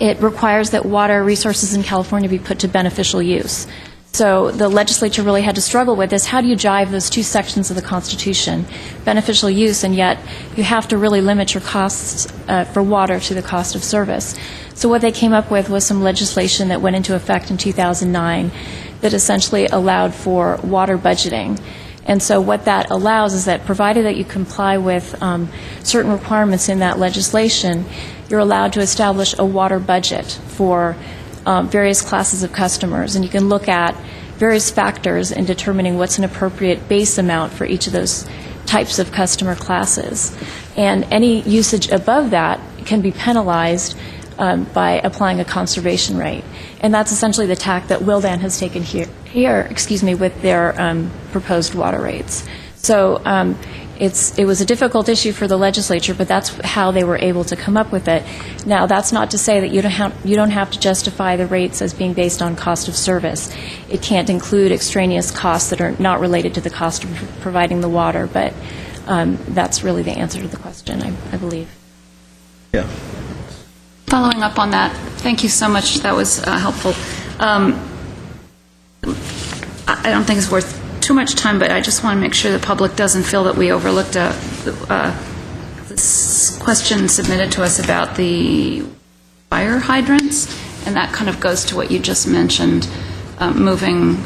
it requires that water resources in California be put to beneficial use. So the legislature really had to struggle with this. How do you jive those two sections of the Constitution, beneficial use, and yet you have to really limit your costs for water to the cost of service? So what they came up with was some legislation that went into effect in 2009 that essentially allowed for water budgeting. And so what that allows is that provided that you comply with certain requirements in that legislation, you're allowed to establish a water budget for various classes of customers. And you can look at various factors in determining what's an appropriate base amount for each of those types of customer classes. And any usage above that can be penalized by applying a conservation rate. And that's essentially the tack that Wildan has taken here with their proposed water rates. So it was a difficult issue for the legislature, but that's how they were able to come up with it. Now, that's not to say that you don't have to justify the rates as being based on cost of service. It can't include extraneous costs that are not related to the cost of providing the water, but that's really the answer to the question, I believe. Yeah. Following up on that, thank you so much. That was helpful. I don't think it's worth too much time, but I just want to make sure the public doesn't feel that we overlooked this question submitted to us about the fire hydrants, and that kind of goes to what you just mentioned, moving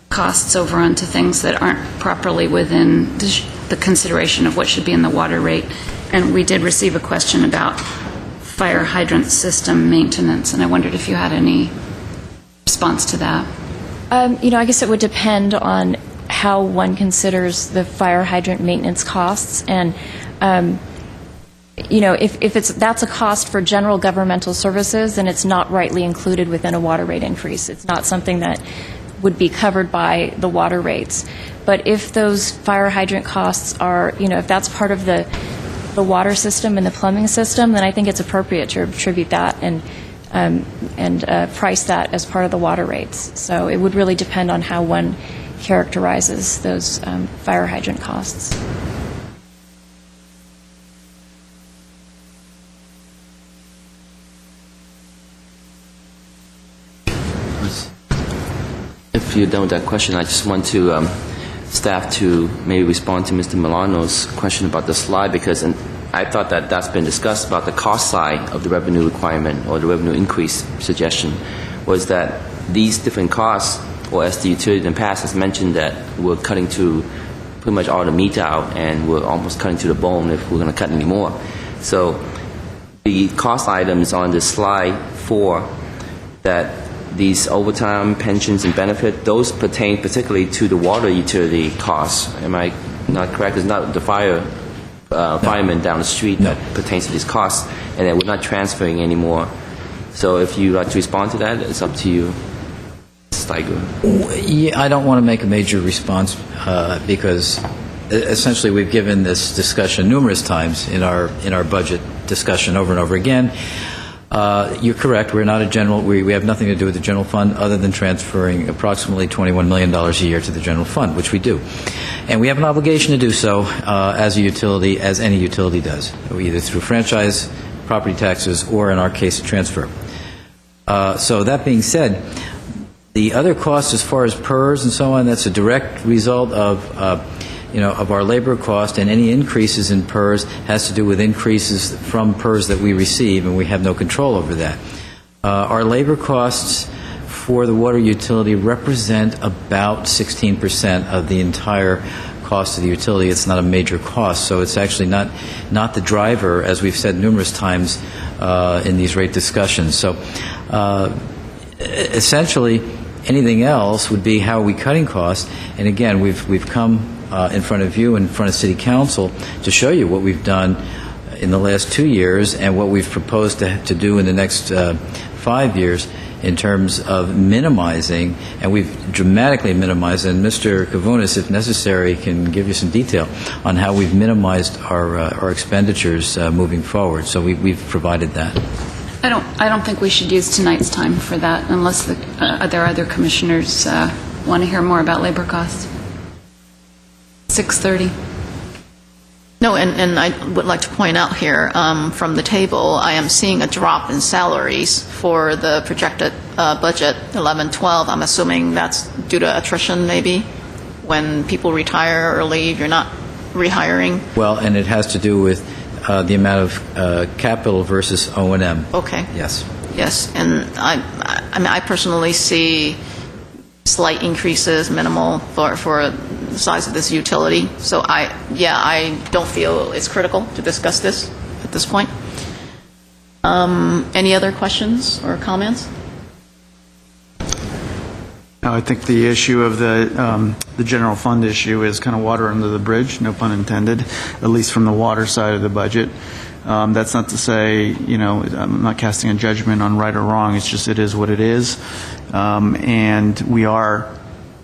costs over onto things that aren't properly within the consideration of what should be in the water rate. And we did receive a question about fire hydrant system maintenance, and I wondered if you had any response to that. I guess it would depend on how one considers the fire hydrant maintenance costs, and if that's a cost for general governmental services, then it's not rightly included within a water rate increase. It's not something that would be covered by the water rates. But if those fire hydrant costs are, if that's part of the water system and the plumbing system, then I think it's appropriate to attribute that and price that as part of the water rates. So it would really depend on how one characterizes those fire hydrant costs. If you're done with that question, I just want to staff to maybe respond to Mr. Milano's question about the slide, because I thought that that's been discussed about the cost side of the revenue requirement or the revenue increase suggestion, was that these different costs, or as the utility in the past has mentioned, that we're cutting to pretty much all the meat out and we're almost cutting to the bone if we're going to cut any more. So the cost items on the slide 4, that these overtime, pensions, and benefit, those pertain particularly to the water utility costs. Am I not correct? It's not the fireman down the street that pertains to these costs, and that we're not transferring anymore. So if you'd like to respond to that, it's up to you, Steiger. Yeah, I don't want to make a major response because essentially we've given this discussion numerous times in our budget discussion over and over again. You're correct. We're not a general. We have nothing to do with the general fund other than transferring approximately $21 million a year to the general fund, which we do, and we have an obligation to do so as a utility, as any utility does, either through franchise, property taxes, or in our case, a transfer. So that being said, the other costs as far as PERS and so on, that's a direct result of our labor cost, and any increases in PERS has to do with increases from PERS that we receive, and we have no control over that. Our labor costs for the water utility represent about 16% of the entire cost of the utility. It's not a major cost, so it's actually not the driver, as we've said numerous times in these rate discussions. So essentially, anything else would be how are we cutting costs, and again, we've come in front of you, in front of City Council, to show you what we've done in the last 2 years and what we've proposed to do in the next 5 years in terms of minimizing, and we've dramatically minimized, and Mr. Kavunas, if necessary, can give you some detail on how we've minimized our expenditures moving forward. So we've provided that. I don't think we should use tonight's time for that unless there are other commissioners want to hear more about labor costs. 6:30. No, and I would like to point out here, from the table, I am seeing a drop in salaries for the projected budget 11-12. I'm assuming that's due to attrition, maybe? When people retire or leave, you're not rehiring? Well, and it has to do with the amount of capital versus O&M. Okay. Yes. Yes, and I mean, I personally see slight increases, minimal, for the size of this utility. So I don't feel it's critical to discuss this at this point. Any other questions or comments? No, I think the issue of the general fund issue is kind of water under the bridge, no pun intended, at least from the water side of the budget. That's not to say, I'm not casting a judgment on right or wrong. It's just it is what it is. And we are,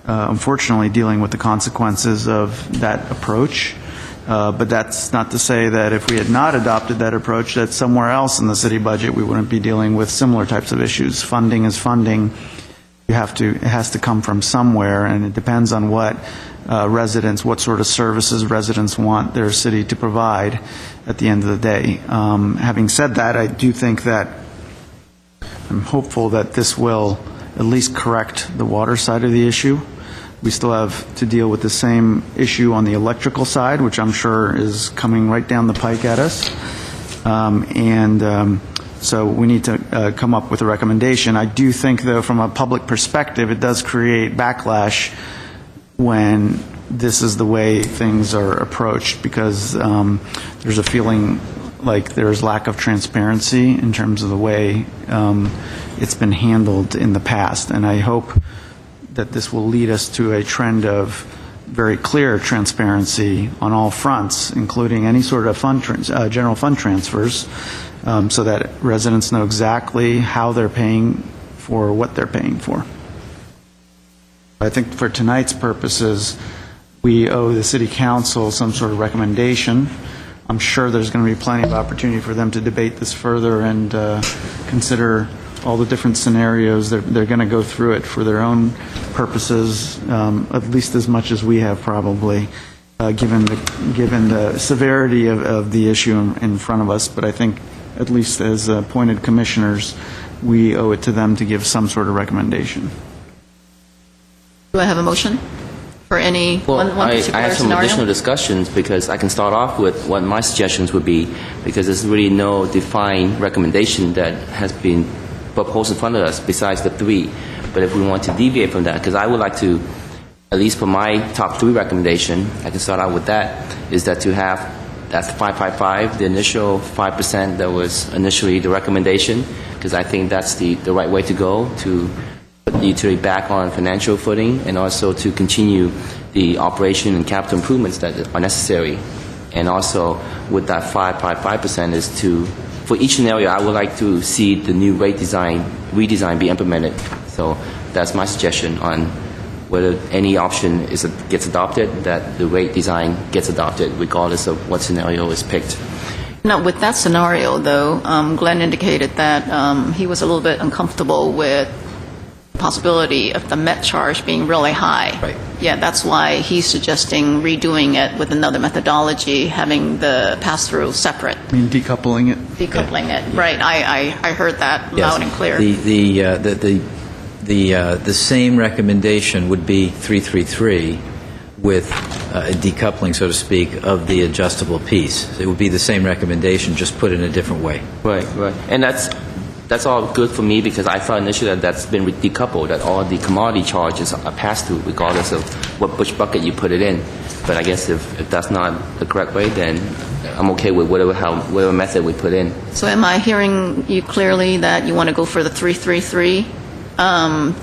unfortunately, dealing with the consequences of that approach. But that's not to say that if we had not adopted that approach, that somewhere else in the city budget we wouldn't be dealing with similar types of issues. Funding is funding. It has to come from somewhere, and it depends on what what sort of services residents want their city to provide at the end of the day. Having said that, I do think that I'm hopeful that this will at least correct the water side of the issue. We still have to deal with the same issue on the electrical side, which I'm sure is coming right down the pike at us. So we need to come up with a recommendation. I do think, though, from a public perspective, it does create backlash when this is the way things are approached, because there's a feeling like there's lack of transparency in terms of the way it's been handled in the past. And I hope that this will lead us to a trend of very clear transparency on all fronts, including any sort of general fund transfers, so that residents know exactly how they're paying for what they're paying for. I think for tonight's purposes, we owe the City Council some sort of recommendation. I'm sure there's going to be plenty of opportunity for them to debate this further and consider all the different scenarios. They're going to go through it for their own purposes, at least as much as we have probably, given the severity of the issue in front of us. But I think, at least as appointed commissioners, we owe it to them to give some sort of recommendation. Do I have a motion for any one I particular have some scenario? additional discussions because I can start off with what my suggestions would be, because there's really no defined recommendation that has been proposed in front of us besides the three. But if we want to deviate from that, because I would like to, at least for my top three recommendation, I can start out with that, is that to have, that's 555, the initial 5% that was initially the recommendation, because I think that's the right way to go to put the utility back on financial footing and also to continue the operation and capital improvements that are necessary. And also with that 555% is to, for each scenario, I would like to see the new rate redesign be implemented. So that's my suggestion on whether any option gets adopted, that the rate design gets adopted regardless of what scenario is picked. Now, with that scenario, though, Glenn indicated that he was a little bit uncomfortable with the possibility of the MET charge being really high. Right. Yeah, that's why he's suggesting redoing it with another methodology, having the pass-through separate. I mean, decoupling it. Decoupling it, right. I heard that loud and clear. The same recommendation would be 333 with a decoupling, so to speak, of the adjustable piece. It would be the same recommendation, just put in a different way. Right. And that's all good for me because I thought initially that's been decoupled, that all the commodity charges are passed through regardless of which bucket you put it in. But I guess if that's not the correct way, then I'm okay with whatever method we put in. So am I hearing you clearly that you want to go for the 333 and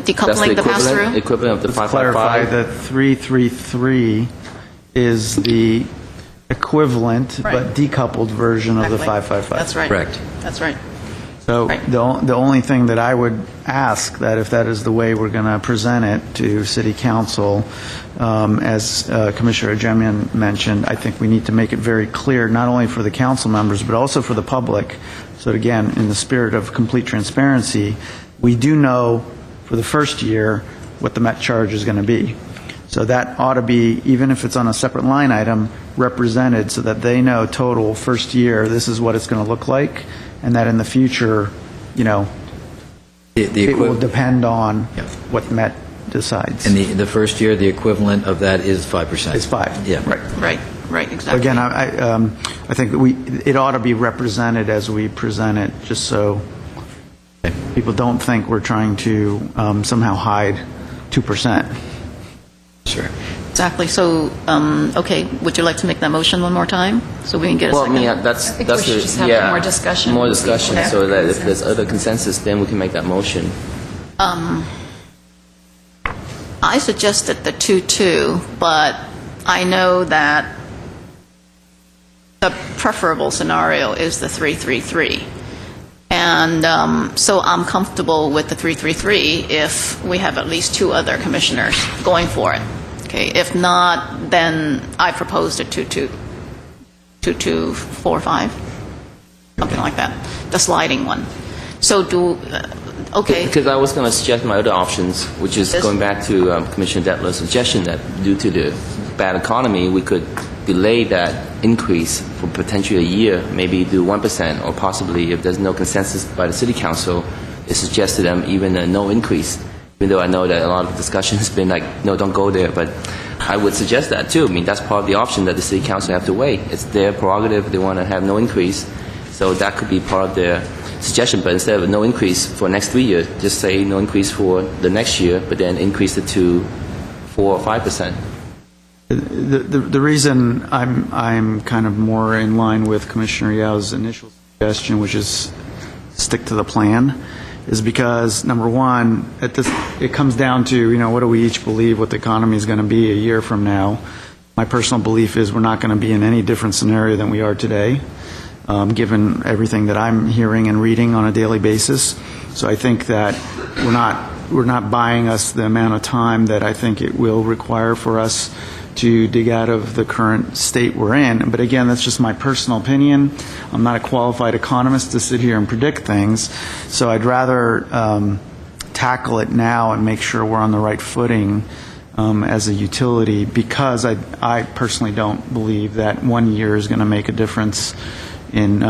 decoupling the pass-through? Equivalent of the Let's clarify 555. that 333 is the equivalent Right. but decoupled version of the Exactly. 555. That's right. Correct. That's right. So Right. the only thing that I would ask, that if that is the way we're going to present it to City Council, as Commissioner Ajemian mentioned, I think we need to make it very clear, not only for the council members, but also for the public. So again, in the spirit of complete transparency, we do know for the first year what the MET charge is going to be. So that ought to be, even if it's on a separate line item, represented so that they know total first year, this is what it's going to look like, and that in the future, it will depend on what MET decides. And the first year, the equivalent of that is 5%. It's 5. Yeah. Right, exactly. Again, I think it ought to be represented as we present it, just so people don't think we're trying to somehow hide 2%. Sure. Exactly. So, okay, would you like to make that motion one more time so we can get a Well, second? that's think we should just have more discussion. More discussion, Okay. so that if there's other consensus, then we can make that motion. I suggested the 2-2, but I know that the preferable scenario is the 333. And so I'm comfortable with the 333 if we have at least two other commissioners going for it. Okay, if not, then I proposed a 2245, something like that, the sliding one. So okay. Because I was going to suggest my other options, which is going back to Commissioner Detler's suggestion that due to the bad economy, we could delay that increase for potentially a year, maybe do 1%, or possibly, if there's no consensus by the City Council, it suggests to them even a no increase, even though I know that a lot of discussion has been like, no, don't go there, but I would suggest that too. I mean, that's part of the option that the City Council have to weigh. It's their prerogative. They want to have no increase, so that could be part of their suggestion, but instead of no increase for next 3 years, just say no increase for the next year, but then increase it to 4 or 5%. The reason I'm kind of more in line with Commissioner Yao's initial suggestion, which is stick to the plan, is because, number one, it comes down to, what do we each believe what the economy is going to be a year from now. My personal belief is we're not going to be in any different scenario than we are today, given everything that I'm hearing and reading on a daily basis. So I think that we're not buying us the amount of time that I think it will require for us to dig out of the current state we're in. But again, that's just my personal opinion. I'm not a qualified economist to sit here and predict things, so I'd rather tackle it now and make sure we're on the right footing as a utility, because I personally don't believe that 1 year is going to make a difference in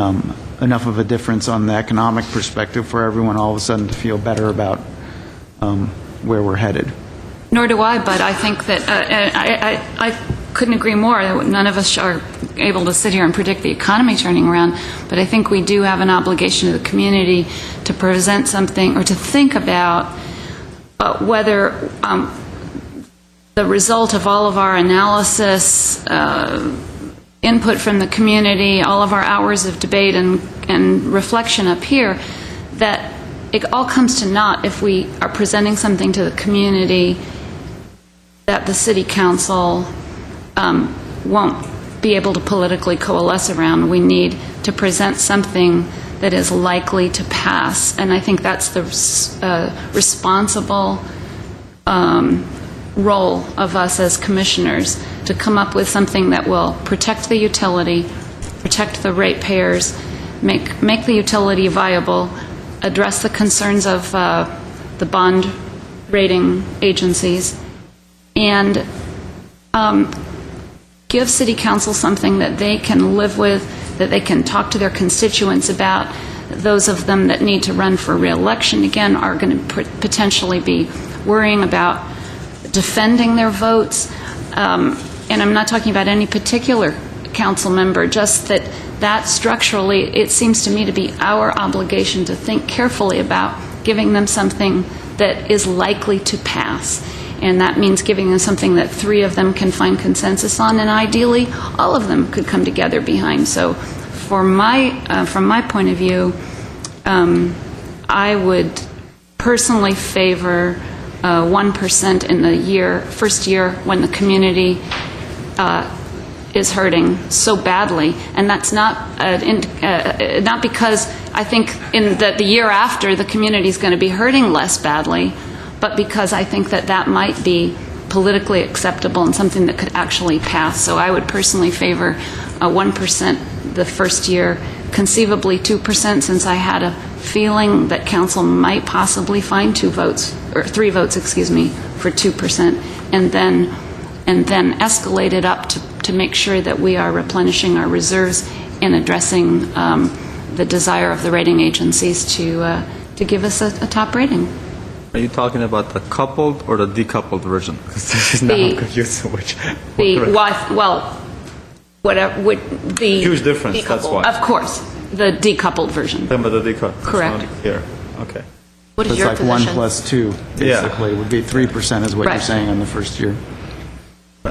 enough of a difference on the economic perspective for everyone all of a sudden to feel better about where we're headed. Nor do I, but I think that I couldn't agree more. None of us are able to sit here and predict the economy turning around, but I think we do have an obligation to the community to present something or to think about whether the result of all of our analysis, input from the community, all of our hours of debate and reflection up here, that it all comes to naught if we are presenting something to the community that the City Council won't be able to politically coalesce around. We need to present something that is likely to pass, and I think that's the responsible role of us as commissioners, to come up with something that will protect the utility, protect the ratepayers, make the utility viable, address the concerns of the bond rating agencies, and give City Council something that they can live with, that they can talk to their constituents about. Those of them that need to run for re-election, again, are going to potentially be worrying about defending their votes. And I'm not talking about any particular council member, just that structurally, it seems to me to be our obligation to think carefully about giving them something that is likely to pass. And that means giving them something that 3 of them can find consensus on, and ideally, all of them could come together behind. So from my point of view, I would personally favor 1% in the first year when the community is hurting so badly, and that's not because I think that the year after the community is going to be hurting less badly, but because I think that might be politically acceptable and something that could actually pass. So I would personally favor 1% the first year, conceivably 2%, since I had a feeling that council might possibly find 3 votes, for 2%, and then escalate it up to make sure that we are replenishing our reserves and addressing the desire of the rating agencies to give us a top rating. Are you talking about the coupled or the decoupled version? Because now I'm confused which. Huge difference, that's why. Of course, the decoupled version. Talking about the decoupled. Correct. Here, okay. What is It's your like position? 1 + 2, basically. It would be 3% is what Right. you're saying on the first year.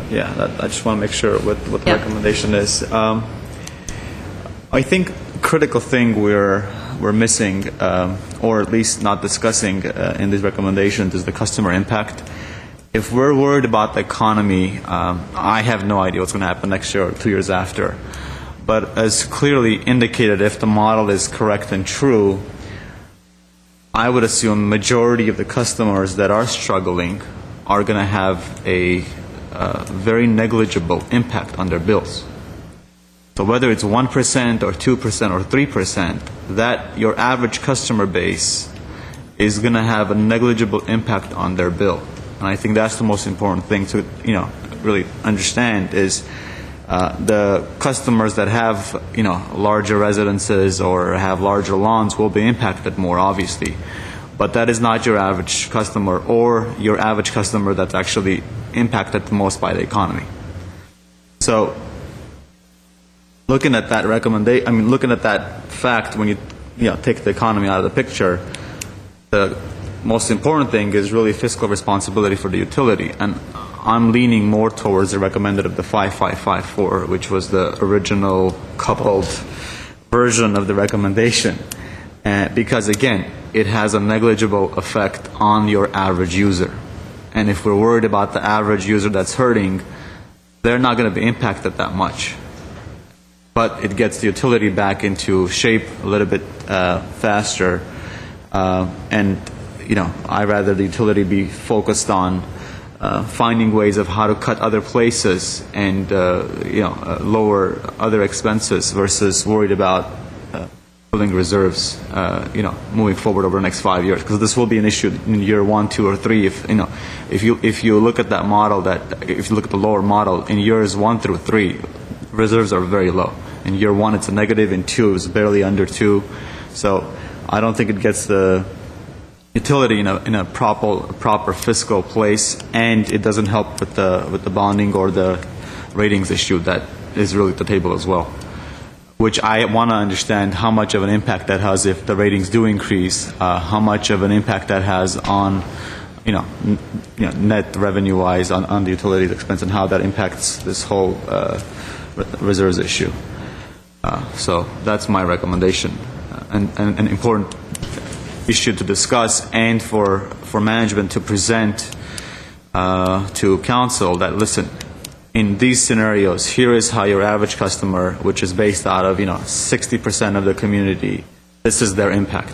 Yeah, I just want to make sure what the Yep. recommendation is. I think critical thing we're missing, or at least not discussing in these recommendations, is the customer impact. If we're worried about the economy, I have no idea what's going to happen next year or 2 years after. But as clearly indicated, if the model is correct and true, I would assume majority of the customers that are struggling are going to have a very negligible impact on their bills. So whether it's 1% or 2% or 3%, that your average customer base is going to have a negligible impact on their bill. And I think that's the most important thing to really understand is the customers that have larger residences or have larger lawns will be impacted more, obviously. But that is not your average customer or your average customer that's actually impacted the most by the economy. So looking at that looking at that fact, when you take the economy out of the picture, the most important thing is really fiscal responsibility for the utility. And I'm leaning more towards the recommended of the 5554, which was the original coupled version of the recommendation. Because again, it has a negligible effect on your average user. And if we're worried about the average user that's hurting, they're not going to be impacted that much. But it gets the utility back into shape a little bit faster. And, I'd rather the utility be focused on finding ways of how to cut other places and, lower other expenses versus worried about building reserves, moving forward over the next 5 years. Because this will be an issue in year 1, 2, or 3. If you look at that model, if you look at the lower model, in years 1 through 3, reserves are very low. In year 1, it's a negative. In 2, it's barely under 2. So I don't think it gets the utility in a proper fiscal place, and it doesn't help with the bonding or the ratings issue that is really at the table as well. Which I want to understand how much of an impact that has if the ratings do increase, how much of an impact that has on, net revenue-wise on the utilities expense, and how that impacts this whole reserves issue. So that's my recommendation, and an important issue to discuss, and for management to present to council that, listen, in these scenarios, here is how your average customer, which is based out of 60% of the community, this is their impact.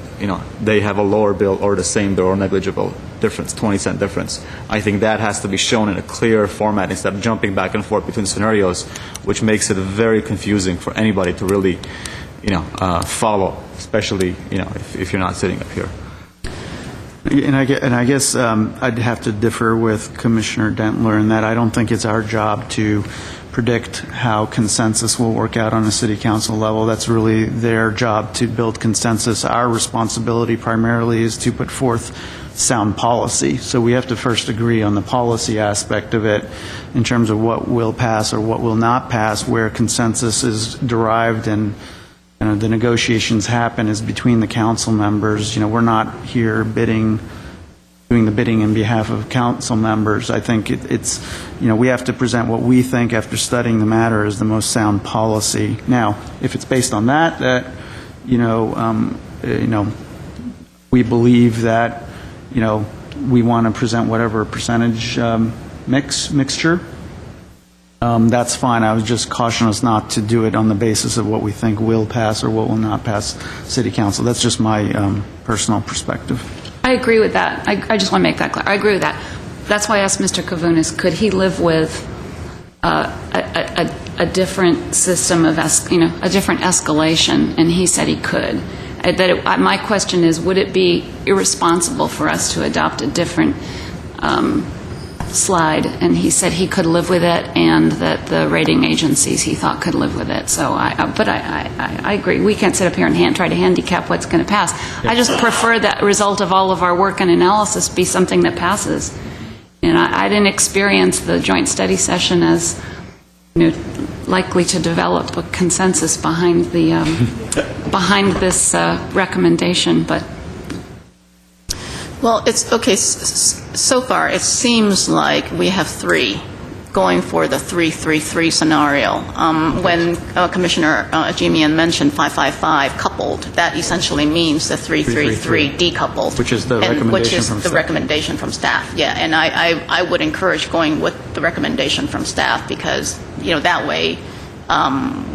They have a lower bill or the same bill or negligible difference, 20-cent difference. I think that has to be shown in a clear format instead of jumping back and forth between scenarios, which makes it very confusing for anybody to really, follow, especially if you're not sitting up here. And I guess I'd have to differ with Commissioner Dentler in that I don't think it's our job to predict how consensus will work out on a city council level. That's really their job to build consensus. Our responsibility primarily is to put forth sound policy. So we have to first agree on the policy aspect of it in terms of what will pass or what will not pass, where consensus is derived and the negotiations happen is between the council members. We're not here doing the bidding in behalf of council members. I think it's we have to present what we think after studying the matter is the most sound policy. Now, if it's based on that we believe that we want to present whatever percentage mixture. That's fine. I was just caution us not to do it on the basis of what we think will pass or what will not pass City Council. That's just my personal perspective. I agree with that. I just want to make that clear. I agree with that. That's why I asked Mr. Kavunas, could he live with a different system of, a different escalation? And he said he could. My question is, would it be irresponsible for us to adopt a different slide? And he said he could live with it, and that the rating agencies he thought could live with it. So, I agree. We can't sit up here and try to handicap what's going to pass. I just prefer that result of all of our work and analysis be something that passes. And I didn't experience the joint study session as likely to develop a consensus behind the behind this recommendation, but. Well, it's okay. So far, it seems like we have three going for the 3-3-3 scenario. When Commissioner Ajemian mentioned 5-5-5 coupled, that essentially means the 3-3-3 decoupled, which is the recommendation from staff. Yeah, and I would encourage going with the recommendation from staff because that way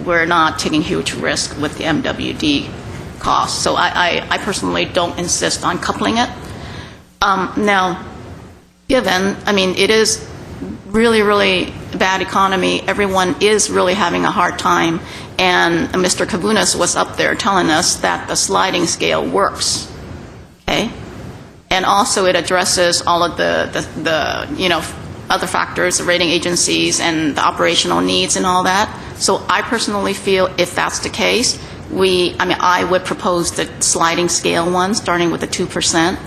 we're not taking huge risk with the MWD costs. So I personally don't insist on coupling it. Now, given, it is really, really bad economy. Everyone is really having a hard time. And Mr. Kavunas was up there telling us that the sliding scale works. Okay? And also it addresses all of the other factors, the rating agencies and the operational needs and all that. So I personally feel if that's the case, I would propose the sliding scale one, starting with the 2%.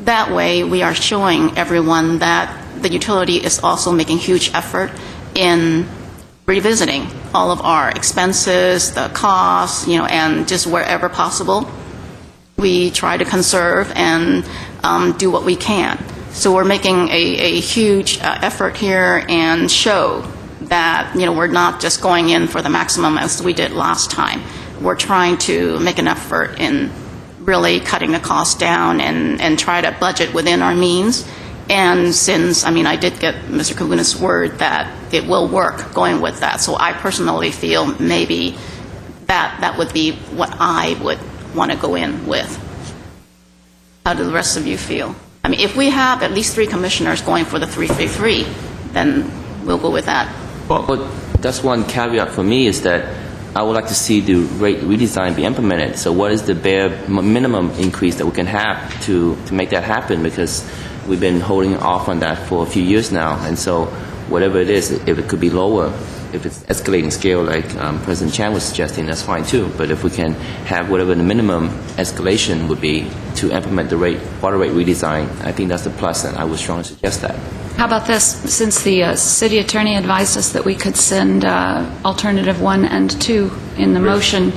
That way, we are showing everyone that the utility is also making huge effort in revisiting all of our expenses, the costs, and just wherever possible, we try to conserve and do what we can. So we're making a huge effort here and show that, we're not just going in for the maximum as we did last time. We're trying to make an effort in really cutting the cost down and try to budget within our means. And since, I did get Mr. Kavuna's word that it will work going with that, so I personally feel maybe that would be what I would want to go in with. How do the rest of you feel? If we have at least 3 commissioners going for the 333, then we'll go with that. Well, that's one caveat for me is that I would like to see the rate redesign be implemented. So what is the bare minimum increase that we can have to make that happen? Because we've been holding off on that for a few years now. And so whatever it is, if it could be lower, if it's escalating scale like President Chan was suggesting, that's fine too. But if we can have whatever the minimum escalation would be to implement the water rate redesign, I think that's the plus, and I would strongly suggest that. How about this? Since the city attorney advised us that we could send alternative 1 and 2 in the motion,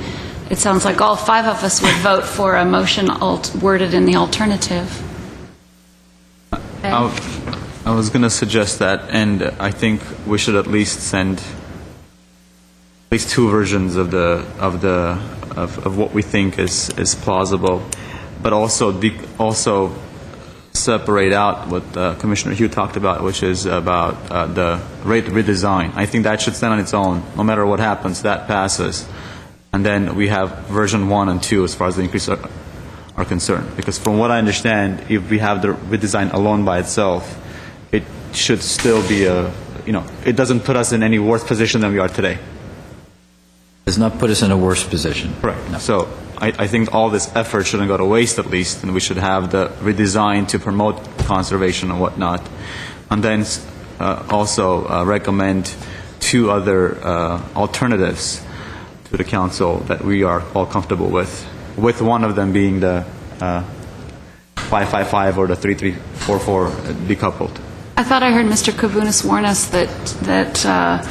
it sounds like all 5 of us would vote for a motion worded in the alternative. I was going to suggest that, and I think we should at least send at least 2 versions of what we think is plausible, but also separate out what Commissioner Hugh talked about, which is about the rate redesign. I think that should stand on its own. No matter what happens, that passes. And then we have version 1 and 2 as far as the increase are concerned. Because from what I understand, if we have the redesign alone by itself, it should still be it doesn't put us in any worse position than we are today. Does not put us in a worse position. Correct. No. So I think all this effort shouldn't go to waste, at least, and we should have the redesign to promote conservation and whatnot. And then also recommend 2 other alternatives to the council that we are all comfortable with one of them being the 555 or the 3344 decoupled. I thought I heard Mr. Kavunas warn us that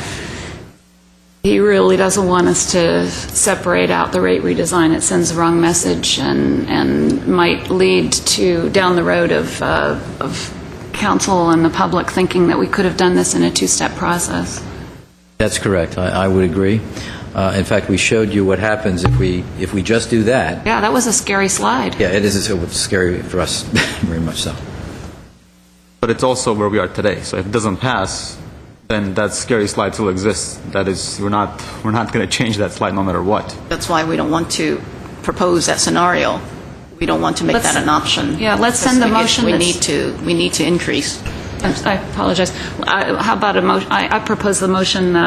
he really doesn't want us to separate out the rate redesign. It sends the wrong message and might lead to down the road of council and the public thinking that we could have done this in a 2-step process. That's correct. I would agree. In fact, we showed you what happens if we just do that. Yeah, that was a scary slide. Yeah, it is scary for us, very much so. But it's also where we are today. So if it doesn't pass, then that scary slide still exists. That is, we're not going to change that slide no matter what. That's why we don't want to propose that scenario. We don't want to make that an option. Yeah, let's send the motion. We need to increase. I apologize. How about a motion? I propose the motion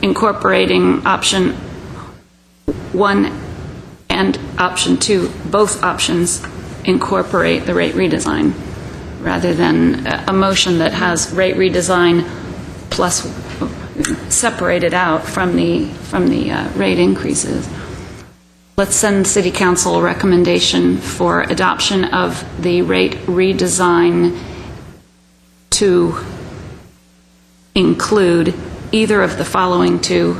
incorporating option 1 and option 2, both options incorporate the rate redesign, rather than a motion that has rate redesign plus separated out from the rate increases. Let's send City Council a recommendation for adoption of the rate redesign to include either of the following 2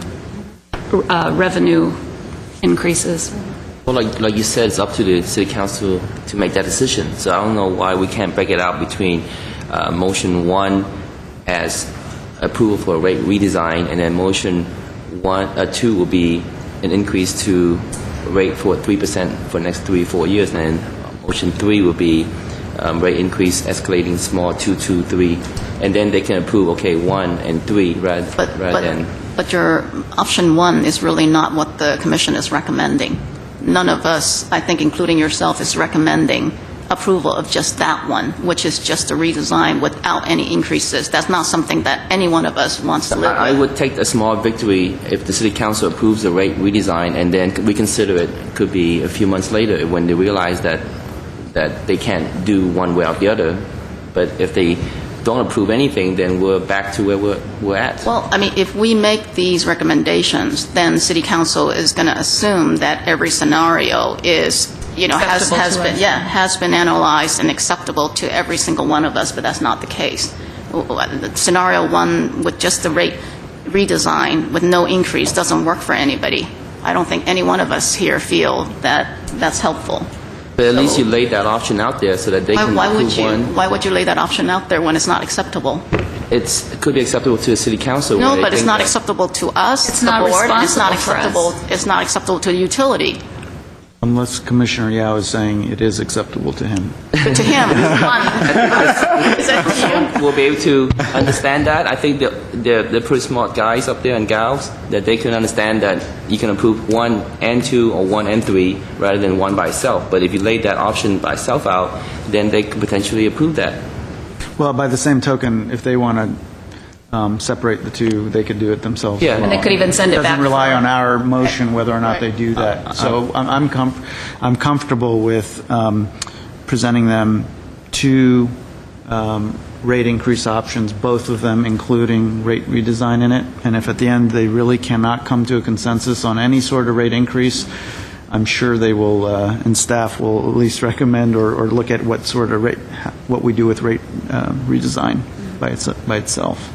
revenue increases. Well, like you said, it's up to the City Council to make that decision. So I don't know why we can't break it out between motion 1 as approval for a rate redesign, and then motion 2 will be an increase to rate for 3% for the next 3-4 years, and then motion 3 will be rate increase escalating small 2, 2, 3, and then they can approve 1 and 3 rather than. But your option 1 is really not what the commission is recommending. None of us, I think including yourself, is recommending approval of just that one, which is just a redesign without any increases. That's not something that any one of us wants to live with. I would take a small victory if the City Council approves the rate redesign and then reconsider it. Could be a few months later when they realize that they can't do one way or the other. But if they don't approve anything, then we're back to where we're at. Well, if we make these recommendations, then City Council is going to assume that every scenario is, has been analyzed and acceptable to every single one of us, but that's not the case. Scenario 1 with just the rate redesign with no increase doesn't work for anybody. I don't think any one of us here feel that that's helpful. But at least you laid that option out there so that they can approve one. Why would you lay that option out there when it's not acceptable? It could be acceptable to the City Council. No, but it's not acceptable to us, it's the not board. It's not responsible for acceptable. us. It's not acceptable to the utility. Unless Commissioner Yao is saying it is acceptable to him. But to him, one. Is that to you? Will be able to understand that. I think they're pretty smart guys up there and gals, that they can understand that you can approve 1 and 2 or 1 and 3 rather than 1 by itself. But if you lay that option by itself out, then they could potentially approve that. Well, by the same token, if they want to separate the two, they could do it themselves. Yeah. as well. And they could even send it back Doesn't rely for- on our motion whether or not they do that. So I'm comfortable with presenting them two rate increase options, both of them including rate redesign in it. And if at the end they really cannot come to a consensus on any sort of rate increase, I'm sure they will, and staff will at least recommend or look at what sort of rate, what we do with rate redesign by itself.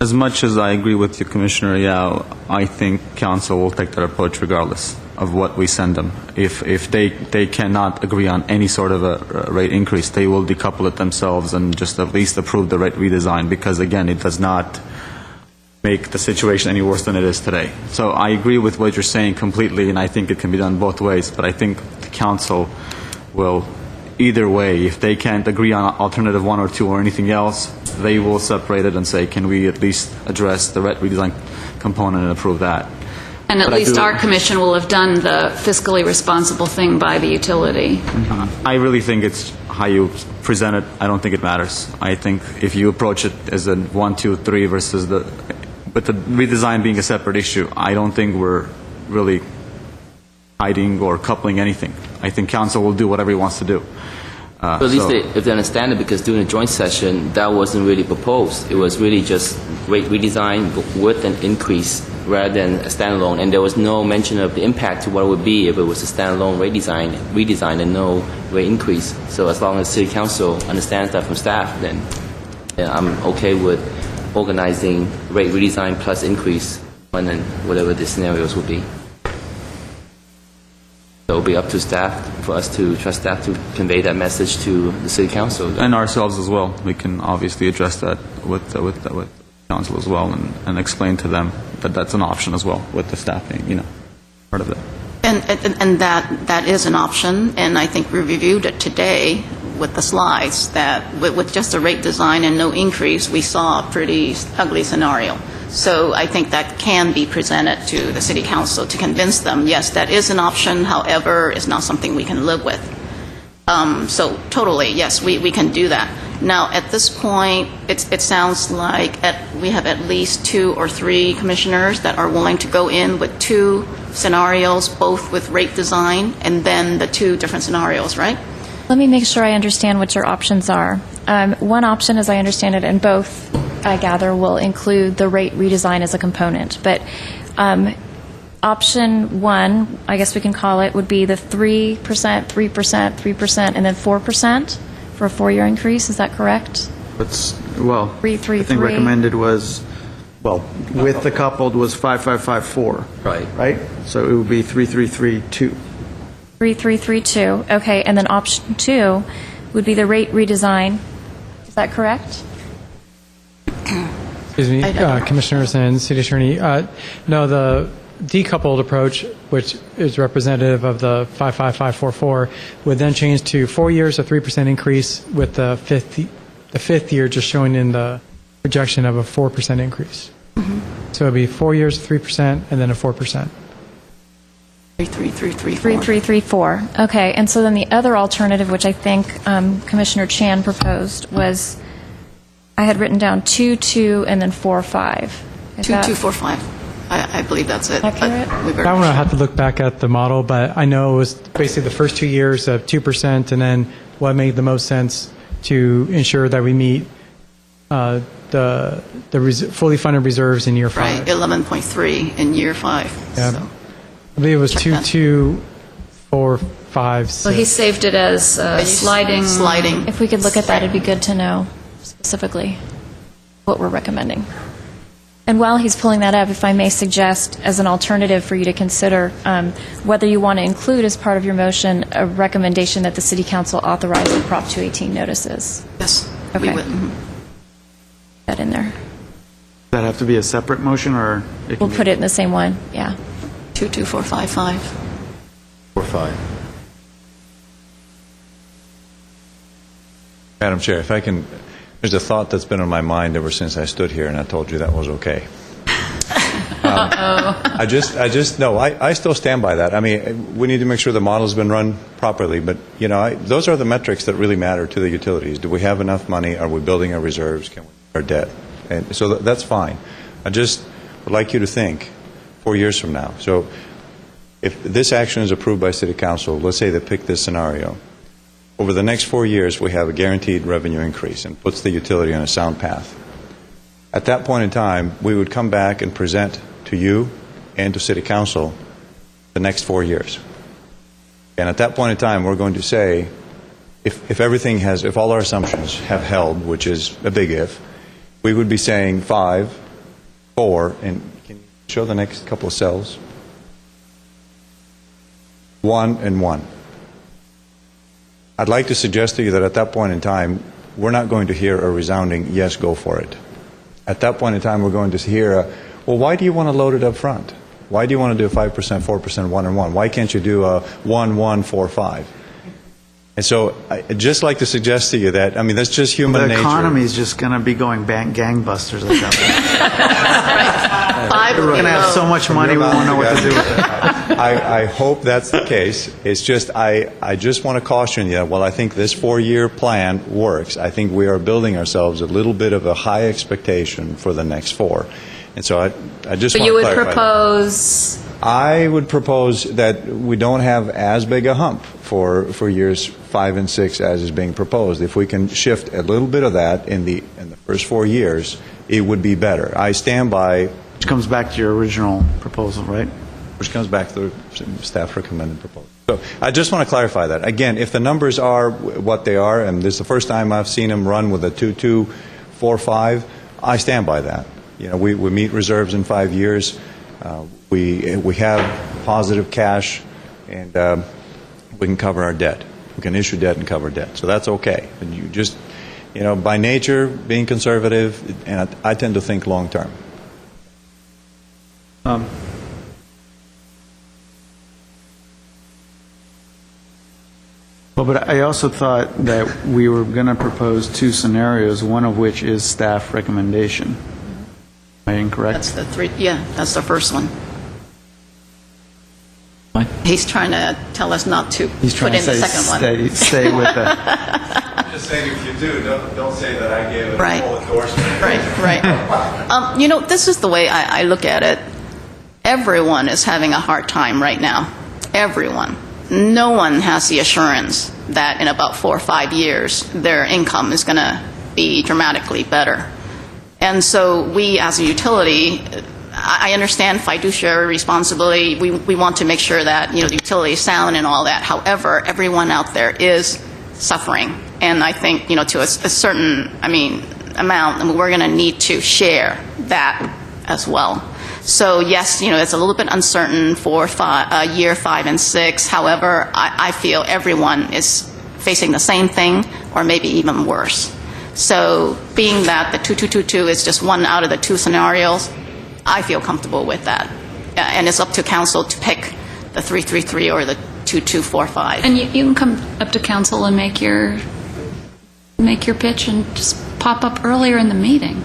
As much as I agree with you, Commissioner Yao, I think council will take that approach regardless of what we send them. If they cannot agree on any sort of a rate increase, they will decouple it themselves and just at least approve the rate redesign, because again, it does not make the situation any worse than it is today. So I agree with what you're saying completely, and I think it can be done both ways, but I think the council will, either way, if they can't agree on alternative 1 or 2 or anything else, they will separate it and say, can we at least address the rate redesign component and approve that? And at But I least do- our commission will have done the fiscally responsible thing by the utility. I really think it's how you present it. I don't think it matters. I think if you approach it as a 1, 2, 3 versus but the redesign being a separate issue, I don't think we're really hiding or coupling anything. I think council will do whatever he wants to do. But at least if they understand it, because during the joint session, that wasn't really proposed. It was really just rate redesign with an increase rather than a standalone. And there was no mention of the impact to what it would be if it was a standalone rate redesign and no rate increase. So as long as City Council understands that from staff, then I'm okay with organizing rate redesign plus increase, and then whatever the scenarios would be. So it'll be up to staff, for us to trust staff to convey that message to the City Council. And ourselves as well. We can obviously address that with council as well and explain to them that that's an option as well, with the staff being, part of it. And that is an option, and I think we reviewed it today with the slides, that with just a rate design and no increase, we saw a pretty ugly scenario. So I think that can be presented to the City Council to convince them, yes, that is an option, however, it's not something we can live with. So totally, yes, we can do that. Now, at this point, it sounds like we have at least 2 or 3 commissioners that are willing to go in with 2 scenarios, both with rate design and then the 2 different scenarios, right? Let me make sure I understand what your options are. One option, as I understand it, and both, I gather, will include the rate redesign as a component. But option 1, I guess we can call it, would be the 3%, 3%, 3%, and then 4% for a 4-year increase. Is that correct? Well, 3, 3, I think 3. recommended was, with the coupled was 5,554. Right. Right? So it would be 3,332. 3332. Okay, and then option 2 would be the rate redesign. Is that correct? Excuse me, Commissioners and City Attorney. No, the decoupled approach, which is representative of the 55544, would then change to 4 years, a 3% increase, with the fifth year just showing in the projection of a 4% increase. So it would be 4 years, 3%, and then a 4%. 3334. Okay, and so then the other alternative, which I think Commissioner Chan proposed, was, I had written down 2, 2, and then 4, 5. 2245. I believe that's it. Accurate? That one I have to look back at the model, but I know it was basically the first 2 years of 2%, and then what made the most sense to ensure that we meet the fully funded reserves in year 5. Right, 11.3 in year 5. Yeah. So. I believe it was Check 2, that. 2, 4, 5, 6. Well, he saved it as sliding. Sliding. If we could look at that, it'd be good to know specifically what we're recommending. And while he's pulling that up, if I may suggest as an alternative for you to consider whether you want to include as part of your motion a recommendation that the City Council authorize the Prop 218 notices. Yes, Okay. we would. That in there. Does that have to be a separate motion, or We'll put it in the same one, yeah. 22455. 4, 5. Madam Chair, if I can, there's a thought that's been on my mind ever since I stood here, and I told you that was okay. I still stand by that. I mean, we need to make sure the model's been run properly, but, those are the metrics that really matter to the utilities. Do we have enough money? Are we building our reserves? Can we pay our debt? And so that's fine. I just would like you to think 4 years from now. So if this action is approved by City Council, let's say they pick this scenario, over the next 4 years we have a guaranteed revenue increase and puts the utility on a sound path. At that point in time, we would come back and present to you and to City Council the next 4 years. And at that point in time, we're going to say, if all our assumptions have held, which is a big if, we would be saying 5, 4, and can you show the next couple of cells? 1 and 1. I'd like to suggest to you that at that point in time, we're not going to hear a resounding yes, go for it. At that point in time, we're going to hear well, why do you want to load it up front? Why do you want to do a 5%, 4%, 1 and 1? Why can't you do a 1, 1, 4, 5? And so I'd just like to suggest to you that, I mean, that's just human nature. The economy is just going to be going gangbusters at that point. We're going to have so much money, we won't know what to do with it. I hope that's the case. It's just, I just want to caution you, while I think this 4-year plan works, I think we are building ourselves a little bit of a high expectation for the next 4. And so I just want to clarify. So you would propose? I would propose that we don't have as big a hump for years 5 and 6 as is being proposed. If we can shift a little bit of that in the first 4 years, it would be better. I stand by. Which comes back to your original proposal, right? Which comes back to the staff recommended proposal. So I just want to clarify that. Again, if the numbers are what they are, and this is the first time I've seen them run with a 2.2, 4.5, I stand by that. We meet reserves in 5 years. We have positive cash, and we can cover our debt. We can issue debt and cover debt. So that's okay. And you just, by nature, being conservative, and I tend to think long term. Well, but I also thought that we were going to propose 2 scenarios, one of which is staff recommendation. Am I incorrect? That's the 3. Yeah, that's the first one. What? He's trying to tell us not to He's put trying in to the say second one. stay with the. I'm just saying, if you do, don't say that I gave it Right. a full endorsement. Right. This is the way I look at it. Everyone is having a hard time right now. Everyone. No one has the assurance that in about 4 or 5 years their income is going to be dramatically better. And so we, as a utility, I understand fiduciary responsibility. We want to make sure that the utility is sound and all that. However, everyone out there is suffering, and I think to a certain amount, we're going to need to share that as well. So yes, it's a little bit uncertain for year 5 and 6. However, I feel everyone is facing the same thing, or maybe even worse. So being that the 2222 is just one out of the 2 scenarios, I feel comfortable with that. And it's up to council to pick the 333 or the 2245. And you can come up to council and make your pitch and just pop up earlier in the meeting.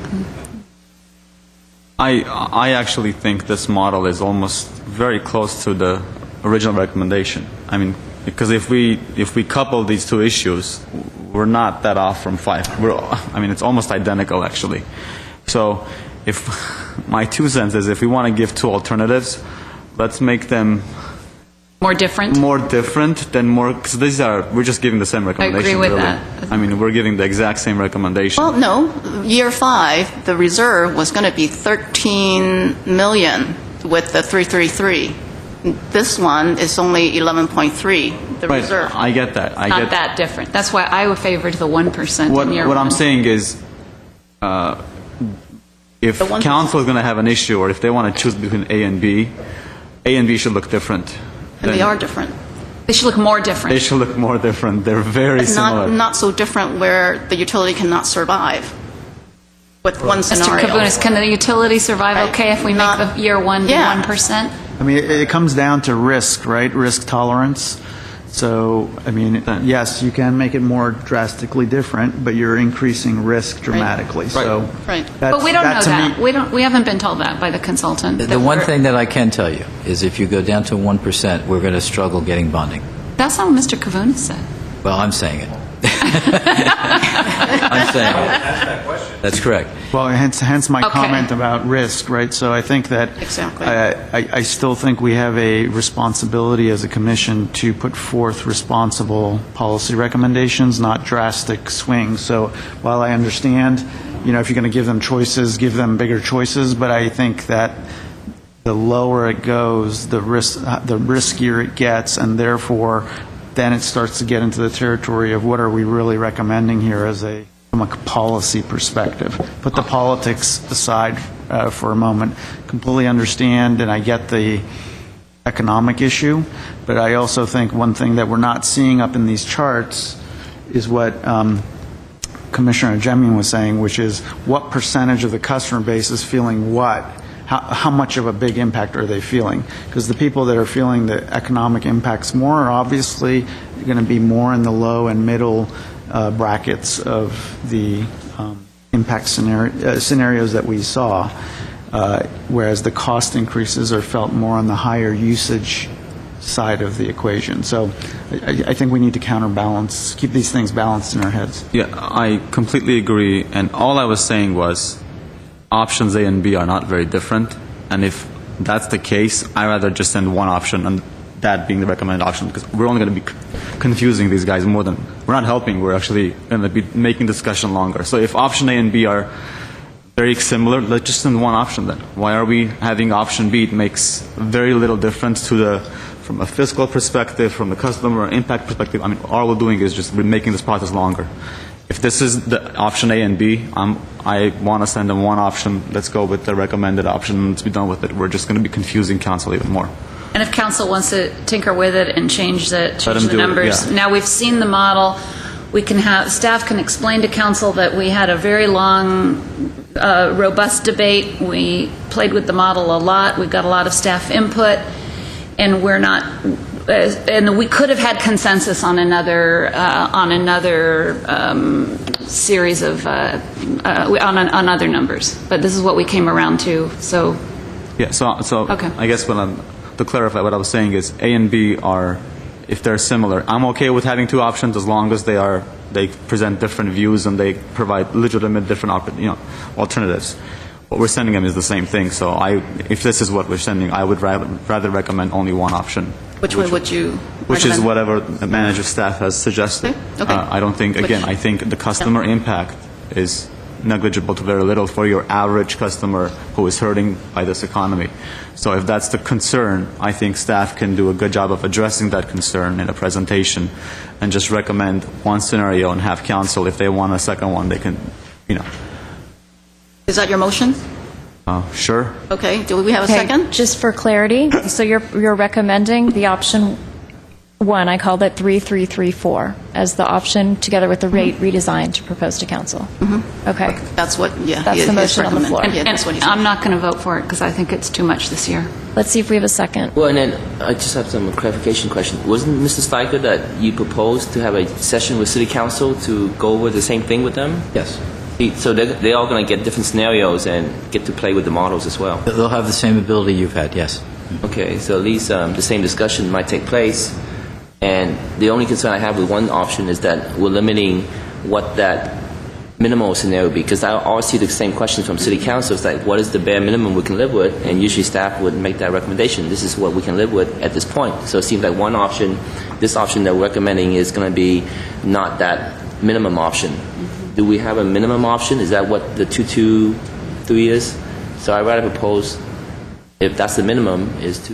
I actually think this model is almost very close to the original recommendation. I mean, because if we couple these 2 issues, we're not that off from 5. It's almost identical, actually. So if my 2 cents is, if we want to give 2 alternatives, let's make them more different than more, because we're just giving the same recommendation. I agree with really. that. We're giving the exact same recommendation. Well, no. Year 5, the reserve was going to be $13 million with the 333. This one is only 11.3, the reserve. I get that. Not that different. That's why I favored the 1% in year 1. What I'm saying is, if council is going to have an issue, or if they want to choose between A and B should look different. And they are different. They should look more different. They should look more different. They're very similar. Not so different where the utility cannot survive with one scenario. Mr. Kabunis, can the utility survive okay if we make the year 1 1%? It comes down to risk, right? Risk tolerance. So, I mean, yes, you can make it more drastically different, but you're increasing risk dramatically. So Right. that's- But we don't know to that. me- We haven't been told that by the consultant. The one thing that I can tell you is if you go down to 1%, we're going to struggle getting bonding. That's not what Mr. Kavuna said. Well, I'm saying it. I'm saying it. That's correct. Well, hence my Okay. comment about risk, right? So I think that Exactly. I still think we have a responsibility as a commission to put forth responsible policy recommendations, not drastic swings. So while I understand, if you're going to give them choices, give them bigger choices, but I think that the lower it goes, the riskier it gets, and therefore then it starts to get into the territory of what are we really recommending here from a policy perspective. Put the politics aside for a moment. Completely understand, and I get the economic issue, but I also think one thing that we're not seeing up in these charts is what Commissioner Jemian was saying, which is what percentage of the customer base is feeling what. How much of a big impact are they feeling? Because the people that are feeling the economic impacts more are obviously going to be more in the low and middle brackets of the impact scenarios that we saw, whereas the cost increases are felt more on the higher usage side of the equation. So I think we need to counterbalance, keep these things balanced in our heads. Yeah, I completely agree. And all I was saying was options A and B are not very different. And if that's the case, I'd rather just send one option and that being the recommended option, because we're only going to be confusing these guys more than we're not helping. We're actually going to be making discussion longer. So if option A and B are very similar, let's just send one option then. Why are we having option B? It makes very little difference from a fiscal perspective, from the customer impact perspective. I mean, all we're doing is just making this process longer. If this is the option A and B, I want to send them one option. Let's go with the recommended option. Let's be done with it. We're just going to be confusing council even more. And if council wants to tinker with it and change the them do it, numbers. yeah. Now, we've seen the model. Staff can explain to council that we had a very long, robust debate. We played with the model a lot. We got a lot of staff input. And we're not, and we could have had consensus on another series of, on other numbers. But this is what we came around to, so. Yeah, so Okay. I guess to clarify what I was saying is A and B are, if they're similar, I'm okay with having two options as long as they present different views and they provide legitimate different alternatives. What we're sending them is the same thing. So if this is what we're sending, I would rather recommend only one option. Which one would you Which is recommend? whatever the manager staff has suggested. Okay. I don't think, again, I think the customer impact is negligible to very little for your average customer who is hurting by this economy. So if that's the concern, I think staff can do a good job of addressing that concern in a presentation and just recommend one scenario and have council, if they want a second one, they can, Is that your motion? Sure. Okay, do we have a Okay, second? just for clarity, so you're recommending the option 1, I called it 3334, as the option together with the rate redesign to propose to council. Okay. That's what, yeah. That's his the motion on the recommend- floor. Yeah, And that's what he said. I'm not going to vote for it because I think it's too much this year. Let's see if we have a second. Well, and then I just have some clarification question. Wasn't Mr. Steiger that you proposed to have a session with City Council to go over the same thing with them? Yes. So they're all going to get different scenarios and get to play with the models as well. They'll have the same ability you've had, yes. Okay, so at least the same discussion might take place. And the only concern I have with one option is that we're limiting what that minimal scenario would be. Because I always see the same questions from City Council. It's like, what is the bare minimum we can live with? And usually staff would make that recommendation. This is what we can live with at this point. So it seems like one option, this option that we're recommending is going to be not that minimum option. Do we have a minimum option? Is that what the 223 is? So I'd rather propose, if that's the minimum, is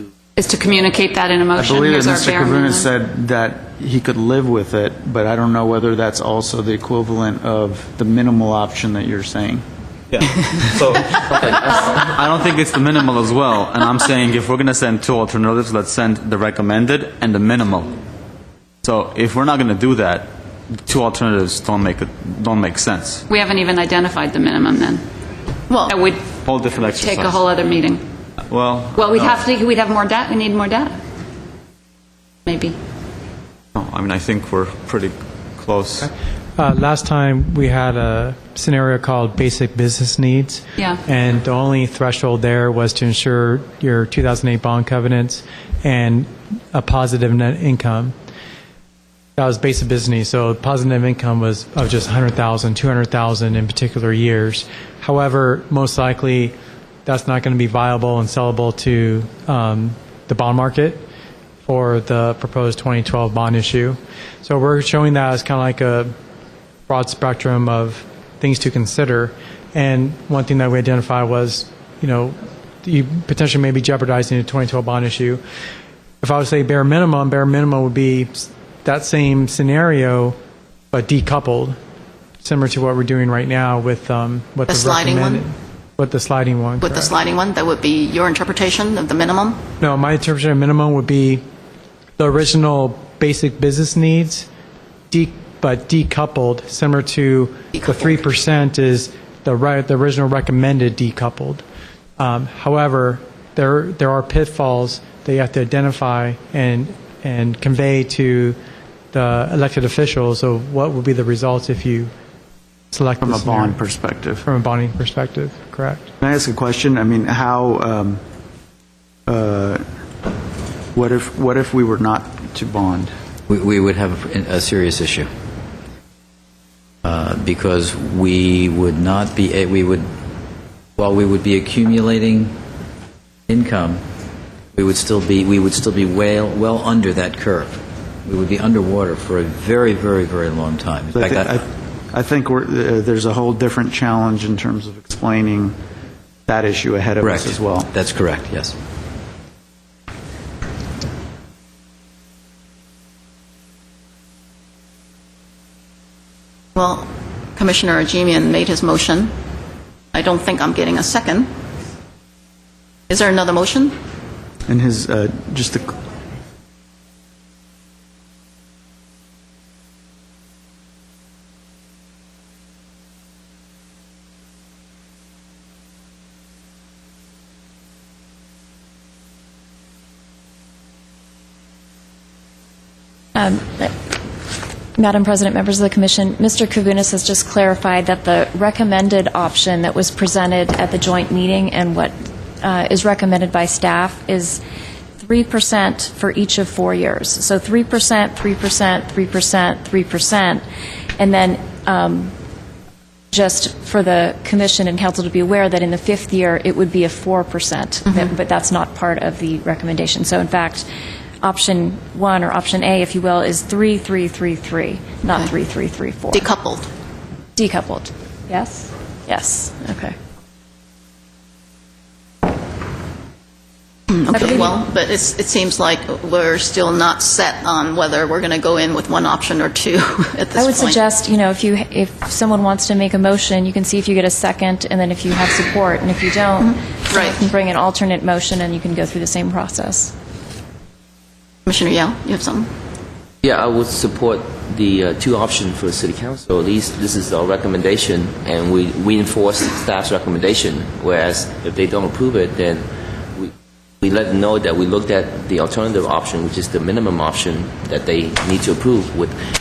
to communicate that in a I motion. believe that Here's our Mr. bare Kavuna minimum. said that he could live with it, but I don't know whether that's also the equivalent of the minimal option that you're saying. Yeah. So I don't think it's the minimal as well. And I'm saying if we're going to send two alternatives, let's send the recommended and the minimal. So if we're not going to do that, two alternatives don't make sense. We haven't even identified the minimum then. Well, That would Whole different exercise. take a whole other meeting. Well, Well, we'd no. have to, we'd have more data, we need more data. Maybe. No, I mean, I think we're pretty close. Last time, we had a scenario called basic business needs. Yeah. And the only threshold there was to ensure your 2008 bond covenants and a positive net income. That was basic business needs. So positive net income was of just 100,000, 200,000 in particular years. However, most likely, that's not going to be viable and sellable to the bond market for the proposed 2012 bond issue. So we're showing that as kind of like a broad spectrum of things to consider. And one thing that we identified was, you potentially may be jeopardizing the 2012 bond issue. If I would say bare minimum would be that same scenario, but decoupled, similar to what we're doing right now with what The sliding one? With the sliding one. With the correct. sliding one, that would be your interpretation of the minimum? No, my interpretation of minimum would be the original basic business needs, but decoupled, similar to the 3% is the original recommended decoupled. However, there are pitfalls that you have to identify and convey to the elected officials of what would be the results if you select From a this scenario. bond perspective. From a bonding perspective, correct. Can I ask a question? I mean, how, what if we were not to bond? We would have a serious issue. Because we would not be, while we would be accumulating income, we would still be well under that curve. We would be underwater for a very, very, very long time. In fact, I think there's a whole different challenge in terms of explaining that issue ahead of us as well. That's correct, yes. Well, Commissioner Ajemian made his motion. I don't think I'm getting a second. Is there another motion? And his, just to... Madam President, members of the Commission, Mr. Kavunas has just clarified that the recommended option that was presented at the joint meeting and what is recommended by staff is 3% for each of 4 years. So 3%, 3%, 3%, 3%, and then just for the Commission and Council to be aware that in the fifth year it would be a 4%, but that's not part of the recommendation. So in fact, option 1 or option A, if you will, is 3-3-3-3, not 3-3-3-4. Decoupled. Decoupled. Yes? Yes. Okay. Okay, well, but it seems like we're still not set on whether we're going to go in with one option or two at this point. I would suggest, if someone wants to make a motion, you can see if you get a second, and then if you have support, and if you don't, you can bring an alternate motion, and you can go through the same process. Commissioner Yao, you have something? Yeah, I would support the two options for the City Council. At least this is our recommendation, and we enforce staff's recommendation, whereas if they don't approve it, then we let them know that we looked at the alternative option, which is the minimum option that they need to approve.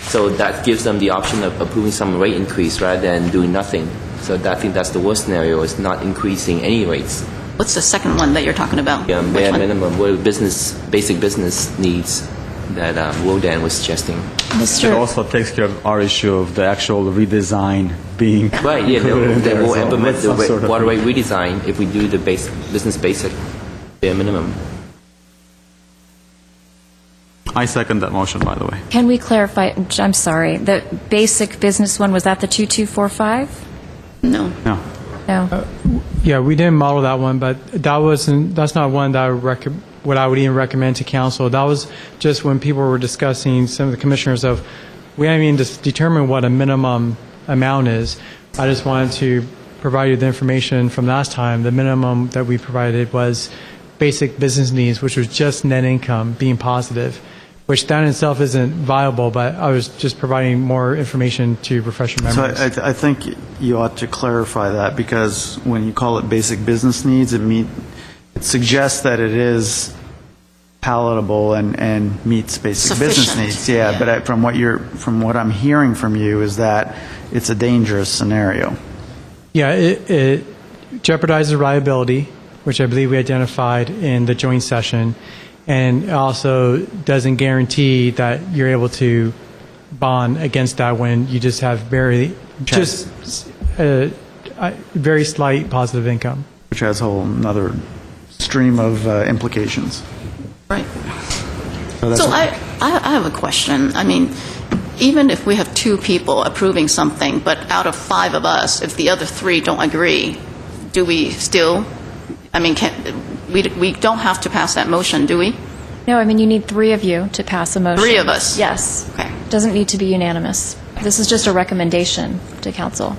So that gives them the option of approving some rate increase rather than doing nothing. So I think that's the worst scenario, is not increasing any rates. What's the second one that you're talking about? Yeah, bare minimum, basic business needs that Wodan was suggesting. It also takes care of our issue of the actual redesign being right. Yeah, they will implement the sort of water rate redesign if we do the business basic bare minimum. I second that motion, by the way. Can we clarify? I'm sorry. The basic business one, was that the 2245? No. No. No. Yeah, we didn't model that one, but that's not one that I would even recommend to council. That was just when people were discussing, some of the commissioners, of we haven't even determined what a minimum amount is. I just wanted to provide you the information from last time. The minimum that we provided was basic business needs, which was just net income being positive, which that in itself isn't viable, but I was just providing more information to refresh your memories. So I think you ought to clarify that, because when you call it basic business needs, it suggests that it is palatable and meets basic business Sufficient. needs. Yeah, but from what I'm hearing from you is that it's a dangerous scenario. Yeah, it jeopardizes reliability, which I believe we identified in the joint session, and it also doesn't guarantee that you're able to bond against that when you just have very slight positive income. Which has a whole another stream of implications. Right. So I have a question. I mean, even if we have 2 people approving something, but out of 5 of us, if the other 3 don't agree, do we still, I mean, we don't have to pass that motion, do we? No, I mean, you need 3 of you to pass a motion. 3 of us? Yes. Okay. Doesn't need to be unanimous. This is just a recommendation to council.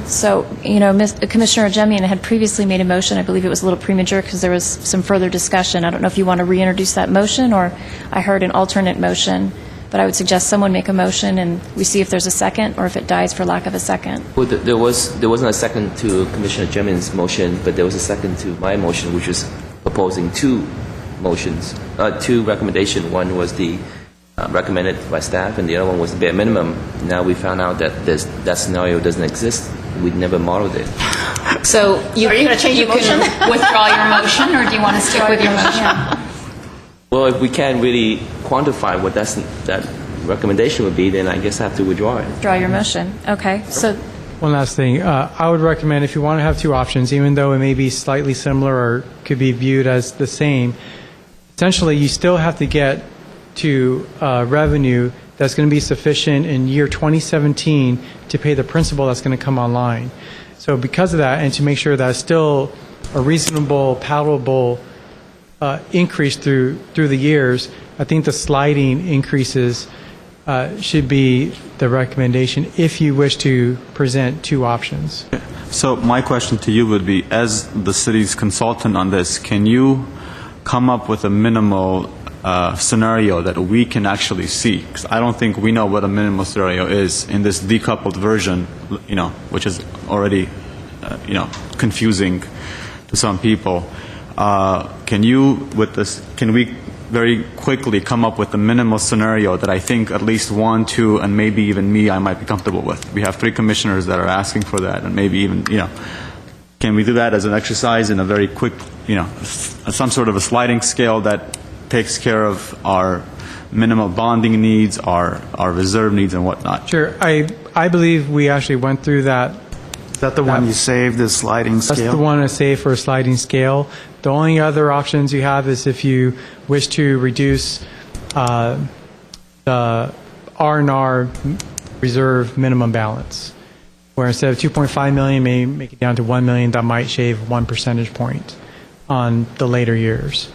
So, Commissioner Jemian had previously made a motion. I believe it was a little premature because there was some further discussion. I don't know if you want to reintroduce that motion, or I heard an alternate motion, but I would suggest someone make a motion and we see if there's a second or if it dies for lack of a second. Well, there wasn't a second to Commissioner Jemian's motion, but there was a second to my motion, which was proposing 2 motions, 2 recommendations. One was the recommended by staff, and the other one was the bare minimum. Now we found out that that scenario doesn't exist. We never modeled it. So Are you going to change your motion? can withdraw your motion, or do you want to stick with your motion? Well, if we can't really quantify what that recommendation would be, then I guess I have to withdraw it. Draw your motion. Okay. So, One last thing. I would recommend, if you want to have 2 options, even though it may be slightly similar or could be viewed as the same, essentially you still have to get to revenue that's going to be sufficient in year 2017 to pay the principal that's going to come online. So because of that, and to make sure that it's still a reasonable, palatable increase through the years, I think the sliding increases should be the recommendation if you wish to present 2 options. So my question to you would be, as the city's consultant on this, can you come up with a minimal scenario that we can actually see? Because I don't think we know what a minimal scenario is in this decoupled version, which is already, confusing to some people. Can we very quickly come up with a minimal scenario that I think at least 1, 2, and maybe even me, I might be comfortable with? We have 3 commissioners that are asking for that, and maybe even, can we do that as an exercise in a very quick, some sort of a sliding scale that takes care of our minimal bonding needs, our reserve needs, and whatnot? Sure. I believe we actually went through that. Is that the one you saved, the sliding scale? That's the one I saved for a sliding scale. The only other options you have is if you wish to reduce the R&R reserve minimum balance, where instead of 2.5 million, may make it down to 1 million. That might shave 1 percentage point on the later years.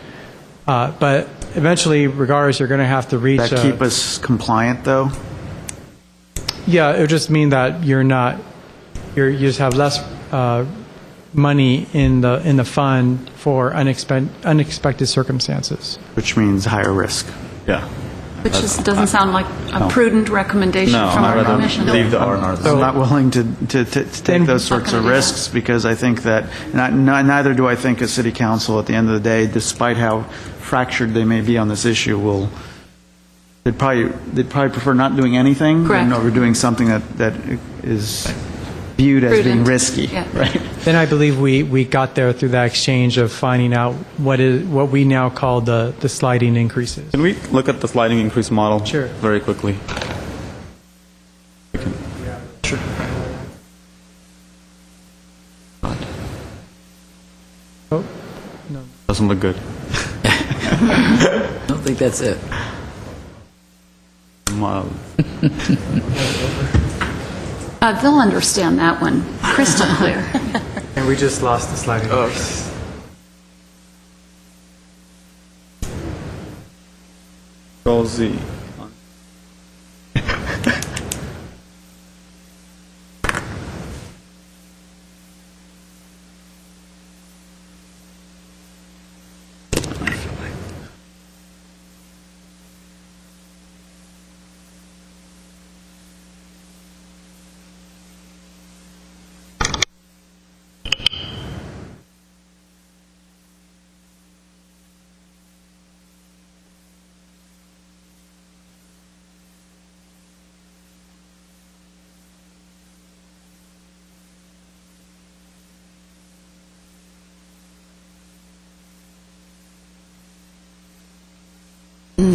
But eventually, regardless, you're going to have to reach. That keep us compliant, though? Yeah, it would just mean that you just have less money in the fund for unexpected circumstances. Which means higher risk. Yeah. Which doesn't sound like a prudent recommendation from our commission. Leave the R&R. I'm not willing to take those sorts of risks, because I think that, neither do I think a city council at the end of the day, despite how fractured they may be on this issue, they'd probably prefer not doing anything than overdoing something that is viewed as being risky. Yeah. Right? Then I believe we got there through that exchange of finding out what we now call the sliding increases. Can we look at the sliding increase model? Sure. Very quickly? Sure. Oh, no. Doesn't look good. I don't think that's it. Model. They'll understand that one crystal clear. And we just lost the sliding. Control Z.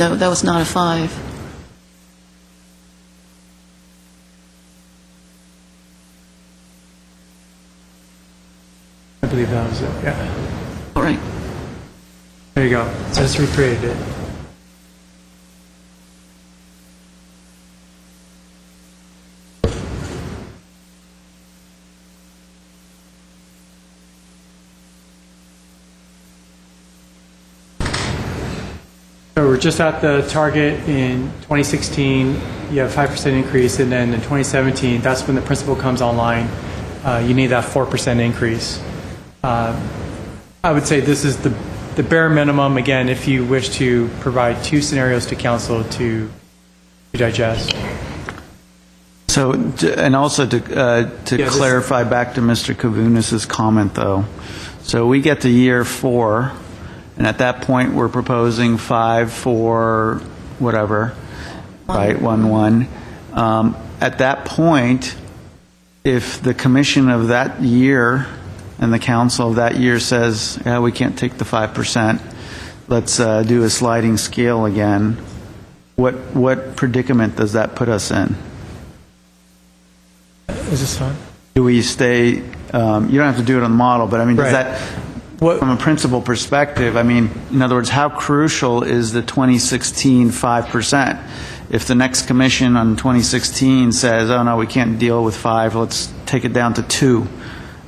No, that was not a 5. I believe that was it, yeah. All right. There you go. So I just recreated it. So we're just at the target in 2016. You have 5% increase, and then in 2017, that's when the principal comes online. You need that 4% increase. I would say this is the bare minimum, again, if you wish to provide 2 scenarios to council to digest. So, and also to clarify back to Mr. Kavunas' comment, though. So we get to year 4, and at that point, we're proposing 5, 4, whatever, right, 1, 1. At that point, if the commission of that year and the council of that year says, yeah, we can't take the 5%, let's do a sliding scale again, what predicament does that put us in? Is this on? Do we stay, you don't have to do it on the model, but I mean, does that, from a principal perspective, I mean, in other words, how crucial is the 2016 5%? If the next commission on 2016 says, oh no, we can't deal with 5, let's take it down to 2.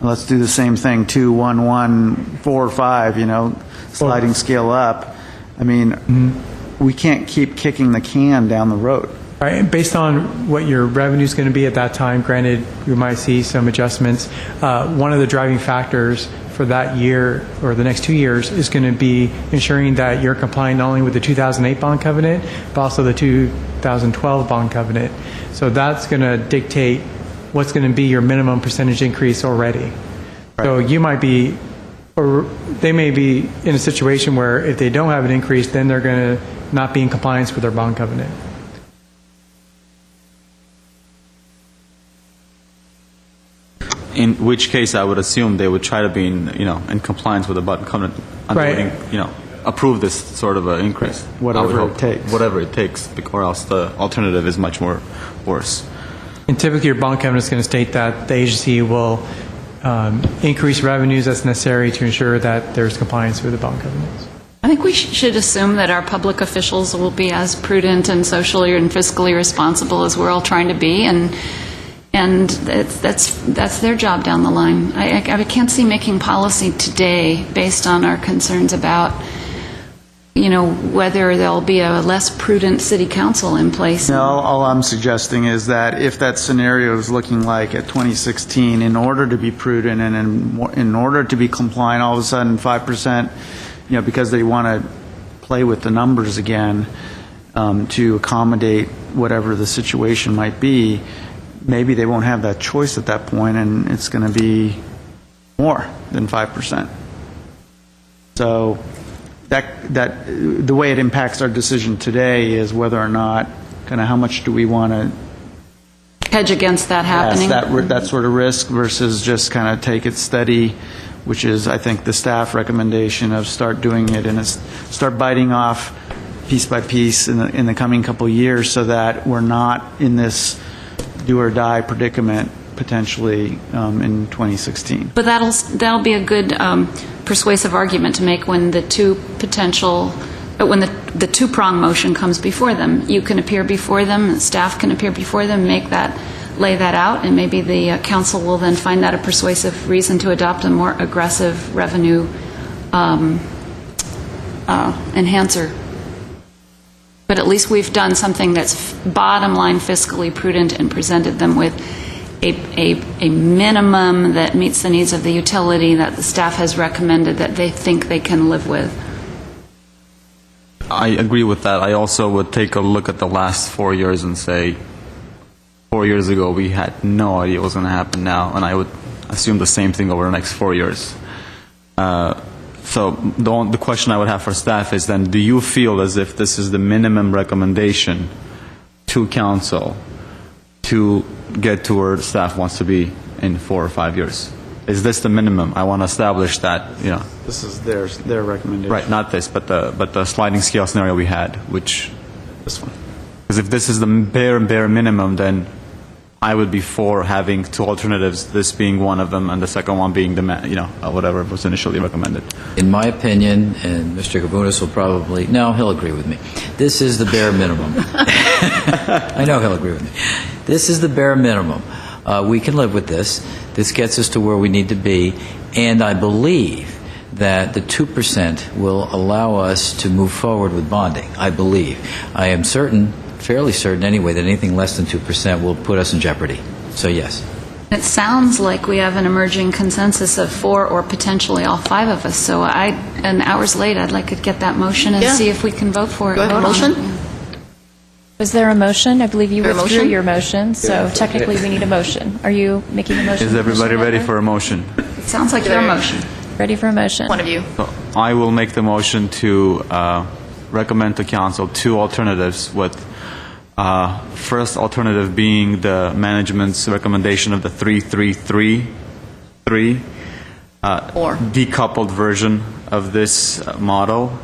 Let's do the same thing, 2, 1, 1, 4, 5, you know, sliding scale up. I mean, we can't keep kicking the can down the road. Right, based on what your revenue is going to be at that time, granted, we might see some adjustments. One of the driving factors for that year or the next 2 years is going to be ensuring that you're complying not only with the 2008 bond covenant, but also the 2012 bond covenant. So that's going to dictate what's going to be your minimum percentage increase already. Right. So you might be, or they may be in a situation where if they don't have an increase, then they're going to not be in compliance with their bond covenant. In which case, I would assume they would try to be in compliance with the bond covenant, right. Approve this sort of an increase. Whatever it takes. Whatever it takes, or else the alternative is much more worse. And typically, your bond covenant is going to state that the agency will increase revenues as necessary to ensure that there's compliance with the bond covenants. I think we should assume that our public officials will be as prudent and socially and fiscally responsible as we're all trying to be, and that's their job down the line. I can't see making policy today based on our concerns about, whether there'll be a less prudent city council in place. No, all I'm suggesting is that if that scenario is looking like at 2016, in order to be prudent and in order to be compliant, all of a sudden 5%, because they want to play with the numbers again to accommodate whatever the situation might be, maybe they won't have that choice at that point, and it's going to be more than 5%. So that the way it impacts our decision today is whether or not, kind of how much do we want to hedge against that happening? That sort of risk versus just kind of take it steady, which is, I think, the staff recommendation of start doing it and start biting off piece by piece in the coming couple of years, so that we're not in this do or die predicament potentially in 2016. But that'll be a good persuasive argument to make when the two-prong motion comes before them. You can appear before them, staff can appear before them, lay that out, and maybe the council will then find that a persuasive reason to adopt a more aggressive revenue enhancer. But at least we've done something that's bottom line fiscally prudent and presented them with a minimum that meets the needs of the utility that the staff has recommended that they think they can live with. I agree with that. I also would take a look at the last 4 years and say, 4 years ago we had no idea what was going to happen now, and I would assume the same thing over the next 4 years. So the question I would have for staff is then, do you feel as if this is the minimum recommendation to council to get to where staff wants to be in 4 or 5 years? is this the minimum? I want to establish that, This is their recommendation. right, not this, but the sliding scale scenario we had, which, This one. because if this is the bare minimum, then I would be for having two alternatives, this being one of them, and the second one being whatever was initially recommended. In my opinion, and Mr. Kavunas will probably, no, he'll agree with me. This is the bare minimum. I know he'll agree with me. This is the bare minimum. We can live with this. This gets us to where we need to be, and I believe that the 2% will allow us to move forward with bonding. I believe. I am certain, fairly certain anyway, that anything less than 2% will put us in jeopardy. So yes. It sounds like we have an emerging consensus of 4 or potentially all 5 of us. So and hours late, I'd like to get that motion and Yeah. see if we can vote for it. Go ahead, Vote on motion? it. Was there a motion? I believe you There a withdrew motion? your motion, so technically we need a motion. Are you making a motion? Is everybody Commissioner ready Medler? for a motion? It sounds like your motion. Ready for a motion? One of you. So I will make the motion to recommend to council two alternatives, with first alternative being the management's recommendation of the 3-3-3-3 Or. decoupled version of this model,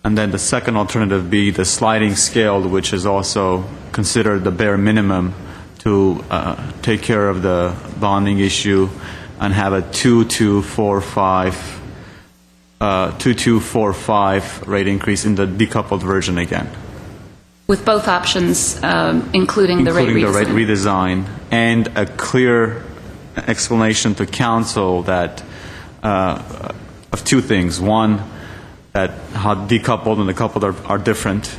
and then the second alternative be the sliding scale, which is also considered the bare minimum to take care of the bonding issue, and have a 2.245 rate increase in the decoupled version again. With both options, including the rate redesign, and a clear explanation to council that of two things. One, that how decoupled and the coupled are different,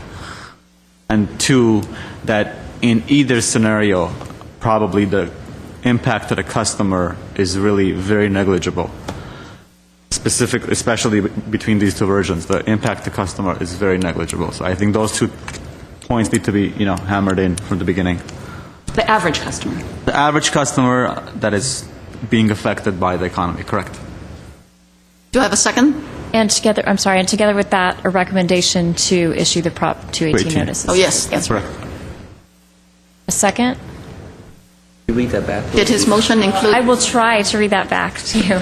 and two, that in either scenario, probably the impact to the customer is really very negligible. Especially between these two versions, the impact to customer is very negligible. So I think those 2 points need to be, hammered in from the beginning. The average customer. The average customer that is being affected by the economy, correct? Do I have a second? And together, I'm sorry, and together with that, a recommendation to issue the Prop 218 notices. Oh, yes, that's right. Correct. A second? Can you read that back? Did his motion include? I will try to read that back to you.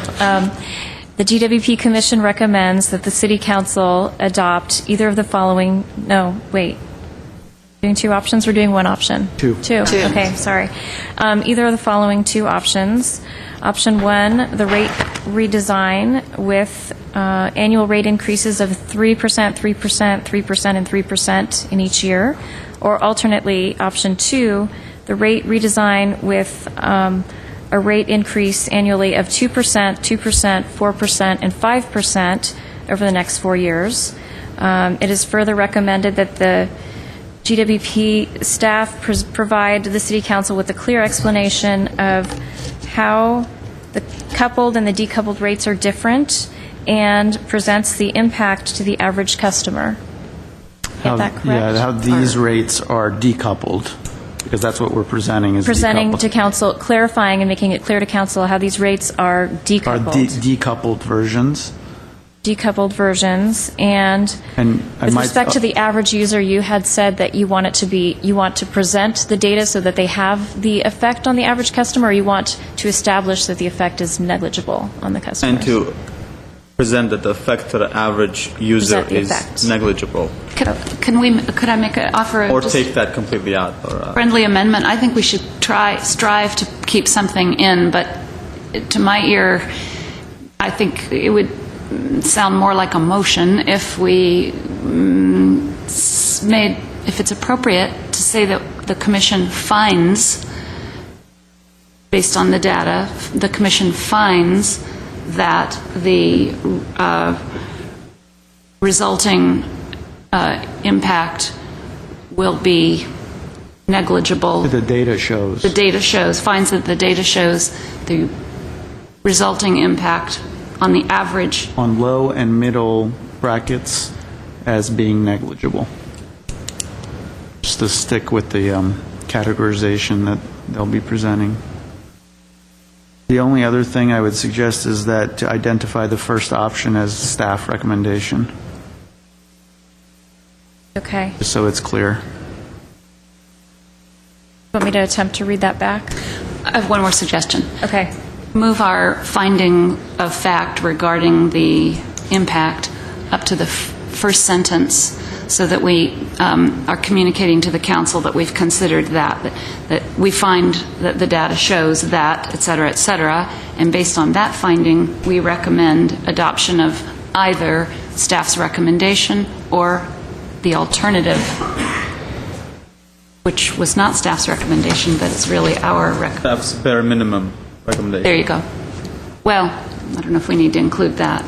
The GWP Commission recommends that the City Council adopt either of the following, doing 2 options, we're doing 1 option? Two. Two, okay, sorry. Either of the following 2 options. Option 1, the rate redesign with annual rate increases of 3%, 3%, 3%, and 3% in each year. Or alternately, option 2, the rate redesign with a rate increase annually of 2%, 2%, 4%, and 5% over the next 4 years. It is further recommended that the GWP staff provide the City Council with a clear explanation of how the coupled and the decoupled rates are different and presents the impact to the average customer. Get that correct? Yeah, how these rates are decoupled, because that's what we're presenting is Presenting decoupled. to council, clarifying and making it clear to council how these rates are Are decoupled. decoupled versions. Decoupled versions, and I with might- respect to the average user, you had said that you want it to be, you want to present the data so that they have the effect on the average customer, or you want to establish that the effect is negligible on the customer? And to present that the effect to the average user Present the is effect. negligible. Could I make an offer? Or just take that completely out. friendly amendment? I think we should strive to keep something in, but to my ear, I think it would sound more like a motion if we if it's appropriate to say that the Commission finds, based on the data, the Commission finds that the resulting impact will be negligible. The data shows. The data shows, finds that the data shows the resulting impact on the average. On low and middle brackets as being negligible. Just to stick with the categorization that they'll be presenting. The only other thing I would suggest is that to identify the first option as staff recommendation, Okay. just so it's clear. Want me to attempt to read that back? I have one more suggestion. Okay. move our finding of fact regarding the impact up to the first sentence so that we are communicating to the council that we've considered that we find that the data shows that, et cetera, and based on that finding, we recommend adoption of either staff's recommendation or the alternative, which was not staff's recommendation, but it's really our recommendation. That's bare minimum recommendation. There you go. Well, I don't know if we need to include that.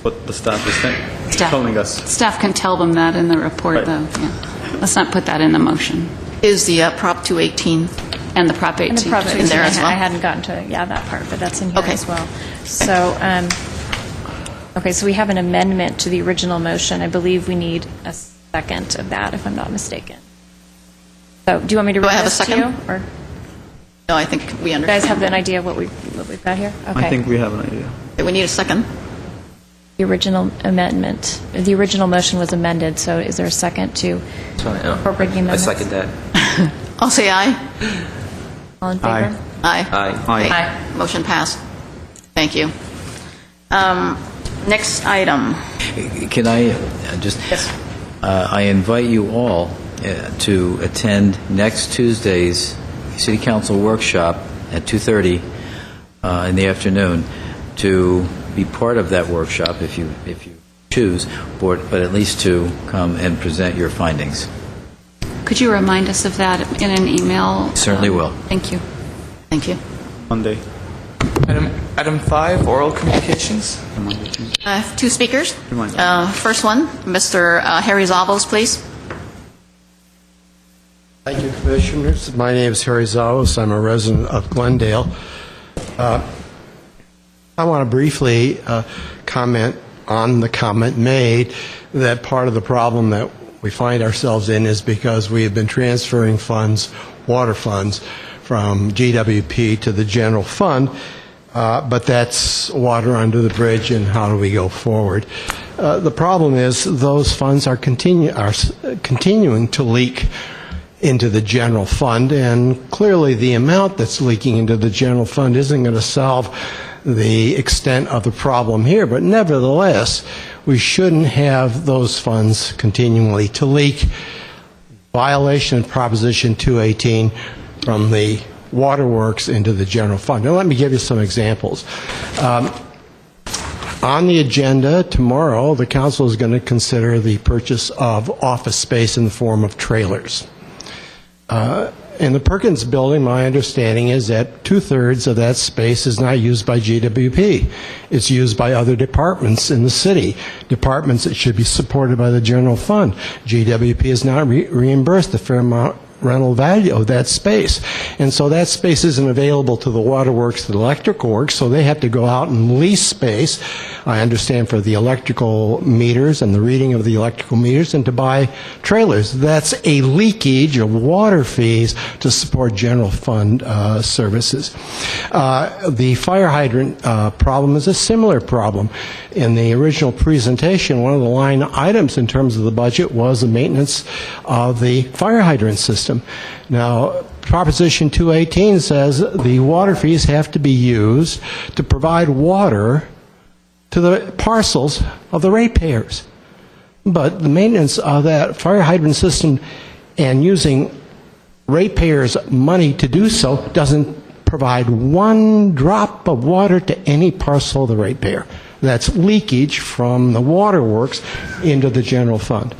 What the staff is telling us. Staff can tell them that in the report, Right. though. Yeah. Let's not put that in the motion. Is the Prop 218 And the Prop 18. And the Prop 18, in there as well? I hadn't gotten to, that part, but that's in here Okay. as well. So, okay, so we have an amendment to the original motion. I believe we need a second of that, if I'm not mistaken. So, do you want me to Do I read have a this to second? you? Or No, I think we you understand. guys have an idea of what we've got here? Okay. I think we have an idea. We need a second. The original amendment, the original motion was amended, so is there a second to incorporate the I amendments? second that. I'll say aye. All in favor? Aye. Aye. Aye. Okay. Motion passed. Thank you. Next item. Can I just... Yes. I invite you all to attend next Tuesday's City Council workshop at 2:30 in the afternoon to be part of that workshop if you choose, but at least to come and present your findings. Could you remind us of that in an email? Certainly will. Thank you. Thank you. Monday. Item 5, oral communications. I have two speakers. Remind us. First one, Mr. Harry Zavos, please. Thank you, Commissioners. My name is Harry Zavos. I'm a resident of Glendale. I want to briefly comment on the comment made that part of the problem that we find ourselves in is because we have been transferring funds, water funds, from GWP to the general fund, but that's water under the bridge, and how do we go forward? The problem is those funds are continuing to leak into the general fund, and clearly the amount that's leaking into the general fund isn't going to solve the extent of the problem here, but nevertheless, we shouldn't have those funds continually to leak. Violation of Proposition 218 from the waterworks into the general fund. Now, let me give you some examples. On the agenda tomorrow, the council is going to consider the purchase of office space in the form of trailers. In the Perkins building, my understanding is that 2/3 of that space is not used by GWP. It's used by other departments in the city, departments that should be supported by the general fund. GWP has not reimbursed the fair amount rental value of that space. And so that space isn't available to the waterworks, the electrical works, so they have to go out and lease space, I understand, for the electrical meters and the reading of the electrical meters, and to buy trailers. That's a leakage of water fees to support general fund services. The fire hydrant problem is a similar problem. In the original presentation, one of the line items in terms of the budget was the maintenance of the fire hydrant system. Now, Proposition 218 says the water fees have to be used to provide water to the parcels of the ratepayers. But the maintenance of that fire hydrant system and using ratepayers' money to do so doesn't provide one drop of water to any parcel of the ratepayer. That's leakage from the waterworks into the general fund.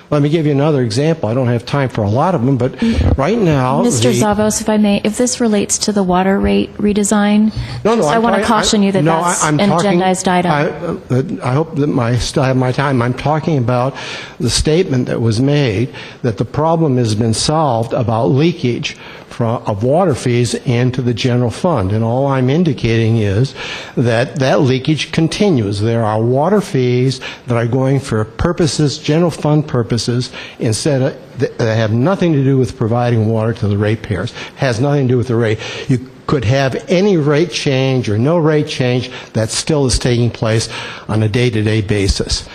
Let me give you another example. I don't have time for a lot of them, but right now... Mr. Zavos, if I may, if this relates to the water rate redesign, I want to caution you that that's an agendized item. I hope that I still have my time. I'm talking about the statement that was made that the problem has been solved about leakage of water fees into the general fund. And all I'm indicating is that that leakage continues. There are water fees that are going for purposes, general fund purposes, instead of that have nothing to do with providing water to the ratepayers. Has nothing to do with the rate. You could have any rate change or no rate change that still is taking place on a day-to-day basis.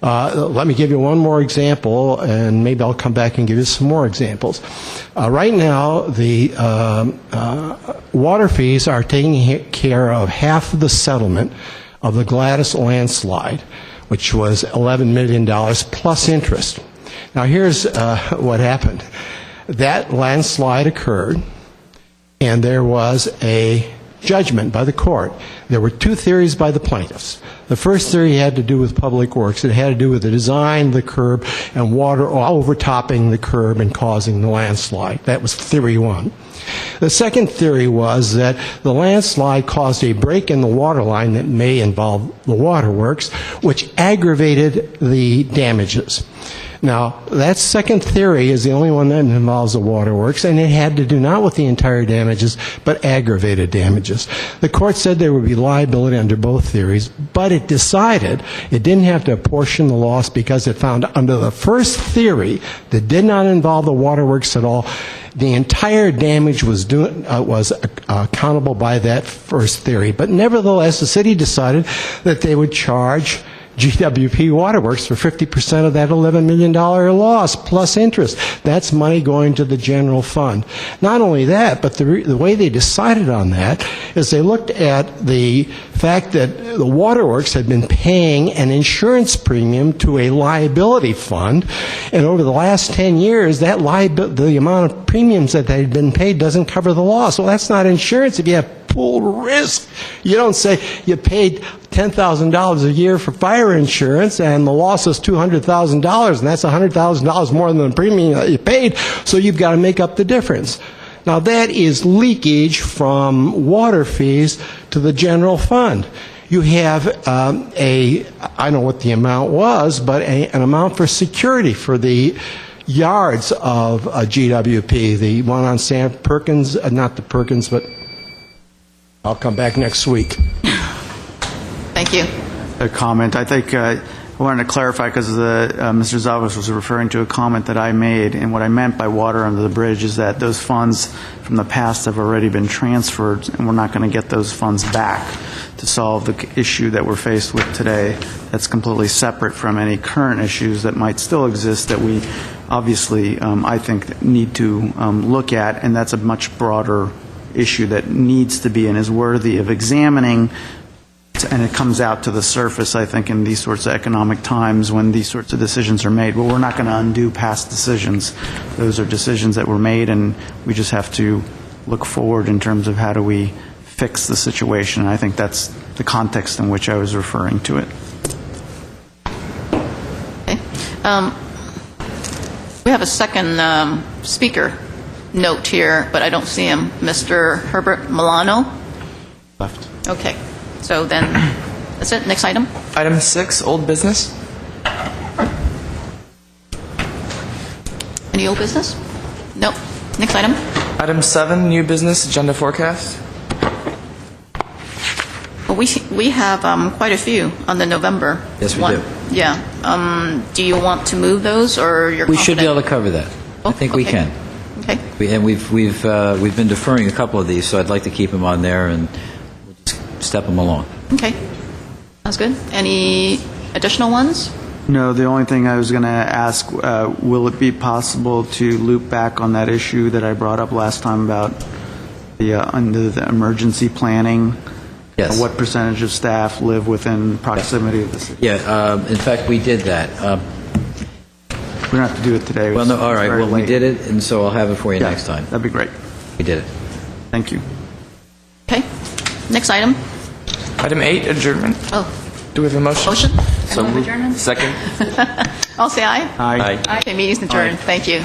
Let me give you one more example, and maybe I'll come back and give you some more examples. Right now, the water fees are taking care of half of the settlement of the Gladys landslide, which was $11 million plus interest. Now, here's what happened. That landslide occurred, and there was a judgment by the court. There were two theories by the plaintiffs. The first theory had to do with public works. It had to do with the design of the curb and water overtopping the curb and causing the landslide. That was theory one. The second theory was that the landslide caused a break in the water line that may involve the waterworks, which aggravated the damages. Now, that second theory is the only one that involves the waterworks, and it had to do not with the entire damages, but aggravated damages. The court said there would be liability under both theories, but it decided it didn't have to apportion the loss because it found under the first theory that did not involve the waterworks at all, the entire damage was accountable by that first theory. But nevertheless, the city decided that they would charge GWP Waterworks for 50% of that $11 million loss plus interest. That's money going to the general fund. Not only that, but the way they decided on that is they looked at the fact that the waterworks had been paying an insurance premium to a liability fund, and over the last 10 years, that the amount of premiums that they had been paid doesn't cover the loss. Well, that's not insurance if you have pooled risk. You don't say you paid $10,000 a year for fire insurance and the loss is $200,000, and that's $100,000 more than the premium that you paid, so you've got to make up the difference. Now, that is leakage from water fees to the general fund. You have I don't know what the amount was, but an amount for security for the yards of GWP, the one on Sam Perkins, not the Perkins, but I'll come back next week. Thank you. A comment. I think I wanted to clarify because Mr. Zavos was referring to a comment that I made, and what I meant by water under the bridge is that those funds from the past have already been transferred, and we're not going to get those funds back to solve the issue that we're faced with today. That's completely separate from any current issues that might still exist that we obviously, I think, need to look at, and that's a much broader issue that needs to be and is worthy of examining. And it comes out to the surface, I think, in these sorts of economic times when these sorts of decisions are made. But we're not going to undo past decisions. Those are decisions that were made, and we just have to look forward in terms of how do we fix the situation. And I think that's the context in which I was referring to it. Okay. We have a second speaker note here, but I don't see him. Mr. Herbert Milano? Left. Okay. So then, that's it. Next item. Item 6, old business. Any old business? Nope. Next item. Item 7, new business agenda forecast. Well, we have quite a few on the November. Yes, we one. do. Yeah. Do you want to move those, or you're We confident? should be able to cover that. I think we okay. can. Okay. We've been deferring a couple of these, so I'd like to keep them on there and we'll just step them along. Okay. Sounds good. Any additional ones? No, the only thing I was going to ask, will it be possible to loop back on that issue that I brought up last time about under the emergency planning? Yes. What percentage of staff live within proximity of the city? Yeah, in fact, we did that. We don't have to do it today. Well, no, all right, It's very well, we late. did it, and so I'll have it for you Yeah, next time. That'd be great. We did it. Thank you. Okay. Next item. Item 8, adjournment. Oh, Do we have a motion? motion? So Move moved. adjournment? Second. I'll say aye. Aye. Okay, meeting's adjourned. Thank you.